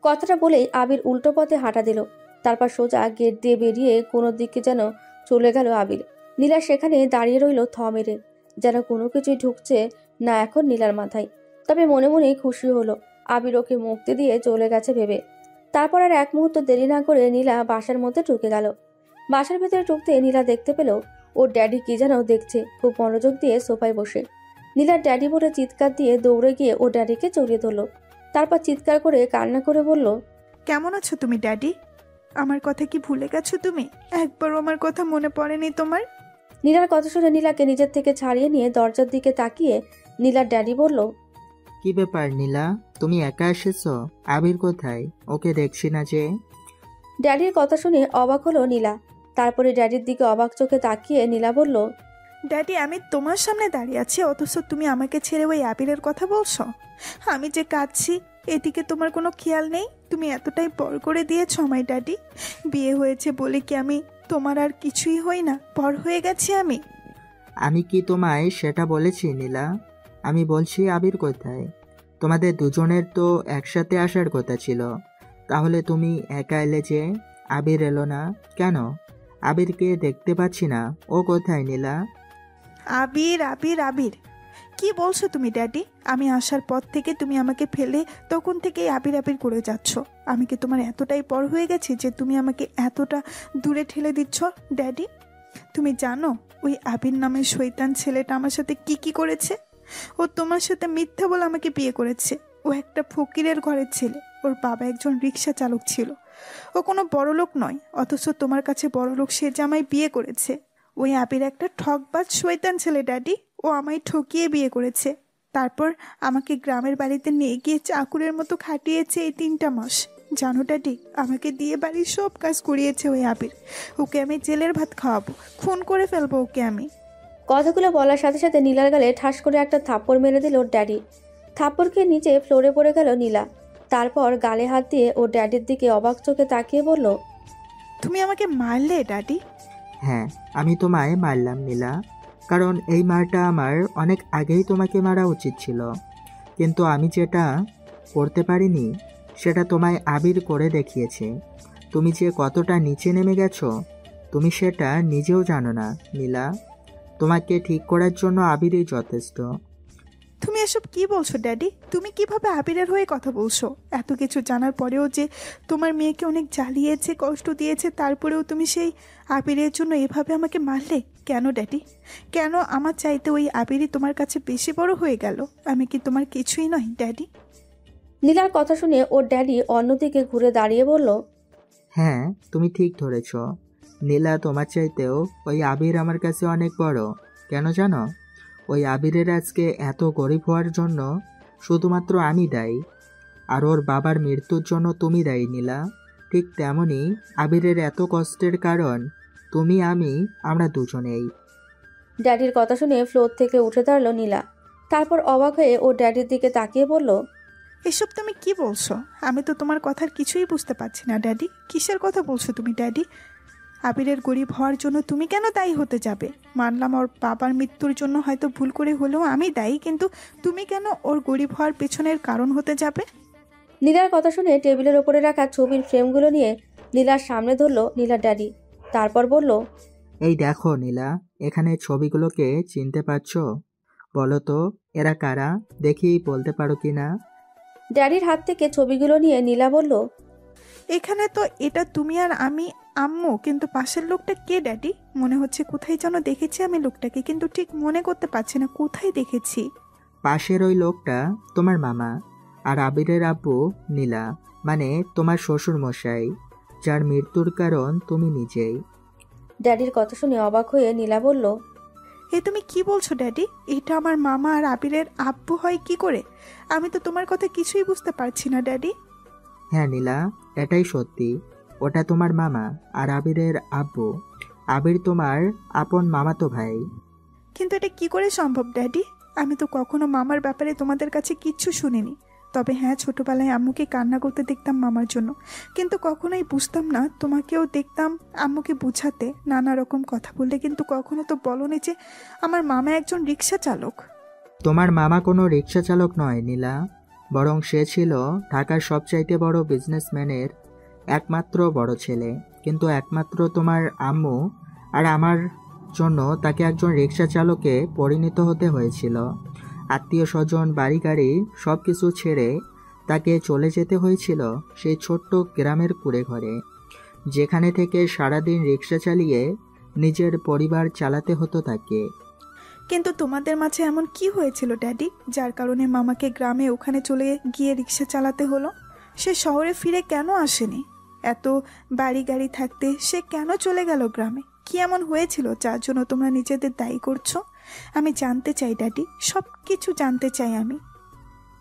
কথাটা বলেই আবির উল্টো পথে হাঁটা দিল। তারপর সোজা গেট দিয়ে বেরিয়ে কোনো দিকে যেন চলে গেল আবির। নীলা সেখানে দাঁড়িয়ে রইল থ মেরে, যেন কোনো কিছুই ঢুকছে না এখন নীলার মাথায়। তবে মনে মনেই খুশি হলো আবির ওকে মুক্তি দিয়ে চলে গেছে ভেবে। তারপর আর এক মুহূর্ত দেরি না করে নীলা বাসার মধ্যে ঢুকে গেল। বাসার ভেতরে ঢুকতে নীলা দেখতে পেল ওর ড্যাডি কি যেন দেখছে খুব মনোযোগ দিয়ে সোফায় বসে। নীলার ড্যাডি বলে চিৎকার দিয়ে দৌড়ে গিয়ে ওর ড্যাডিকে জড়িয়ে ধরলো। তারপর চিৎকার করে কান্না করে বলল, কেমন আছো তুমি ড্যাডি? আমার কথা কি ভুলে গেছো তুমি? একবারও আমার কথা মনে পড়েনি তোমার? নীলার কথা শুনে নীলাকে নিজের থেকে ছাড়িয়ে নিয়ে দরজার দিকে তাকিয়ে নীলার ড্যাডি বলল, কি ব্যাপার নীলা, তুমি একা এসেছো? আবির কোথায়? ওকে দেখছি না যে। ড্যাডির কথা শুনে অবাক হলো নীলা। তারপরে ড্যাডির দিকে অবাক চোখে তাকিয়ে নীলা বলল, ড্যাডি, আমি তোমার সামনে দাঁড়িয়ে আছি, অথচ তুমি আমাকে ছেড়ে ওই আবিরের কথা বলছো। আমি যে কাঁদছি এদিকে তোমার কোনো খেয়াল নেই। তুমি এতটাই পর করে দিয়েছো আমায় ড্যাডি। বিয়ে হয়েছে বলে কি আমি তোমার আর কিছুই হই না? পর হয়ে গেছি আমি। আমি কি তোমায় সেটা বলেছি নীলা? আমি বলছি আবির কোথায়। তোমাদের দুজনের তো একসাথে আসার কথা ছিল, তাহলে তুমি একা এলে যে? আবির এলো না কেন? আবিরকে দেখতে পাচ্ছি না, ও কোথায় নীলা? আবির আবির আবির কি বলছো তুমি ড্যাডি? আমি আসার পর থেকে তুমি আমাকে ফেলে তখন থেকেই আবির আবির করে যাচ্ছ। আমি কি তোমার এতটাই পর হয়ে গেছি যে তুমি আমাকে এতটা দূরে ঠেলে দিচ্ছ ড্যাডি? তুমি জানো ওই আবির নামের শয়তান ছেলেটা আমার সাথে কি কি করেছে? ও তোমার সাথে মিথ্যা বলে আমাকে বিয়ে করেছে। ও একটা ফকিরের ঘরের ছেলে, ওর বাবা একজন রিক্সা চালক ছিল। ও কোনো বড়লোক নয়, অথচ তোমার কাছে বড়লোক সে জামাই বিয়ে করেছে। ওই আবির একটা ঠকবাজ শয়তান ছেলে ড্যাডি। ও আমায় ঠকিয়ে বিয়ে করেছে, তারপর আমাকে গ্রামের বাড়িতে নিয়ে গিয়ে চাকুরের মতো খাটিয়েছে এই 3টা মাস। জানো ড্যাডি, আমাকে দিয়ে বাড়ির সব কাজ করিয়েছে ওই আবির। ওকে আমি জেলের ভাত খাওয়াবো, খুন করে ফেলবো ওকে আমি। কথাগুলো বলার সাথে সাথে নীলার গালে ঠাস করে একটা থাপ্পড় মেরে দিল ওর ড্যাডি। থাপ্পড় খেয়ে নিচে ফ্লোরে পড়ে গেল নীলা। তারপর গালে হাত দিয়ে ওর ড্যাডির দিকে অবাক চোখে তাকিয়ে বলল, তুমি আমাকে মারলে ড্যাডি? হ্যাঁ, আমি তোমায় মারলাম নীলা, কারণ এই মারটা আমার অনেক আগেই তোমাকে মারা উচিত ছিল। কিন্তু আমি যেটা করতে পারিনি সেটা তোমায় আবির করে দেখিয়েছে। তুমি যে কতটা নিচে নেমে গেছো তুমি সেটা নিজেও জানো না নীলা। তোমাকে ঠিক করার জন্য আবিরই যথেষ্ট। তুমি এসব কি বলছো ড্যাডি? তুমি কিভাবে আবিরের হয়ে কথা বলছো? এত কিছু জানার পরেও যে তোমার মেয়েকে অনেক জ্বালিয়েছে, কষ্ট দিয়েছে, তারপরেও তুমি সেই আবিরের জন্য এভাবে আমাকে মারলে কেন ড্যাডি? কেন? আমার চাইতে ওই আবিরই তোমার কাছে বেশি বড় হয়ে গেল। আমি কি তোমার কিছুই নই ড্যাডি? নীলার কথা শুনে ওর ড্যাডি অন্যদিকে ঘুরে দাঁড়িয়ে বলল, হ্যাঁ, তুমি ঠিক ধরেছ নীলা, তোমার চাইতেও ওই আবির আমার কাছে অনেক বড়। কেন জানো? ওই আবিরের আজকে এত গরিব হওয়ার জন্য শুধুমাত্র আমি দায়ী, আর ওর বাবার মৃত্যুর জন্য তুমি দায়ী নীলা। ঠিক তেমনই আবিরের এত কষ্টের কারণ তুমি, আমরা দুজনেই। ড্যাডির কথা শুনে ফ্লোর থেকে উঠে দাঁড়ালো নীলা। তারপর অবাক হয়ে ওর ড্যাডির দিকে তাকিয়ে বলল, এসব তুমি কি বলছো? আমি তো তোমার কথার কিছুই বুঝতে পারছি না ড্যাডি। কিসের কথা বলছো তুমি ড্যাডি? আবিরের গরিব হওয়ার জন্য তুমি কেন দায়ী হতে যাবে? মানলাম ওর বাবার মৃত্যুর জন্য হয়তো ভুল করে হলেও আমি দায়ী, কিন্তু তুমি কেন ওর গরিব হওয়ার পেছনের কারণ হতে যাবে? নীলার কথা শুনে টেবিলের ওপরে রাখা ছবির ফ্রেমগুলো নিয়ে নীলার সামনে ধরলো নীলার ড্যাডি। তারপর বলল, এই দেখো নীলা, এখানে ছবিগুলোকে চিনতে পারছো? বলো তো এরা কারা, দেখি বলতে পারো কি না? ড্যাডির হাত থেকে ছবিগুলো নিয়ে নীলা বলল, এখানে তো এটা তুমি আর আমি, আম্মু, কিন্তু পাশের লোকটা কে ড্যাডি? মনে হচ্ছে কোথায় যেন দেখেছি আমি লোকটাকে, কিন্তু ঠিক মনে করতে পারছি না কোথায় দেখেছি। পাশের ওই লোকটা তোমার মামা, আর আবিরের আব্বু নীলা, মানে তোমার শ্বশুর মশাই, যার মৃত্যুর কারণ তুমি নিজেই। ড্যাডির কথা শুনে অবাক হয়ে নীলা বলল, এ তুমি কি বলছো ড্যাডি? এটা আমার মামা আর আবিরের আব্বু হয় কি করে? আমি তো তোমার কথা কিছুই বুঝতে পারছি না ড্যাডি। হ্যাঁ নীলা, এটাই সত্যি। ওটা তোমার মামা আর আবিরের আব্বু। আবির তোমার আপন মামাতো ভাই। কিন্তু এটা কি করে সম্ভব ড্যাডি? আমি তো কখনো মামার ব্যাপারে তোমাদের কাছে কিচ্ছু শুনিনি। তবে হ্যাঁ, ছোটবেলায় আম্মুকে কান্না করতে দেখতাম মামার জন্য, কিন্তু কখনোই বুঝতাম না। তোমাকেও দেখতাম আম্মুকে বুঝাতে, নানা রকম কথা বললে, কিন্তু কখনো তো বলনি যে আমার মামা একজন রিক্সা চালক। তোমার মামা কোনো রিক্সা চালক নয় নীলা, বরং সে ছিল ঢাকার সবচাইতে বড় বিজনেসম্যানের একমাত্র বড় ছেলে। কিন্তু একমাত্র তোমার আম্মু আর আমার জন্য তাকে একজন রিক্সা চালকে পরিণত হতে হয়েছিল। আত্মীয় স্বজন, বাড়ি গাড়ি সব কিছু ছেড়ে তাকে চলে যেতে হয়েছিল সেই ছোট্ট গ্রামের কুড়ে ঘরে, যেখানে থেকে সারাদিন রিক্সা চালিয়ে নিজের পরিবার চালাতে হতো তাকে। কিন্তু তোমাদের মাঝে এমন কি হয়েছিল ড্যাডি, যার কারণে মামাকে গ্রামে ওখানে চলে গিয়ে রিক্সা চালাতে হলো? সে শহরে ফিরে কেন আসেনি? এত বাড়ি গাড়ি থাকতে সে কেন চলে গেল গ্রামে? কি এমন হয়েছিল যার জন্য তোমরা নিজেদের দায়ী করছো? আমি জানতে চাই ড্যাডি, সব কিছু জানতে চাই আমি।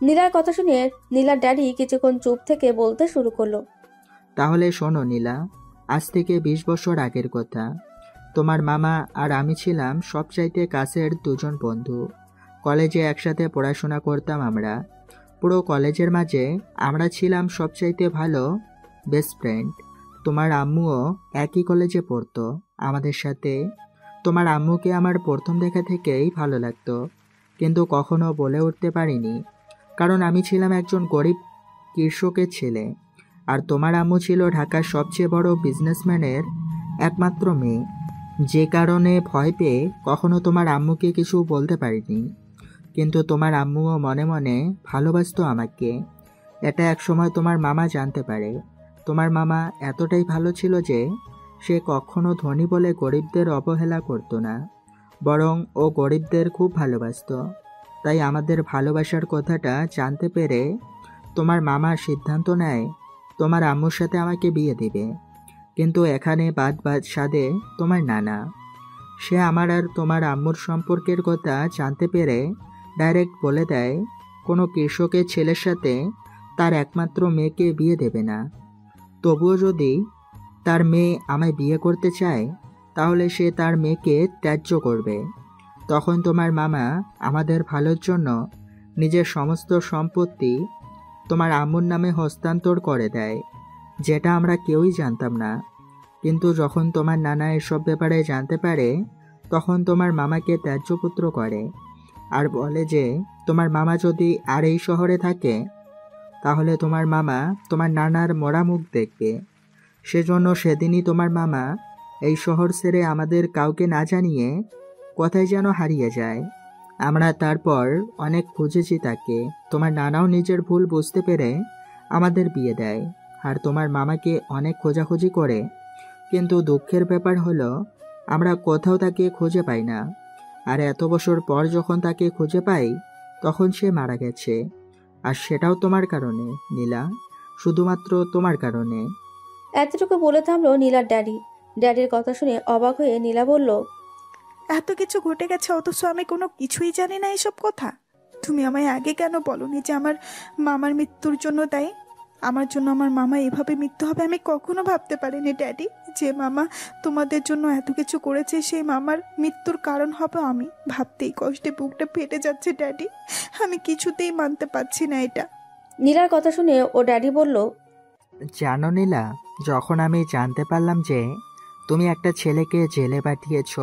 নীলার কথা শুনে নীলার ড্যাডি কিছুক্ষণ চুপ থেকে বলতে শুরু করলো। তাহলে শোনো নীলা, আজ থেকে 20 বছর আগের কথা। তোমার মামা আর আমি ছিলাম সবচাইতে কাছের দুজন বন্ধু। কলেজে একসাথে পড়াশোনা করতাম আমরা। পুরো কলেজের মাঝে আমরা ছিলাম সবচাইতে ভালো বেস্ট ফ্রেন্ড। তোমার আম্মুও একই কলেজে পড়তো আমাদের সাথে। তোমার আম্মুকে আমার প্রথম দেখা থেকেই ভালো লাগতো, কিন্তু কখনো বলে উঠতে পারিনি, কারণ আমি ছিলাম একজন গরিব কৃষকের ছেলে, আর তোমার আম্মু ছিল ঢাকার সবচেয়ে বড় বিজনেসম্যানের একমাত্র মেয়ে। যে কারণে ভয় পেয়ে কখনো তোমার আম্মুকে কিছু বলতে পারিনি। কিন্তু তোমার আম্মুও মনে মনে ভালোবাসতো আমাকে। এটা একসময় তোমার মামা জানতে পারে। তোমার মামা এতটাই ভালো ছিল যে সে কখনো ধনী বলে গরিবদের অবহেলা করতো না, বরং ও গরিবদের খুব ভালোবাসতো। তাই আমাদের ভালোবাসার কথাটা জানতে পেরে তোমার মামা সিদ্ধান্ত নেয় তোমার আম্মুর সাথে আমাকে বিয়ে দিবে। কিন্তু এখানে বাদ সাধে তোমার নানা। সে আমার আর তোমার আম্মুর সম্পর্কের কথা জানতে পেরে ডাইরেক্ট বলে দেয় কোনো কৃষকের ছেলের সাথে তার একমাত্র মেয়েকে বিয়ে দেবে না। তবুও যদি তার মেয়ে আমায় বিয়ে করতে চায়, তাহলে সে তার মেয়েকে ত্যায্য করবে। তখন তোমার মামা আমাদের ভালোর জন্য নিজের সমস্ত সম্পত্তি তোমার আম্মুর নামে হস্তান্তর করে দেয়, যেটা আমরা কেউই জানতাম না। কিন্তু যখন তোমার নানা এসব ব্যাপারে জানতে পারে, তখন তোমার মামাকে ত্যায্যপুত্র করে আর বলে যে তোমার মামা যদি আর এই শহরে থাকে, তাহলে তোমার মামা তোমার নানার মরা মুখ দেখবে। সেজন্য সেদিনই তোমার মামা এই শহর ছেড়ে আমাদের কাউকে না জানিয়ে কোথায় যেন হারিয়ে যায়। আমরা তারপর অনেক খুঁজেছি তাকে। তোমার নানাও নিজের ভুল বুঝতে পেরে আমাদের বিয়ে দেয়, আর তোমার মামাকে অনেক খোঁজাখুঁজি করে। কিন্তু দুঃখের ব্যাপার হলো আমরা কোথাও তাকে খুঁজে পাই না। আর এত বছর পর যখন তাকে খুঁজে পাই, তখন সে মারা গেছে। আর সেটাও তোমার কারণে নীলা, শুধুমাত্র তোমার কারণে। এতটুকু বলে থামলো নীলার ড্যাডি। ড্যাডির কথা শুনে অবাক হয়ে নীলা বলল, এত কিছু ঘটে গেছে অথচ আমি কোনো কিছুই জানি না এসব কথা। তুমি আমায় আগে কেন বলোনি যে আমার মামার মৃত্যুর জন্য দায়ী? আমার জন্য আমার মামা এভাবে মৃত্যু হবে আমি কখনো ভাবতে পারিনি ড্যাডি। যে মামা তোমাদের জন্য এত কিছু করেছে, সেই মামার মৃত্যুর কারণ হবে আমি। ভাবতেই কষ্টে বুকটা ফেটে যাচ্ছে ড্যাডি। আমি কিছুতেই মানতে পারছি না এটা। নীলার কথা শুনে ও ড্যাডি বলল, জানো নীলা, যখন আমি জানতে পারলাম যে তুমি একটা ছেলেকে জেলে পাঠিয়েছ,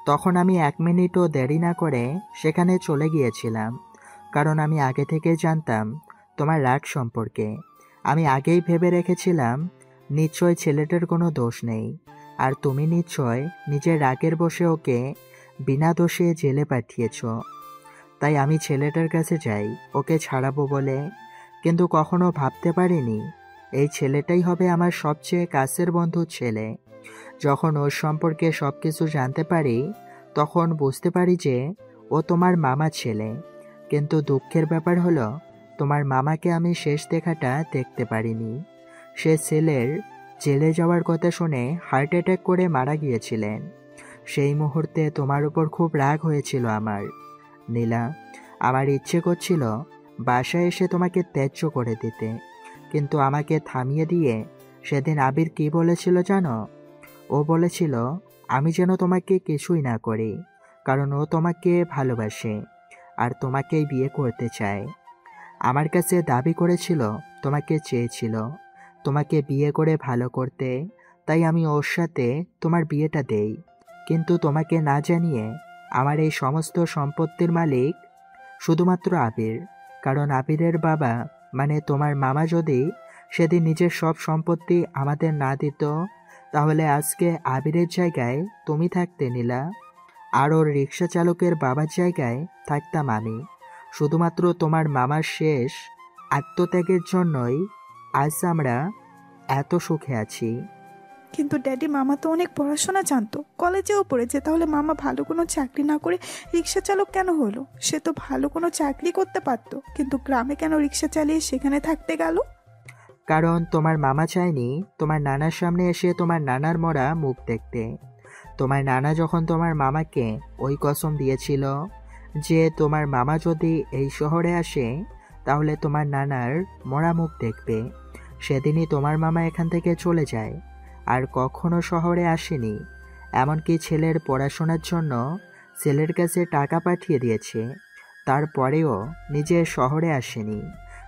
তখন আমি 1 মিনিটও দেরি না করে সেখানে চলে গিয়েছিলাম। কারণ আমি আগে থেকে জানতাম তোমার রাগ সম্পর্কে। আমি আগেই ভেবে রেখেছিলাম নিশ্চয় ছেলেটার কোনো দোষ নেই, আর তুমি নিশ্চয় নিজের রাগের বশে ওকে বিনা দোষে জেলে পাঠিয়েছ। তাই আমি ছেলেটার কাছে যাই ওকে ছাড়াবো বলে, কিন্তু কখনো ভাবতে পারিনি এই ছেলেটাই হবে আমার সবচেয়ে কাছের বন্ধুর ছেলে। যখন ওর সম্পর্কে সব কিছু জানতে পারি, তখন বুঝতে পারি যে ও তোমার মামার ছেলে। কিন্তু দুঃখের ব্যাপার হলো তোমার মামাকে আমি শেষ দেখাটা দেখতে পারিনি। সে ছেলের জেলে যাওয়ার কথা শুনে হার্ট অ্যাটাক করে মারা গিয়েছিলেন। সেই মুহূর্তে তোমার উপর খুব রাগ হয়েছিল আমার নীলা। আমার ইচ্ছে করছিল বাসায় এসে তোমাকে ত্যায্য করে দিতে, কিন্তু আমাকে থামিয়ে দিয়ে সেদিন আবির কি বলেছিল জানো? ও বলেছিল আমি যেন তোমাকে কিছুই না করি, কারণ ও তোমাকে ভালোবাসে আর তোমাকেই বিয়ে করতে চায়। আমার কাছে দাবি করেছিল তোমাকে চেয়েছিল তোমাকে বিয়ে করে ভালো করতে, তাই আমি ওর সাথে তোমার বিয়েটা দেই। কিন্তু তোমাকে না জানিয়ে আমার এই সমস্ত সম্পত্তির মালিক শুধুমাত্র আবির। কারণ আবিরের বাবা মানে তোমার মামা যদি সেদিন নিজের সব সম্পত্তি আমাদের না দিত, তাহলে আজকে আবিরের জায়গায় তুমি থাকতে নীলা, আর ওর রিক্সা চালকের বাবার জায়গায় থাকতাম আমি। শুধুমাত্র তোমার মামার শেষ আত্মত্যাগের জন্যই আজ আমরা এত সুখে আছি। কিন্তু ড্যাডি, মামা তো অনেক পড়াশোনা জানতো, কলেজেও পড়েছে, তাহলে মামা ভালো কোনো চাকরি না করে রিক্সা চালক কেন হলো? সে তো ভালো কোনো চাকরি করতে পারতো, কিন্তু গ্রামে কেন রিক্সা চালিয়ে সেখানে থাকতে গেল? কারণ তোমার মামা চায়নি তোমার নানার সামনে এসে তোমার নানার মরা মুখ দেখতে। তোমার নানা যখন তোমার মামাকে ওই কসম দিয়েছিল যে তোমার মামা যদি এই শহরে আসে তাহলে তোমার নানার মরা মুখ দেখবে, সেদিনই তোমার মামা এখান থেকে চলে যায় আর কখনো শহরে আসেনি। এমনকি ছেলের পড়াশোনার জন্য ছেলের কাছে টাকা পাঠিয়ে দিয়েছে, তারপরেও নিজে শহরে আসেনি,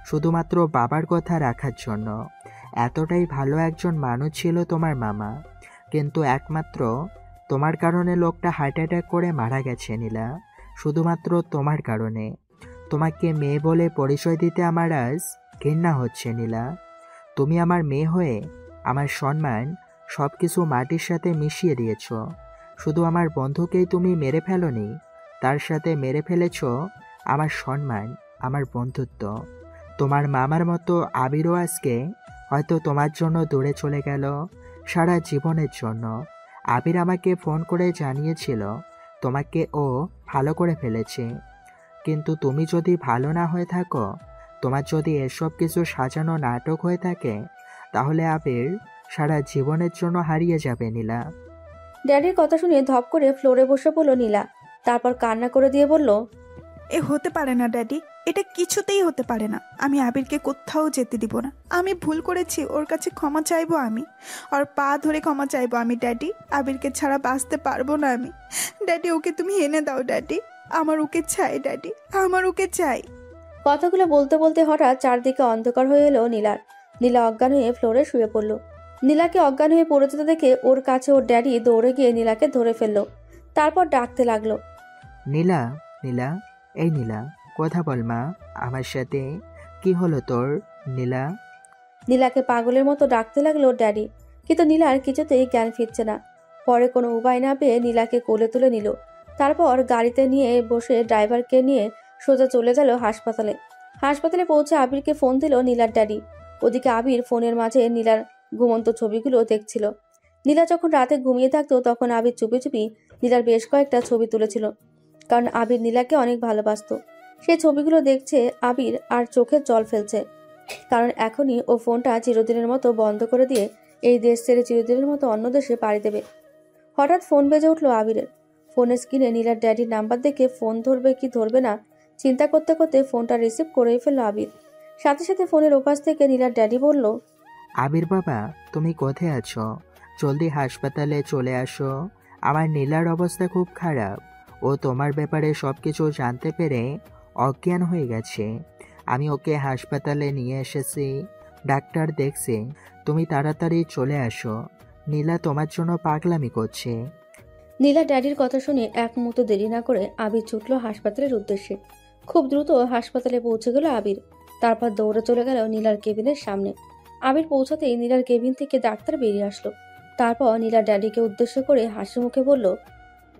শুধুমাত্র বাবার কথা রাখার জন্য। এতটাই ভালো একজন মানুষ ছিল তোমার মামা, কিন্তু একমাত্র তোমার কারণে লোকটা হার্ট অ্যাটাক করে মারা গেছে নীলা, শুধুমাত্র তোমার কারণে। তোমাকে মেয়ে বলে পরিচয় দিতে আমার আজ ঘৃণা হচ্ছে নীলা। তুমি আমার মেয়ে হয়ে আমার সম্মান সব কিছু মাটির সাথে মিশিয়ে দিয়েছ। শুধু আমার বন্ধুকেই তুমি মেরে ফেলোনি, তার সাথে মেরে ফেলেছ আমার সম্মান, আমার বন্ধুত্ব। তোমার মামার মতো আবিরও আজকে হয়তো তোমার জন্য দূরে চলে গেল, সারা জীবনের জন্য। আবির আমাকে ফোন করে জানিয়েছিল তোমাকে ও ভালো করে ফেলেছে, কিন্তু তুমি যদি ভালো না হয়ে থাকো, তোমার যদি এসব কিছু সাজানো নাটক হয়ে থাকে, তাহলে আবির সারা জীবনের জন্য হারিয়ে যাবে নীলা। ড্যাডির কথা শুনে ধপ করে ফ্লোরে বসে পড়ল নীলা। তারপর কান্না করে দিয়ে বলল, এ হতে পারে না ড্যাডি, এটা কিছুতেই হতে পারে না। আমি আবিরকে কোথাও যেতে দিব না। আমি ভুল করেছি, ওর কাছে ক্ষমা চাইবো, আমি ওর পা ধরে ক্ষমা চাইবো আমি ড্যাডি। আবিরকে ছাড়া বাঁচতে পারবো না আমি। ড্যাডি ওকে তুমি এনে দাও ড্যাডি, আমার ওকে চাই ড্যাডি, আমার ওকে চাই। কথাগুলো বলতে বলতে হঠাৎ চারদিকে অন্ধকার হয়ে এলো নীলার। নীলা অজ্ঞান হয়ে ফ্লোরে শুয়ে পড়ল। নীলাকে অজ্ঞান হয়ে পড়ে যেতে দেখে ওর কাছে ওর ড্যাডি দৌড়ে গিয়ে নীলাকে ধরে ফেললো। তারপর ডাকতে লাগলো, নীলা, নীলা, এই নীলা, কথা বল মা আমার সাথে। কি হলো তোর নীলা? নীলাকে পাগলের মতো ডাকতে লাগলো ওর ড্যাডি, কিন্তু নীলার কিছুতেই জ্ঞান ফিরছে না। পরে কোনো উপায় না পেয়ে নীলাকে কোলে তুলে নিল। তারপর গাড়িতে নিয়ে বসে ড্রাইভারকে নিয়ে সোজা চলে গেল হাসপাতালে। হাসপাতালে পৌঁছে আবিরকে ফোন দিল নীলার ড্যাডি। ওদিকে আবির ফোনের মাঝে নীলার ঘুমন্ত ছবিগুলো দেখছিল। নীলা যখন রাতে ঘুমিয়ে থাকতো তখন আবির চুপি চুপি নীলার বেশ কয়েকটা ছবি তুলেছিল, কারণ আবির নীলাকে অনেক ভালোবাসতো। সেই ছবিগুলো দেখছে আবির আর চোখের জল ফেলছে, কারণ এখনই ও ফোনটা চিরদিনের মতো বন্ধ করে দিয়ে এই দেশ ছেড়ে চিরদিনের মতো অন্য দেশে পাড়ি দেবে। হঠাৎ ফোন বেজে উঠলো আবিরের। ফোনের স্ক্রিনে নীলার ড্যাডির নাম্বার দেখে ফোন ধরবে কি ধরবে না চিন্তা করতে করতে ফোনটা রিসিভ করেই ফেললো আবির। সাথে সাথে ফোনের ওপাশ থেকে নীলার ড্যাডি বলল, আবির বাবা, তুমি কোথায় আছো? জলদি হাসপাতালে চলে আসো। আমার নীলার অবস্থা খুব খারাপ। ও তোমার ব্যাপারে সব কিছু জানতে পেরে অজ্ঞান হয়ে গেছে। আমি ওকে হাসপাতালে নিয়ে এসেছি, ডাক্তার দেখছে। তুমি তাড়াতাড়ি চলে আসো, নীলা তোমার জন্য পাগলামি করছে। নীলা ড্যাডির কথা শুনে এক মুহূর্ত দেরি না করে আবির ছুটল হাসপাতালের উদ্দেশ্যে। খুব দ্রুত হাসপাতালে পৌঁছে গেল আবির। তারপর দৌড়ে চলে গেল নীলার কেবিনের সামনে। আবির পৌঁছাতেই নীলার কেবিন থেকে ডাক্তার বেরিয়ে আসলো। তারপর নীলার ড্যাডিকে উদ্দেশ্য করে হাসি মুখে বলল,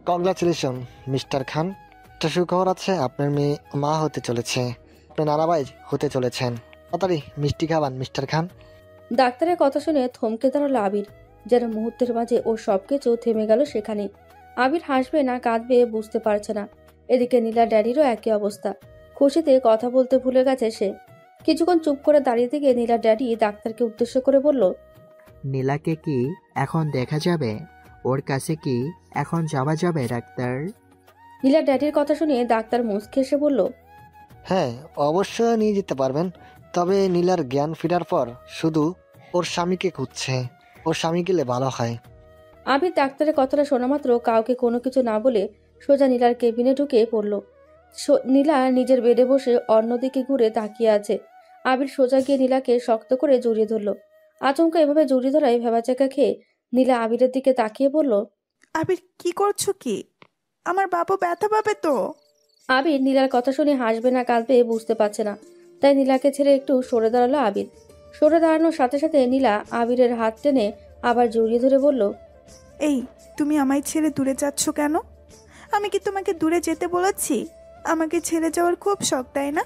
কংগ্রাচুলেশন মিস্টার খান। একটা সুখবর আছে, আপনার মেয়ে মা হতে চলেছে, আপনি নানাভাই হতে চলেছেন। তাড়াতাড়ি মিষ্টি খাবান মিস্টার খান। ডাক্তারের কথা শুনে থমকে দাঁড়ালো আবির, যেন মুহূর্তের মাঝে ওর সবকিছু থেমে গেল সেখানে। আবির হাসবে না কাঁদবে বুঝতে পারছে না। এদিকে নীলার ড্যাডিরও একই অবস্থা। খুশিতে কথা বলতে ভুলে গেছে সে। কিছুক্ষণ চুপ করে দাঁড়িয়ে থেকে নীলার ড্যাডি ডাক্তারকে উদ্দেশ্য করে বলল, নীলাকে কি এখন দেখা যাবে? ওর কাছে কি এখন যাওয়া যাবে ডাক্তার? নীলার ড্যাডির কথা শুনে ডাক্তার মুচকে এসে বলল, হ্যাঁ, অবশ্যই নিয়ে যেতে পারবেন, তবে নীলার জ্ঞান ফেরার পর শুধু ওর স্বামীকে খুঁজছে। ওর স্বামী গেলে ভালো হয়। আবির ডাক্তারের কথাটা শোনা মাত্র কাউকে কোনো কিছু না বলে সোজা নীলার কেবিনে ঢুকে পড়ল। নীলা নিজের বেডে বসে অন্যদিকে ঘুরে তাকিয়ে আছে। আবির সোজা গিয়ে নীলাকে শক্ত করে জড়িয়ে ধরল। আচমকা এভাবে জড়িয়ে ধরায় ভেবাচাকা খেয়ে নীলা আবিরের দিকে তাকিয়ে বলল, আবির কি করছো কি? আমার বাবু ব্যথা পাবে তো। আবির নীলার কথা শুনে হাসবে না কাঁদবে বুঝতে পারছে না, তাই নীলাকে ছেড়ে একটু সরে দাঁড়ালো আবির। সরে দাঁড়ানোর সাথে সাথে নীলা আবিরের হাত টেনে আবার জড়িয়ে ধরে বলল, এই তুমি আমায় ছেড়ে দূরে যাচ্ছ কেন? আমি কি তোমাকে দূরে যেতে বলেছি? আমাকে ছেড়ে যাওয়ার খুব শখ, তাই না?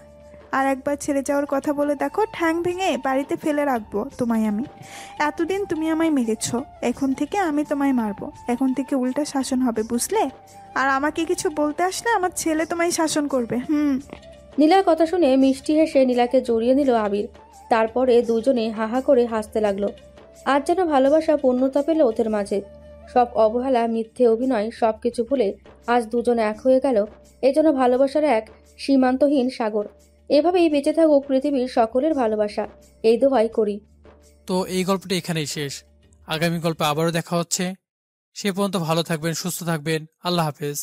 আর একবার ছেড়ে যাওয়ার কথা বলে দেখো, ঠ্যাং ভেঙে বাড়িতে ফেলে রাখবো তোমায় আমি। এতদিন তুমি আমায় মেরেছ, এখন থেকে আমি তোমায় মারবো। এখন থেকে উল্টা শাসন হবে, বুঝলে? আর আমাকে কিছু বলতে আসলে আমার ছেলে তোমায় শাসন করবে। নীলার কথা শুনে মিষ্টি হেসে নীলাকে জড়িয়ে নিল আবির। তারপরে দুজনে হাহা করে হাসতে লাগলো। আজ যেন ভালোবাসা পূর্ণতা পেল ওদের মাঝে। সব অবহেলা, মিথ্যে অভিনয় সবকিছু ভুলে আজ দুজন এক হয়ে গেল। এই জন্য ভালোবাসার এক সীমান্তহীন সাগর। এভাবেই বেঁচে থাকুক পৃথিবীর সকলের ভালোবাসা, এই দোয়াই করি। তো এই গল্পটা এখানেই শেষ। আগামী গল্পে আবারও দেখা হচ্ছে। সে পর্যন্ত ভালো থাকবেন, সুস্থ থাকবেন। আল্লাহ হাফেজ।